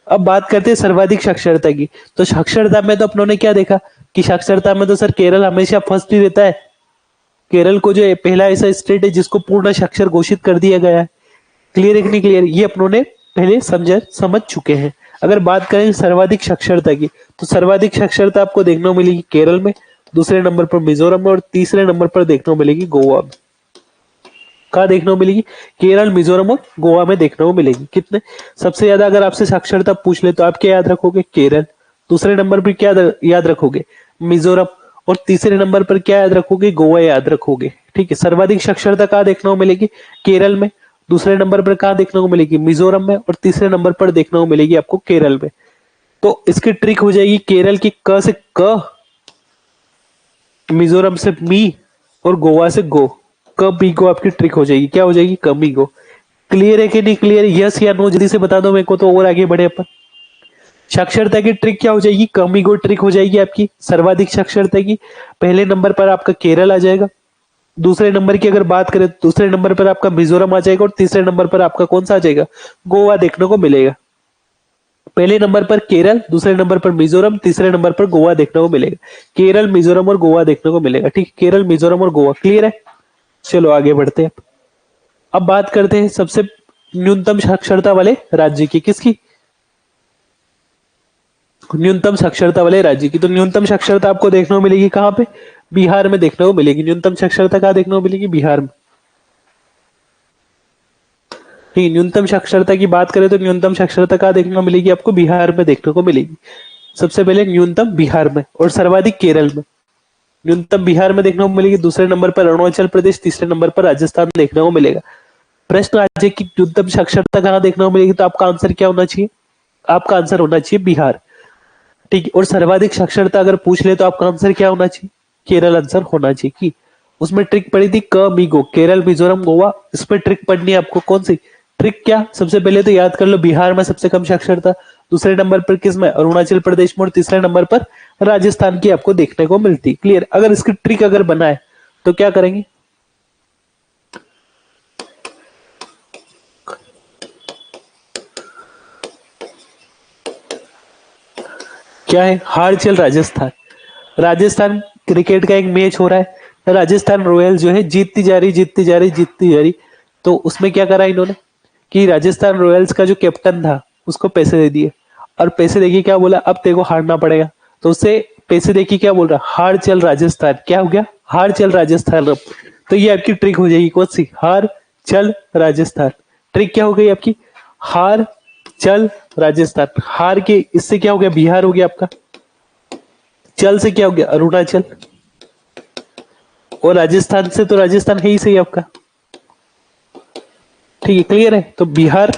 अब बात करते हैं सर्वाधिक साक्षरता की। तो साक्षरता में तो अपनों ने क्या देखा कि साक्षरता में तो सर केरल हमेशा फर्स्ट ही रहता है। केरल को जो है पहला ऐसा स्टेट है जिसको पूर्ण साक्षर घोषित कर दिया गया है। क्लियर है कि नहीं क्लियर, ये अपनों ने पहले समझ चुके हैं। अगर बात करें सर्वाधिक साक्षरता की तो सर्वाधिक साक्षरता आपको देखने को मिलेगी केरल में, दूसरे नंबर पर मिजोरम में और तीसरे नंबर पर देखने को मिलेगी गोवा में। कहा देखने को मिलेगी, केरल, मिजोरम और गोवा में देखने को मिलेगी। कितने, सबसे ज्यादा अगर आपसे साक्षरता पूछ ले तो आप क्या याद रखोगे, केरल। दूसरे नंबर पर क्या याद रखोगे, मिजोरम। और तीसरे नंबर पर क्या याद रखोगे, गोवा याद रखोगे। ठीक है। सर्वाधिक साक्षरता कहाँ देखने को मिलेगी, केरल में, दूसरे नंबर पर कहाँ देखने को मिलेगी, मिजोरम में, और तीसरे नंबर पर देखने को मिलेगी आपको केरल में। तो इसकी ट्रिक हो जाएगी केरल की क से क, मिजोरम से मी और गोवा से गो। क बी गो आपकी ट्रिक हो जाएगी। क्या हो जाएगी, क बी गो। क्लियर है कि नहीं क्लियर, यस या नो जल्दी से बता दो मेरे को, तो और आगे बढ़े अपन। साक्षरता की ट्रिक क्या हो जाएगी, कमी गो ट्रिक हो जाएगी आपकी सर्वाधिक साक्षरता की। पहले नंबर पर आपका केरल आ जाएगा, दूसरे नंबर की अगर बात करें तो दूसरे नंबर पर आपका मिजोरम आ जाएगा और तीसरे नंबर पर आपका कौन सा आ जाएगा, गोवा देखने को मिलेगा। पहले नंबर पर केरल, दूसरे नंबर पर मिजोरम, तीसरे नंबर पर गोवा देखने को मिलेगा। केरल, मिजोरम और गोवा देखने को मिलेगा। ठीक, केरल, मिजोरम और गोवा। क्लियर है। चलो आगे बढ़ते हैं। अब बात करते हैं सबसे न्यूनतम साक्षरता वाले राज्य की, किसकी? न्यूनतम साक्षरता वाले राज्य की। तो न्यूनतम साक्षरता आपको देखने को मिलेगी कहां पे? बिहार में देखने को मिलेगी। न्यूनतम साक्षरता कहां देखने को मिलेगी? बिहार में। ठीक, न्यूनतम साक्षरता की बात करें तो न्यूनतम साक्षरता कहां देखने को मिलेगी? आपको बिहार में देखने को मिलेगी। सबसे पहले न्यूनतम बिहार में और सर्वाधिक केरल में। न्यूनतम बिहार में देखने को मिलेगी, दूसरे नंबर पर अरुणाचल प्रदेश, तीसरे नंबर पर राजस्थान देखने को मिलेगा। प्रश्न आज है कि न्यूनतम साक्षरता कहां देखने को मिलेगी, तो आपका आंसर क्या होना चाहिए? आपका आंसर होना चाहिए बिहार। ठीक है, और सर्वाधिक साक्षरता अगर पूछ ले तो आपका आंसर क्या होना चाहिए? केरल आंसर होना चाहिए। कि उसमें ट्रिक पड़ी थी क मीगो, केरल, मिजोरम, गोवा। इस पर ट्रिक पढ़नी है आपको। कौन सी ट्रिक? क्या? सबसे पहले तो याद कर लो बिहार में सबसे कम साक्षरता, दूसरे नंबर पर किस में? अरुणाचल प्रदेश में, और तीसरे नंबर पर राजस्थान की आपको देखने को मिलती। क्लियर? अगर इसकी ट्रिक अगर बनाए तो क्या करेंगे? क्या है? हार चल राजस्थान। राजस्थान क्रिकेट का एक मैच हो रहा है, राजस्थान रॉयल्स जो है जीतती जा रही, जीतती जा रही, जीतती जा रही। तो उसमें क्या करा इन्होंने कि राजस्थान रॉयल्स का जो कैप्टन था उसको पैसे दे दिए, और पैसे देके क्या बोला? अब तेरे को हारना पड़ेगा। तो उससे पैसे देके क्या बोल रहा? हार चल राजस्थान। क्या हो गया? हार चल राजस्थान। अब तो ये आपकी ट्रिक हो जाएगी। कौन सी? हार चल राजस्थान। ट्रिक क्या हो गई आपकी? हार चल राजस्थान। हार के इससे क्या हो गया? बिहार हो गया आपका। चल से क्या हो गया? अरुणाचल। और राजस्थान से तो राजस्थान है ही सही आपका। ठीक है, क्लियर है? तो बिहार,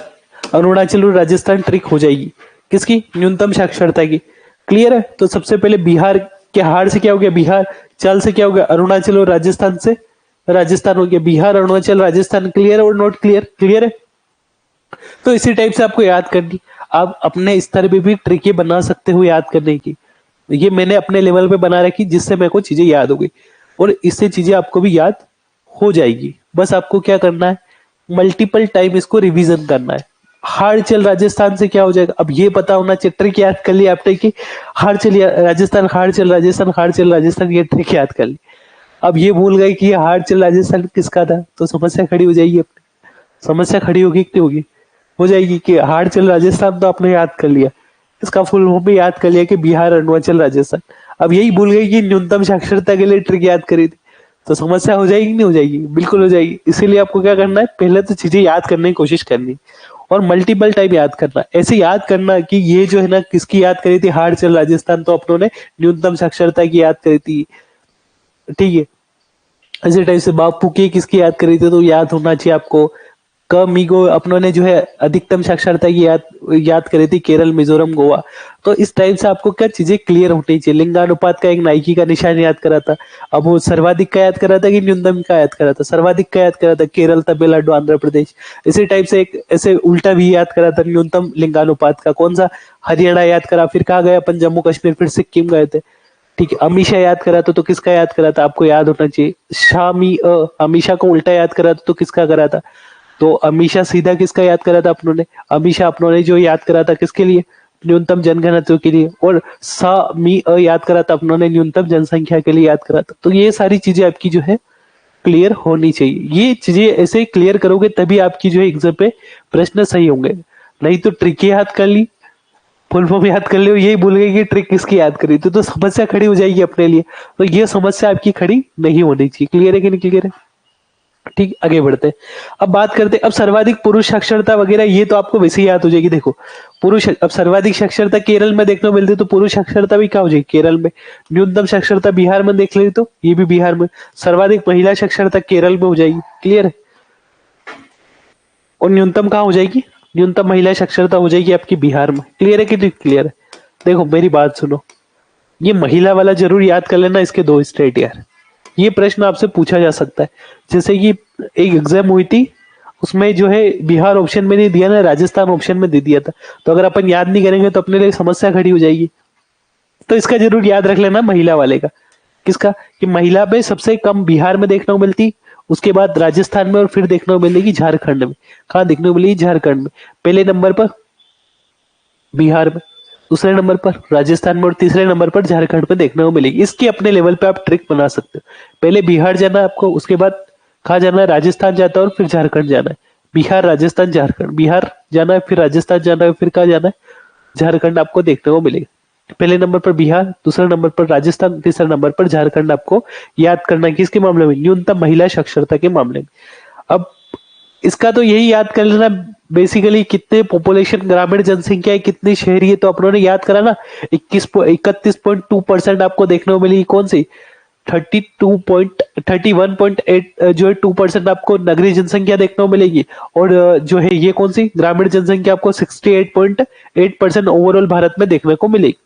अरुणाचल और राजस्थान ट्रिक हो जाएगी। किसकी? न्यूनतम साक्षरता की। क्लियर है? तो सबसे पहले बिहार के हार से क्या हो गया? बिहार। चल से क्या हो गया? अरुणाचल, और राजस्थान से राजस्थान हो गया। बिहार, अरुणाचल, राजस्थान। क्लियर और नॉट क्लियर? क्लियर है? तो इसी टाइप से आपको याद करनी। आप अपने स्तर पे भी ट्रिकें बना सकते हो याद करने की। ये मैंने अपने लेवल पे बना रखी जिससे मेरे को चीजें याद हो गई, और इससे चीजें आपको भी याद हो जाएगी। बस आपको क्या करना है? मल्टीपल टाइम इसको रिवीजन करना है। हार चल राजस्थान से क्या हो जाएगा? अब ये पता होना चाहिए। ट्रिक याद कर ली आपने कि हार चल राजस्थान, हार चल राजस्थान, हार चल राजस्थान, ये ट्रिक याद कर ली। अब ये भूल गए कि ये हार चल राजस्थान किसका था, तो समस्या खड़ी हो जाएगी अपनी। समस्या खड़ी होगी कि होगी? हो जाएगी कि हार चल राजस्थान तो आपने याद कर लिया, इसका फुल फॉर्म भी याद कर लिया कि बिहार, अरुणाचल, राजस्थान। अब यही भूल गई कि न्यूनतम साक्षरता के लिए ट्रिक याद करी थी, तो समस्या हो जाएगी नहीं हो जाएगी? बिल्कुल हो जाएगी। इसीलिए आपको क्या करना है? पहले तो चीजें याद करने की कोशिश करनी, और मल्टीपल टाइम याद करना। ऐसे याद करना कि ये जो है ना, किसकी याद करी थी? हार चल राजस्थान, तो अपनों ने न्यूनतम साक्षरता की याद करी थी। ठीक है, ऐसे टाइप से बापू की किसकी याद करी थी, तो याद होना चाहिए आपको। क मीगो अपनों ने जो है अधिकतम साक्षरता की याद याद करी थी, केरल, मिजोरम, गोवा। तो इस टाइप से आपको क्या चीजें क्लियर होनी चाहिए। लिंगानुपात का एक नाइकी का निशान याद करा था, अब वो सर्वाधिक का याद करा था कि न्यूनतम का याद करा था? सर्वाधिक का याद करा था, केरल, तमिलनाडु, आंध्र प्रदेश। इसी टाइप से एक ऐसे उल्टा भी याद करा था न्यूनतम लिंगानुपात का। कौन सा? हरियाणा याद करा। फिर कहा गया अपन? जम्मू कश्मीर, फिर सिक्किम गए थे। ठीक है, अमीषा याद करा था, तो किसका याद करा था? आपको याद होना चाहिए। शामी अमीषा को उल्टा याद करा था, तो किसका करा था? तो अमीषा सीधा किसका याद करा था अपनों ने? अमीषा अपनों ने जो याद करा था किसके लिए? न्यूनतम जनघनत्व के लिए। और सा मी अ याद करा था अपनों ने न्यूनतम जनसंख्या के लिए याद करा था। तो ये सारी चीजें आपकी जो है क्लियर होनी चाहिए। ये चीजें ऐसे क्लियर करोगे तभी आपकी जो है एग्जाम पे प्रश्न सही होंगे। नहीं तो ट्रिक याद कर ली, फुल फॉर्म याद कर ली, और यही भूल गई कि ट्रिक किसकी याद करी थी, तो समस्या खड़ी हो जाएगी अपने लिए। तो ये समस्या आपकी खड़ी नहीं होनी चाहिए। क्लियर है कि नहीं क्लियर है? ठीक, आगे बढ़ते हैं। अब बात करते हैं, अब सर्वाधिक पुरुष साक्षरता वगैरह ये तो आपको वैसे ही याद हो जाएगी। देखो पुरुष, अब सर्वाधिक साक्षरता केरल में देखने को मिलती है, तो पुरुष साक्षरता भी क्या हो जाएगी? केरल में। न्यूनतम साक्षरता बिहार में देख ले तो ये भी बिहार में। सर्वाधिक महिला साक्षरता केरल में हो जाएगी। क्लियर है? और न्यूनतम कहाँ हो जाएगी? न्यूनतम महिला साक्षरता हो जाएगी आपकी बिहार में। क्लियर है कि नहीं क्लियर है? देखो मेरी बात सुनो, ये महिला वाला जरूर याद कर लेना, इसके दो स्टेट यार। ये प्रश्न आपसे पूछा जा सकता है। जैसे कि एक एग्जाम हुई थी, उसमें जो है बिहार ऑप्शन में नहीं दिया ना, राजस्थान ऑप्शन में दे दिया था। तो अगर अपन याद नहीं करेंगे तो अपने लिए समस्या खड़ी हो जाएगी। तो इसका जरूर याद रख लेना महिला वाले का। किसका? कि महिला में सबसे कम बिहार में देखने को मिलती, उसके बाद राजस्थान में, और फिर देखने को मिलेगी झारखंड में। कहाँ देखने को मिलेगी? झारखंड में। पहले नंबर पर बिहार में, दूसरे नंबर पर राजस्थान में, और तीसरे नंबर पर झारखंड में देखने को मिलेगी। इसकी अपने लेवल पे आप ट्रिक बना सकते हो। पहले बिहार जाना है आपको, उसके बाद कहाँ जाना है? राजस्थान जाता है, और फिर झारखंड जाना है। बिहार, राजस्थान, झारखंड। बिहार जाना है, फिर राजस्थान जाना है, फिर कहाँ जाना है, झारखंड आपको देखने को मिलेगा। पहले नंबर पर बिहार, दूसरा नंबर पर राजस्थान, तीसरा नंबर पर झारखंड आपको याद करना है। किसके मामले में? न्यूनतम महिला साक्षरता के मामले में। अब इसका तो यही याद कर लेना बेसिकली, कितने पॉपुलेशन ग्रामीण जनसंख्या है, कितनी शहरी है, तो अपनों ने याद करा ना। 31.2% आपको देखने को मिली। कौन सी? 31.8 जो है 2% आपको नगरीय जनसंख्या देखने को मिलेगी। और जो है ये कौन सी? ग्रामीण जनसंख्या आपको 68.8% ओवरऑल भारत में देखने को मिलेगी।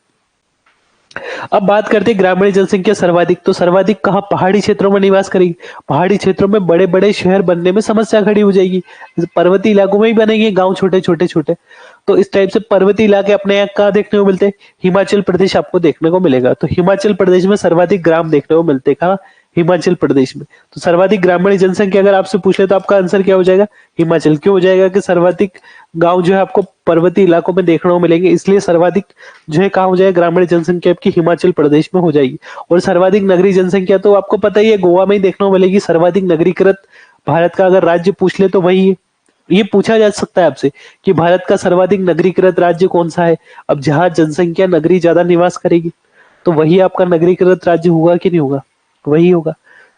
अब बात करते हैं ग्रामीण जनसंख्या सर्वाधिक, तो सर्वाधिक कहाँ? पहाड़ी क्षेत्रों में निवास करेगी। पहाड़ी क्षेत्रों में बड़े बड़े शहर बनने में समस्या खड़ी हो जाएगी। पर्वतीय इलाकों में ही बनेंगे गांव, छोटे छोटे छोटे। तो इस टाइप से पर्वतीय इलाके अपने यहाँ कहाँ देखने को मिलते हैं? हिमाचल प्रदेश आपको देखने को मिलेगा। तो हिमाचल प्रदेश में सर्वाधिक ग्राम देखने को मिलते हैं। कहाँ? हिमाचल प्रदेश में। तो सर्वाधिक ग्रामीण जनसंख्या अगर आपसे पूछ ले तो आपका आंसर क्या हो जाएगा? हिमाचल। क्यों हो जाएगा? कि सर्वाधिक गांव जो है आपको पर्वतीय इलाकों में देखने को मिलेंगे, इसलिए सर्वाधिक जो है कहाँ हो जाएगा? ग्रामीण जनसंख्या आपकी हिमाचल प्रदेश में हो जाएगी। और सर्वाधिक नगरीय जनसंख्या तो आपको पता ही है, गोवा में ही देखने को मिलेगी। सर्वाधिक नगरीकृत भारत का अगर राज्य पूछ ले तो वही है। ये पूछा जा सकता है आपसे कि भारत का सर्वाधिक नगरीकृत राज्य कौन सा है। अब जहां जनसंख्या नगरी ज्यादा निवास करेगी तो वही आपका नगरीकृत राज्य होगा कि नहीं होगा? वही होगा।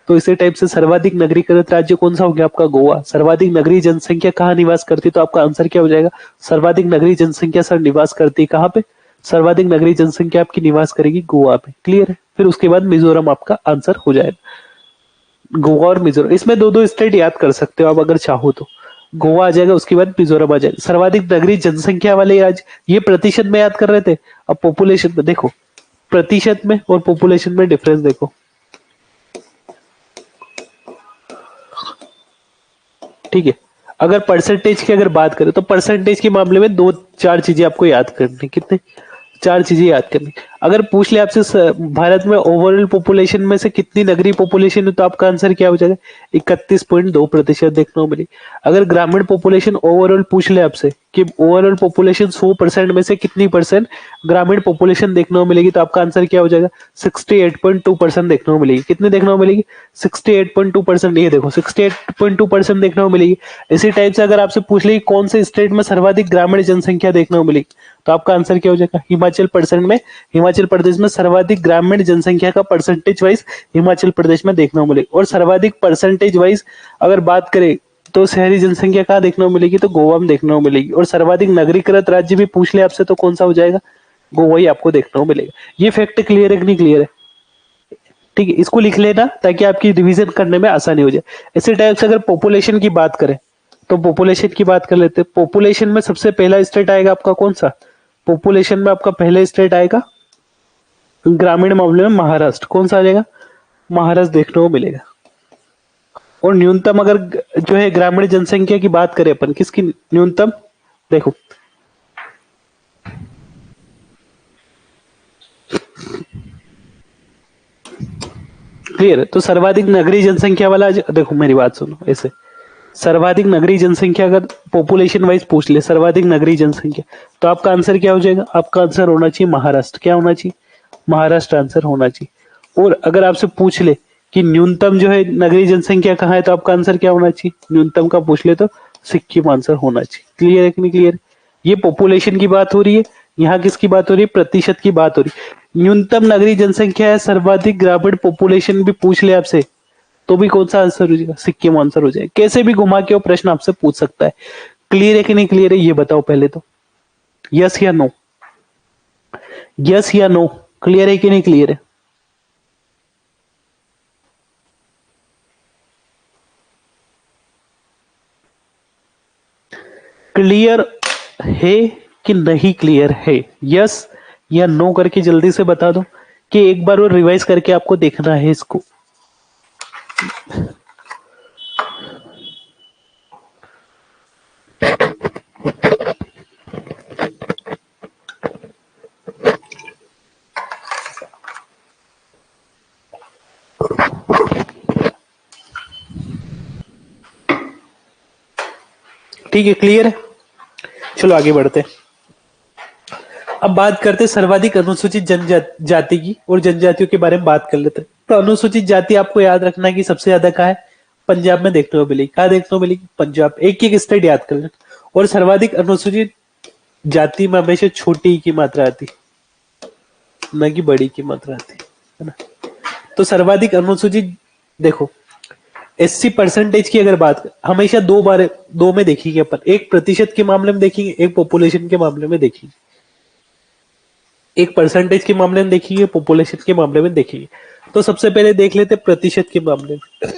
तो इसी टाइप से सर्वाधिक नगरीकृत राज्य कौन सा हो गया? आपका गोवा। सर्वाधिक नगरीय जनसंख्या कहाँ निवास करती? तो आपका आंसर क्या हो जाएगा? सर्वाधिक नगरीय जनसंख्या सर निवास करती कहाँ पे? सर्वाधिक नगरीय जनसंख्या आपकी निवास करेगी गोवा पे। क्लियर है? फिर उसके बाद मिजोरम आपका आंसर हो जाएगा। गोवा और मिजोरम, इसमें दो दो स्टेट याद कर सकते हो आप अगर चाहो तो। गोवा आ जाएगा, उसके बाद मिजोरम आ जाएगा। सर्वाधिक नगरीय जनसंख्या वाले राज्य, ये प्रतिशत में याद कर रहे थे। अब पॉपुलेशन में देखो, प्रतिशत में और पॉपुलेशन में डिफरेंस देखो। ठीक है, अगर परसेंटेज की अगर बात करें तो परसेंटेज के मामले में दो चार चीजें आपको याद करनी। कितने? चार चीजें याद करनी। अगर पूछ ले आपसे भारत में ओवरऑल पॉपुलेशन में से कितनी नगरीय पॉपुलेशन है तो आपका आंसर क्या हो जाएगा? 31.2% देखने को मिली। अगर ग्रामीण पॉपुलेशन ओवरऑल पूछ ले आपसे कि ओवरऑल पॉपुलेशन 100% में से कितनी परसेंट ग्रामीण पॉपुलेशन देखने को मिलेगी तो आपका आंसर क्या हो जाएगा? 68.2% देखने को मिलेगी। कितने देखने को मिलेगी? 68.2%। ये देखो 68.2% देखने को मिलेगी। इसी टाइप से अगर आपसे पूछ ले कौन से स्टेट में सर्वाधिक ग्रामीण जनसंख्या देखने को मिलेगी तो आपका आंसर क्या हो जाएगा? हिमाचल परसेंट में, हिमाचल प्रदेश में सर्वाधिक ग्रामीण जनसंख्या का परसेंटेज वाइज हिमाचल प्रदेश में देखने को मिलेगी। और सर्वाधिक परसेंटेज वाइज अगर बात करें तो शहरी जनसंख्या कहाँ देखने को मिलेगी? तो गोवा में देखने को मिलेगी। और सर्वाधिक नगरीकृत राज्य भी पूछ ले आपसे तो कौन सा हो जाएगा? गोवा ही आपको देखने को मिलेगा। ये फैक्ट क्लियर है कि नहीं क्लियर है? ठीक है, इसको लिख लेना ताकि आपकी रिवीजन करने में आसानी हो जाए। इसी टाइप से अगर पॉपुलेशन की बात करें तो पॉपुलेशन की बात कर लेते हैं। पॉपुलेशन में सबसे पहला स्टेट आएगा आपका कौन सा? पॉपुलेशन में आपका पहला स्टेट आएगा ग्रामीण मामले में महाराष्ट्र। कौन सा आ जाएगा? महाराष्ट्र देखने को मिलेगा। और न्यूनतम अगर जो है ग्रामीण जनसंख्या की बात करें अपन, किसकी न्यूनतम? देखो क्लियर है? तो सर्वाधिक नगरीय जनसंख्या वाला देखो मेरी बात सुनो ऐसे, सर्वाधिक नगरीय जनसंख्या अगर पॉपुलेशन वाइज पूछ ले, सर्वाधिक नगरीय जनसंख्या, तो आपका आंसर क्या हो जाएगा? आपका आंसर होना चाहिए महाराष्ट्र। क्या होना चाहिए? महाराष्ट्र आंसर होना चाहिए। और अगर आपसे पूछ ले कि न्यूनतम जो है नगरीय जनसंख्या कहाँ है तो आपका आंसर क्या होना चाहिए? न्यूनतम का पूछ ले तो सिक्किम आंसर होना चाहिए। क्लियर है कि नहीं क्लियर? ये पॉपुलेशन की बात हो रही है, यहाँ किसकी बात हो रही है? प्रतिशत की बात हो रही है। न्यूनतम नगरीय जनसंख्या है, सर्वाधिक ग्रामीण पॉपुलेशन भी पूछ ले आपसे तो भी कौन सा आंसर हो जाएगा? सिक्किम आंसर हो जाएगा। कैसे भी घुमा के वो प्रश्न आपसे पूछ सकता है। क्लियर है कि नहीं क्लियर है ये बताओ पहले तो, यस या नो? यस या नो? क्लियर है कि नहीं क्लियर है? क्लियर है कि नहीं क्लियर है? यस या नो करके जल्दी से बता दो कि एक बार वो रिवाइज करके आपको देखना है इसको। ठीक है, क्लियर है? चलो आगे बढ़ते हैं। अब बात करते हैं सर्वाधिक अनुसूचित जनजाति की और जनजातियों के बारे में बात कर लेते हैं। तो अनुसूचित जाति आपको याद रखना है कि सबसे ज्यादा कहाँ है? पंजाब में देखने को मिलेगी। कहाँ देखने को मिलेगी? पंजाब। एक एक स्टेट याद कर लेना। और सर्वाधिक अनुसूचित जाति में हमेशा छोटी की मात्रा आती, न कि बड़ी की मात्रा आती है ना। तो सर्वाधिक अनुसूचित, देखो 80% की अगर बात हमेशा दो में देखेंगे अपन, एक प्रतिशत के मामले में देखेंगे, एक पॉपुलेशन के मामले में देखेंगे। एक परसेंटेज के मामले में देखेंगे, पॉपुलेशन के मामले में देखेंगे। तो सबसे पहले देख लेते प्रतिशत के मामले में।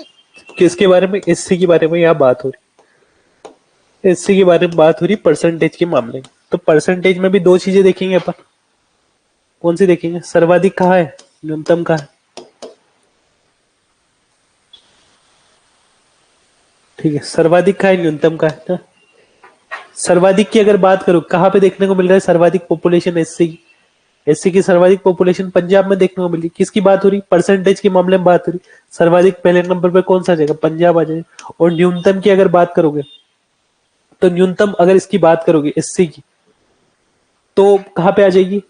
किसके बारे में? एससी के बारे में यहाँ बात हो रही, एससी के बारे में बात हो रही परसेंटेज के मामले में। तो परसेंटेज में भी दो चीजें देखेंगे अपन। कौन सी देखेंगे? सर्वाधिक कहाँ है, न्यूनतम कहाँ है। ठीक है, सर्वाधिक कहाँ है, न्यूनतम कहाँ है ना। सर्वाधिक की अगर बात करो कहाँ पे देखने को मिल रहा है सर्वाधिक पॉपुलेशन? एससी की। एससी की सर्वाधिक पॉपुलेशन पंजाब में देखने को मिली। किसकी बात हो रही? परसेंटेज के मामले में बात हो रही। सर्वाधिक पहले नंबर पे कौन सा आ जाएगा? पंजाब आ जाएगा। और न्यूनतम की अगर बात करोगे तो न्यूनतम अगर इसकी बात करोगे एससी की, तो कहां पे आ जाएगी?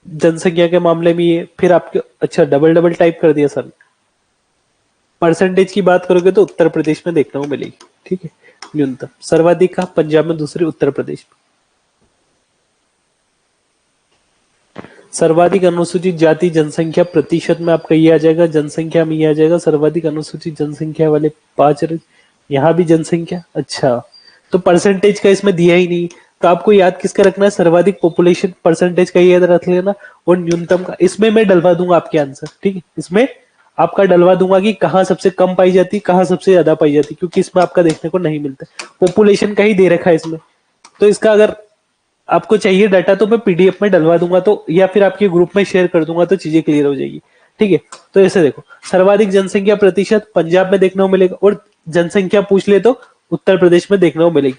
जनसंख्या के मामले में ये फिर आपके, अच्छा डबल डबल टाइप कर दिया सर। परसेंटेज की बात करोगे तो उत्तर प्रदेश में देखने को मिलेगी। ठीक है, न्यूनतम सर्वाधिक कहा? पंजाब में, दूसरी उत्तर प्रदेश में। सर्वाधिक अनुसूचित जाति जनसंख्या प्रतिशत में आपका ये आ जाएगा, जनसंख्या में ये आ जाएगा सर्वाधिक अनुसूचित जनसंख्या वाले 5 यहाँ भी जनसंख्या। अच्छा, तो परसेंटेज का इसमें दिया ही नहीं, तो आपको याद किसका रखना है? सर्वाधिक पॉपुलेशन परसेंटेज का याद रख लेना, और न्यूनतम का इसमें मैं डलवा दूंगा आपके आंसर। ठीक है, इसमें आपका डलवा दूंगा कि कहाँ सबसे कम पाई जाती, कहाँ सबसे ज्यादा पाई जाती, क्योंकि इसमें आपका देखने को नहीं मिलता। पॉपुलेशन का ही दे रखा है इसमें, तो इसका अगर आपको चाहिए डाटा तो मैं पीडीएफ में डलवा दूंगा, तो या फिर आपके ग्रुप में शेयर कर दूंगा, तो चीजें क्लियर हो जाएगी। ठीक है, तो ऐसे देखो सर्वाधिक जनसंख्या प्रतिशत पंजाब में देखने को मिलेगा, और जनसंख्या पूछ ले तो उत्तर प्रदेश में देखने को मिलेगी।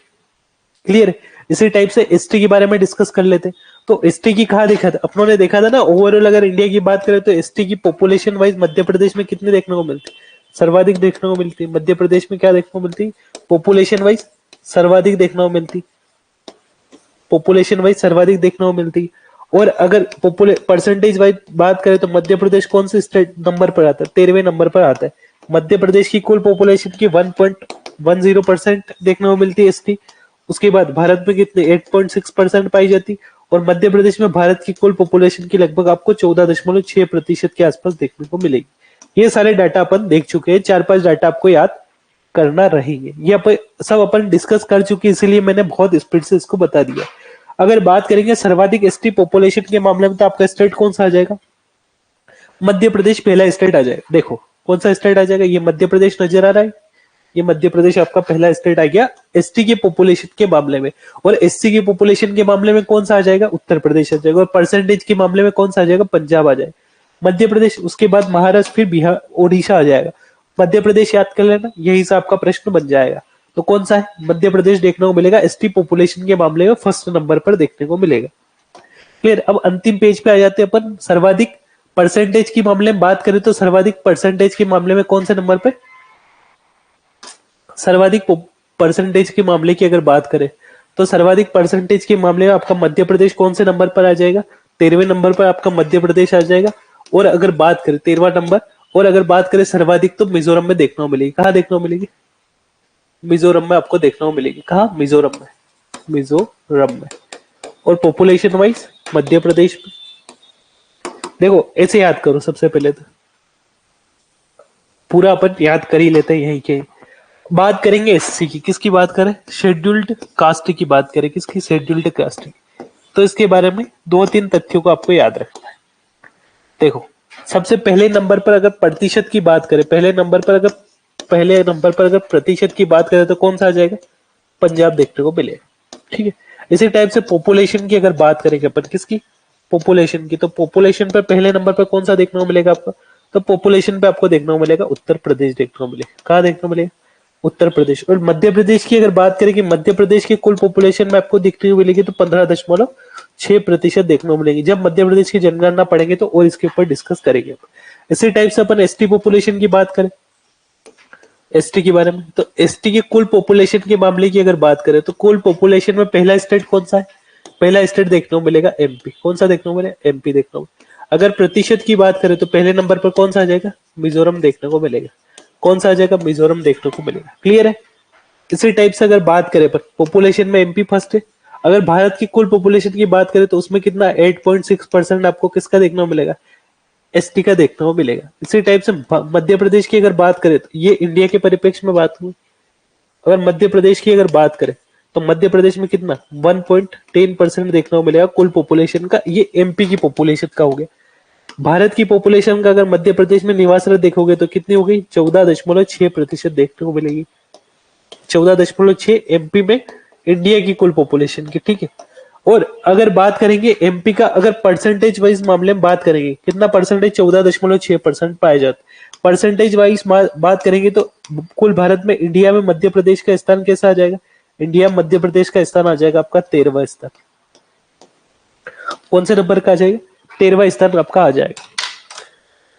क्लियर है? इसी टाइप से एसटी के बारे में डिस्कस कर लेते। तो एसटी की कहा देखा था अपनों ने? देखा था ना ओवरऑल अगर इंडिया की बात करें तो एसटी की पॉपुलेशन वाइज मध्य प्रदेश में कितने देखने को मिलती? सर्वाधिक देखने को मिलती है। मध्य प्रदेश में क्या देखने को मिलती? पॉपुलेशन वाइज सर्वाधिक देखने को मिलती, पॉपुलेशन वाइज सर्वाधिक देखने को मिलती। और अगर परसेंटेज वाइज बात करें तो मध्य प्रदेश कौन से स्टेट नंबर पर आता है? 13वें नंबर पर आता है। मध्य प्रदेश की कुल पॉपुलेशन की 1.10% देखने को मिलती है एसटी। उसके बाद भारत में कितने? 8.6% पाई जाती, और मध्य प्रदेश में भारत की कुल पॉपुलेशन की लगभग आपको 14.6% के आसपास देखने को मिलेगी। ये सारे डाटा अपन देख चुके हैं, 4-5 डाटा आपको याद करना रहेंगे। ये सब अपन डिस्कस कर चुके, इसीलिए मैंने बहुत स्पीड से इसको बता दिया। अगर बात करेंगे सर्वाधिक एसटी पॉपुलेशन के मामले में, तो आपका स्टेट कौन सा आ जाएगा? मध्य प्रदेश पहला स्टेट आ जाएगा। देखो कौन सा स्टेट आ जाएगा? ये मध्य प्रदेश नजर आ रहा है, ये मध्य प्रदेश आपका पहला स्टेट आ गया एसटी के पॉपुलेशन के मामले में। और एससी की पॉपुलेशन के मामले में कौन सा आ जाएगा? उत्तर प्रदेश आ जाएगा। और परसेंटेज के मामले में कौन सा आ जाएगा? पंजाब आ जाएगा। मध्य प्रदेश, उसके बाद महाराष्ट्र, फिर बिहार, ओडिशा आ जाएगा। मध्य प्रदेश याद कर लेना, यही से आपका प्रश्न बन जाएगा। तो कौन सा है? मध्य प्रदेश देखने को मिलेगा एसटी पॉपुलेशन के मामले में फर्स्ट नंबर पर देखने को मिलेगा। क्लियर? अब अंतिम पेज पे आ जाते हैं अपन। सर्वाधिक परसेंटेज की मामले में बात करें तो सर्वाधिक परसेंटेज के मामले में कौन से नंबर पे? सर्वाधिक परसेंटेज के मामले की अगर बात करें तो सर्वाधिक परसेंटेज के मामले में आपका मध्य प्रदेश कौन से नंबर पर आ जाएगा? 13वें नंबर पर आपका मध्य प्रदेश आ जाएगा। और अगर बात करें 13वां नंबर, और अगर बात करें सर्वाधिक तो मिजोरम में देखने को मिलेगी। कहाँ देखने को मिलेगी? मिजोरम में आपको देखने को मिलेगी। कहाँ? मिजोरम में, मिजोरम में। और पॉपुलेशन वाइज मध्य प्रदेश में। देखो ऐसे याद करो, सबसे पहले तो पूरा अपन याद कर ही लेते हैं यहीं के। बात करेंगे एससी की, किसकी बात करें? शेड्यूल्ड कास्ट की बात करें। किसकी? शेड्यूल्ड कास्ट की। तो इसके बारे में 2-3 तथ्यों को आपको याद रखना है। देखो सबसे पहले नंबर पर अगर प्रतिशत की बात करें, पहले नंबर पर अगर प्रतिशत की बात करें तो कौन सा आ जाएगा? पंजाब देखने को मिलेगा। ठीक है, इसी टाइप से पॉपुलेशन की अगर बात करेंगे अपन, किसकी? पॉपुलेशन की। तो पॉपुलेशन पर पहले नंबर पर कौन सा देखने को मिलेगा आपको? तो पॉपुलेशन पे आपको देखने को मिलेगा उत्तर प्रदेश देखने को मिलेगा। कहाँ देखने को मिलेगा? उत्तर प्रदेश। और मध्य प्रदेश की अगर बात करें कि मध्य प्रदेश की कुल पॉपुलेशन में आपको दिखती हुई मिलेगी तो 15.6% देखने को मिलेगी। जब मध्य प्रदेश की जनगणना पढ़ेंगे तो और इसके ऊपर डिस्कस करेंगे। इसी टाइप से अपन एसटी पॉपुलेशन की बात करें, एसटी के बारे में, तो एसटी की कुल पॉपुलेशन के मामले की अगर बात करें तो कुल पॉपुलेशन में पहला स्टेट कौन सा है? पहला स्टेट देखने को मिलेगा एमपी। कौन सा देखने को मिलेगा? एमपी देखने को। अगर प्रतिशत की बात करें तो पहले नंबर पर कौन सा आ जाएगा? मिजोरम देखने को मिलेगा। कौन सा आ जाएगा? मिजोरम देखने को मिलेगा। क्लियर है? इसी टाइप से अगर बात करें पर पॉपुलेशन में एमपी फर्स्ट है। अगर भारत की कुल पॉपुलेशन की बात करें तो उसमें कितना 8.6% आपको किसका देखने को मिलेगा? एसटी का देखने को मिलेगा। इसी टाइप से मध्य प्रदेश की अगर बात करें तो ये इंडिया के परिप्रेक्ष्य में बात हुई। अगर मध्य प्रदेश की अगर बात करें तो मध्य प्रदेश में कितना 1.10% देखने को मिलेगा कुल पॉपुलेशन का। ये एमपी की पॉपुलेशन का हो गया। भारत की पॉपुलेशन का अगर मध्य प्रदेश में निवासरत देखोगे तो कितनी हो गई? 14.6% देखने को मिलेगी। 14.6 एमपी में इंडिया की कुल पॉपुलेशन की। ठीक है। और अगर बात करेंगे एमपी का, अगर परसेंटेज वाइज मामले में बात करेंगे कितना परसेंटेज? 14.6% पाया जाता है। परसेंटेज वाइज बात करेंगे तो कुल भारत में इंडिया में मध्य प्रदेश का स्थान कैसा आ जाएगा? इंडिया में मध्य प्रदेश का स्थान आ जाएगा आपका 13वां स्थान। कौन से नंबर का आ जाएगा? 13वां स्थान आपका आ जाएगा।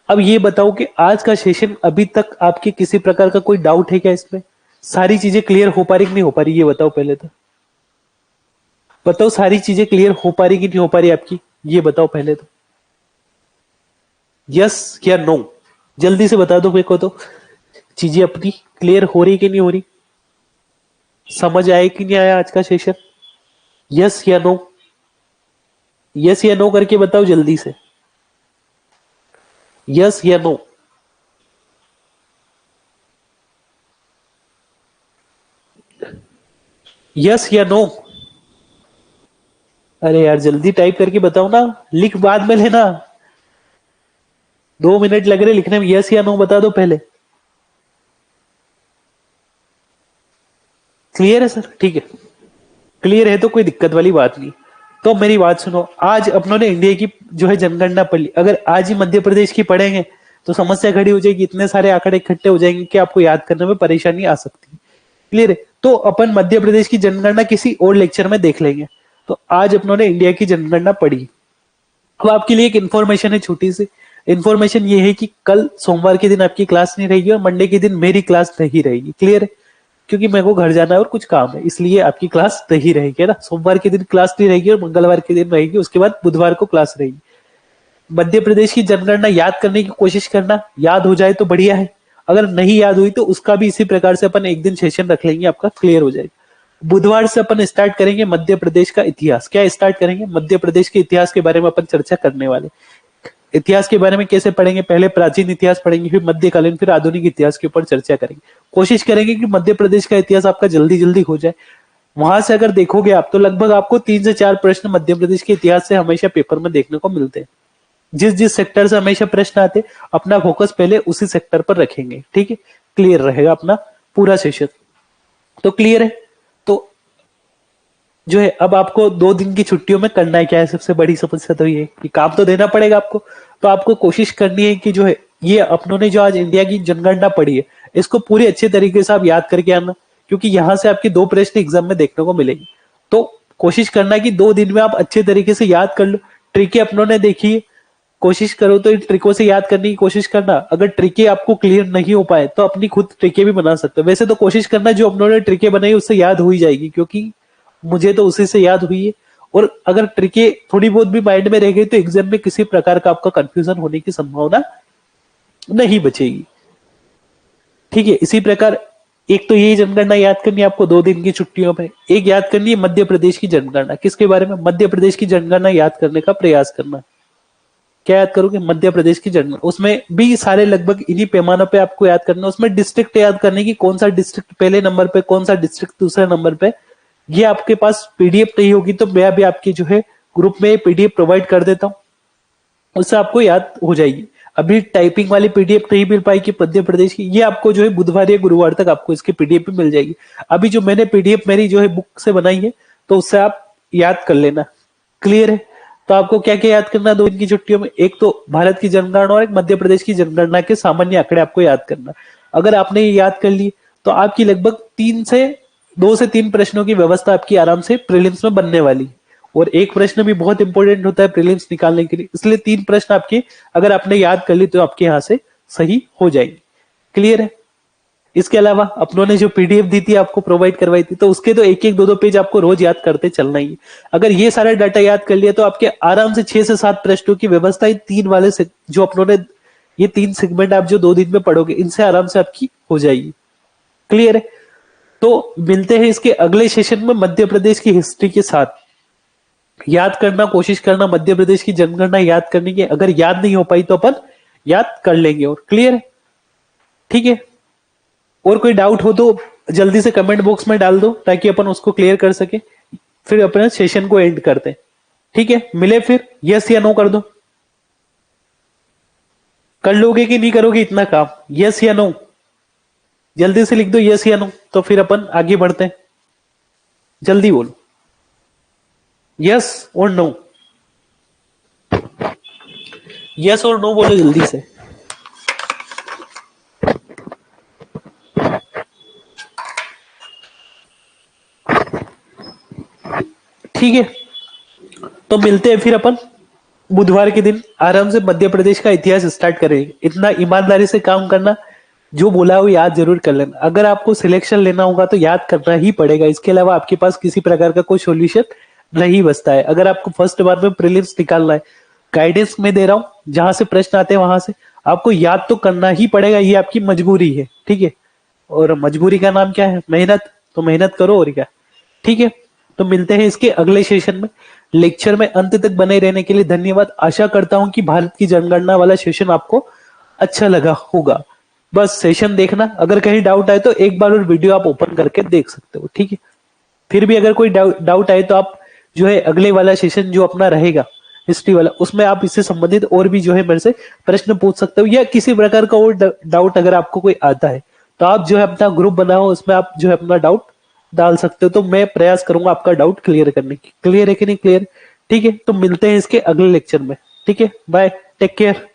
अब ये बताओ कि आज का सेशन अभी तक आपके किसी प्रकार का कोई डाउट है क्या इसमें? सारी चीजें क्लियर हो पा रही कि नहीं हो पा रही, ये बताओ पहले तो। बताओ सारी चीजें क्लियर हो पा रही कि नहीं हो पा रही आपकी, ये बताओ पहले तो। यस या नो जल्दी से बता दो मेरे को तो। चीजें अपनी क्लियर हो रही कि नहीं हो रही? समझ आए कि नहीं आया आज का सेशन? यस या नो, यस या नो करके बताओ जल्दी से। यस या नो? यस या नो? अरे यार जल्दी टाइप करके बताओ ना, लिख बाद में लेना। 2 मिनट लग रहे लिखने में। यस या नो बता दो पहले। क्लियर है सर? ठीक है, क्लियर है तो कोई दिक्कत वाली बात नहीं। तो मेरी बात सुनो, आज अपनों ने इंडिया की जो है जनगणना पढ़ ली। अगर आज ही मध्य प्रदेश की पढ़ेंगे तो समस्या खड़ी हो जाएगी, इतने सारे आंकड़े इकट्ठे हो जाएंगे कि आपको याद करने में परेशानी आ सकती है। क्लियर है? तो अपन मध्य प्रदेश की जनगणना किसी और लेक्चर में देख लेंगे। तो आज अपनों ने इंडिया की जनगणना पढ़ी। अब आपके लिए एक इन्फॉर्मेशन है, छोटी सी इन्फॉर्मेशन ये है कि कल सोमवार के दिन आपकी क्लास नहीं रहेगी और मंडे के दिन मेरी क्लास नहीं रहेगी। क्लियर है? क्योंकि मेरे को घर जाना है और कुछ काम है, इसलिए आपकी क्लास नहीं रहेगी, है ना। सोमवार के दिन क्लास नहीं रहेगी और मंगलवार के दिन रहेगी, उसके बाद बुधवार को क्लास रहेगी। मध्य प्रदेश की जनगणना याद करने की कोशिश करना, याद हो जाए तो बढ़िया है, अगर नहीं याद हुई तो उसका भी इसी प्रकार से अपन एक दिन सेशन रख लेंगे, आपका क्लियर हो जाएगा। बुधवार से अपन स्टार्ट करेंगे मध्य प्रदेश का इतिहास। क्या स्टार्ट करेंगे? मध्य प्रदेश के इतिहास के बारे में अपन चर्चा करने वाले। इतिहास के बारे में कैसे पढ़ेंगे? पहले प्राचीन इतिहास पढ़ेंगे, फिर मध्यकालीन, फिर आधुनिक इतिहास के ऊपर चर्चा करेंगे। कोशिश करेंगे कि मध्य प्रदेश का इतिहास आपका जल्दी जल्दी हो जाए। वहां से अगर देखोगे आप तो लगभग आपको 3 से 4 प्रश्न मध्य प्रदेश के इतिहास से हमेशा पेपर में देखने को मिलते हैं। जिस जिस सेक्टर से हमेशा प्रश्न आते, अपना फोकस पहले उसी सेक्टर पर रखेंगे। ठीक है, क्लियर रहेगा अपना पूरा सेशन। तो क्लियर है? तो जो है अब आपको 2 दिन की छुट्टियों में करना है क्या है? सबसे बड़ी समस्या तो ये है कि काम तो देना पड़ेगा आपको। तो आपको कोशिश करनी है कि जो है ये अपनों ने जो आज इंडिया की जनगणना पढ़ी है इसको पूरे अच्छे तरीके से आप याद करके आना, क्योंकि यहां से आपके 2 प्रश्न एग्जाम में देखने को मिलेंगे। तो कोशिश करना है कि 2 दिन में आप अच्छे तरीके से याद कर लो। ट्रिकें अपनों ने देखी है, कोशिश करो तो इन ट्रिकों से याद करने की कोशिश करना। अगर ट्रिकें आपको क्लियर नहीं हो पाए तो अपनी खुद ट्रिकें भी बना सकते हो। वैसे तो कोशिश करना जो अपनों ने ट्रिकें बनाई उससे याद हो ही जाएगी, क्योंकि मुझे तो उसी से याद हुई है। और अगर ट्रिकें थोड़ी बहुत भी माइंड में रह गई तो एग्जाम में किसी प्रकार का आपका कंफ्यूजन होने की संभावना नहीं बचेगी। ठीक है, इसी प्रकार एक तो यही जनगणना याद करनी है आपको 2 दिन की छुट्टियों में। एक याद करनी है मध्य प्रदेश की जनगणना। किसके बारे में? मध्य प्रदेश की जनगणना याद करने का प्रयास करना। क्या याद करोगे? मध्य प्रदेश की जनगणना। उसमें भी सारे लगभग इन्हीं पैमानों पे आपको याद करना है। उसमें डिस्ट्रिक्ट याद करने की, कौन सा डिस्ट्रिक्ट पहले नंबर पे, कौन सा डिस्ट्रिक्ट दूसरे नंबर पे। ये आपके पास पीडीएफ नहीं होगी तो मैं अभी आपकी जो है ग्रुप में पीडीएफ प्रोवाइड कर देता हूँ, उससे आपको याद हो जाएगी। अभी टाइपिंग वाली पीडीएफ नहीं मिल पाएगी मध्य प्रदेश की, ये आपको जो है बुधवार या गुरुवार तक आपको इसकी पीडीएफ भी मिल जाएगी। अभी जो मैंने पीडीएफ मेरी जो है बुक से बनाई है तो उससे आप याद कर लेना। क्लियर है? तो आपको क्या क्या याद करना 2 दिन की छुट्टियों में? एक तो भारत की जनगणना और एक मध्य प्रदेश की जनगणना के सामान्य आंकड़े आपको याद करना। अगर आपने ये याद कर लिए तो आपकी लगभग 2 से 3 प्रश्नों की व्यवस्था आपकी आराम से प्रीलिम्स में बनने वाली। और एक प्रश्न भी बहुत इंपॉर्टेंट होता है प्रीलिम्स निकालने के लिए, इसलिए 3 प्रश्न आपके अगर आपने याद कर ली तो आपके यहां से सही हो जाएंगे। क्लियर है? इसके अलावा अपनों ने जो पीडीएफ दी थी आपको प्रोवाइड करवाई थी, तो उसके तो एक एक 2-2 पेज आपको रोज याद करते चलना ही। अगर ये सारा डाटा याद कर लिया तो आपके आराम से 6 से 7 प्रश्नों की व्यवस्था इन 3 वाले से जो अपनों ने ये 3 सेगमेंट आप जो 2 दिन में पढ़ोगे इनसे आराम से आपकी हो जाएगी। क्लियर है? तो मिलते हैं इसके अगले सेशन में मध्य प्रदेश की हिस्ट्री के साथ। याद करना, कोशिश करना मध्य प्रदेश की जनगणना याद करने की। अगर याद नहीं हो पाई तो अपन याद कर लेंगे। और क्लियर है? ठीक है। और कोई डाउट हो तो जल्दी से कमेंट बॉक्स में डाल दो ताकि अपन उसको क्लियर कर सके। फिर अपने सेशन को एंड करते हैं। ठीक है, मिले फिर। यस या नो कर दो। कर लोगे कि नहीं करोगे इतना काम? यस या नो जल्दी से लिख दो, यस या नो, तो फिर अपन आगे बढ़ते हैं। जल्दी बोलो, यस और नो। यस और नो बोलो जल्दी से। ठीक है, तो मिलते हैं फिर अपन बुधवार के दिन। आराम से मध्य प्रदेश का इतिहास स्टार्ट करेंगे। इतना ईमानदारी से काम करना, जो बोला है वो याद जरूर कर लेना। अगर आपको सिलेक्शन लेना होगा तो याद करना ही पड़ेगा, इसके अलावा आपके पास किसी प्रकार का कोई सॉल्यूशन नहीं बचता है। अगर आपको फर्स्ट बार में प्रीलिम्स निकालना है, गाइडेंस में दे रहा हूं, जहां से प्रश्न आते हैं वहां से आपको याद तो करना ही पड़ेगा, ये आपकी मजबूरी है। ठीक है, और मजबूरी का नाम क्या है? मेहनत। तो मेहनत करो और क्या। ठीक है, तो मिलते हैं इसके अगले सेशन में। लेक्चर में अंत तक बने रहने के लिए धन्यवाद। आशा करता हूं कि भारत की जनगणना वाला सेशन आपको अच्छा लगा होगा। बस सेशन देखना, अगर कहीं डाउट आए तो एक बार और वीडियो आप ओपन करके देख सकते हो। ठीक है, फिर भी अगर कोई डाउट आए तो आप जो है अगले वाला सेशन जो अपना रहेगा हिस्ट्री वाला, उसमें आप इससे संबंधित और भी जो है मेरे से प्रश्न पूछ सकते हो, या किसी प्रकार का और डाउट अगर आपको कोई आता है तो आप जो है अपना ग्रुप बनाओ, उसमें आप जो है अपना डाउट डाल सकते हो। तो मैं प्रयास करूंगा आपका डाउट क्लियर करने की। क्लियर है कि नहीं क्लियर? ठीक है, तो मिलते हैं इसके अगले लेक्चर में। ठीक है, बाय, टेक केयर।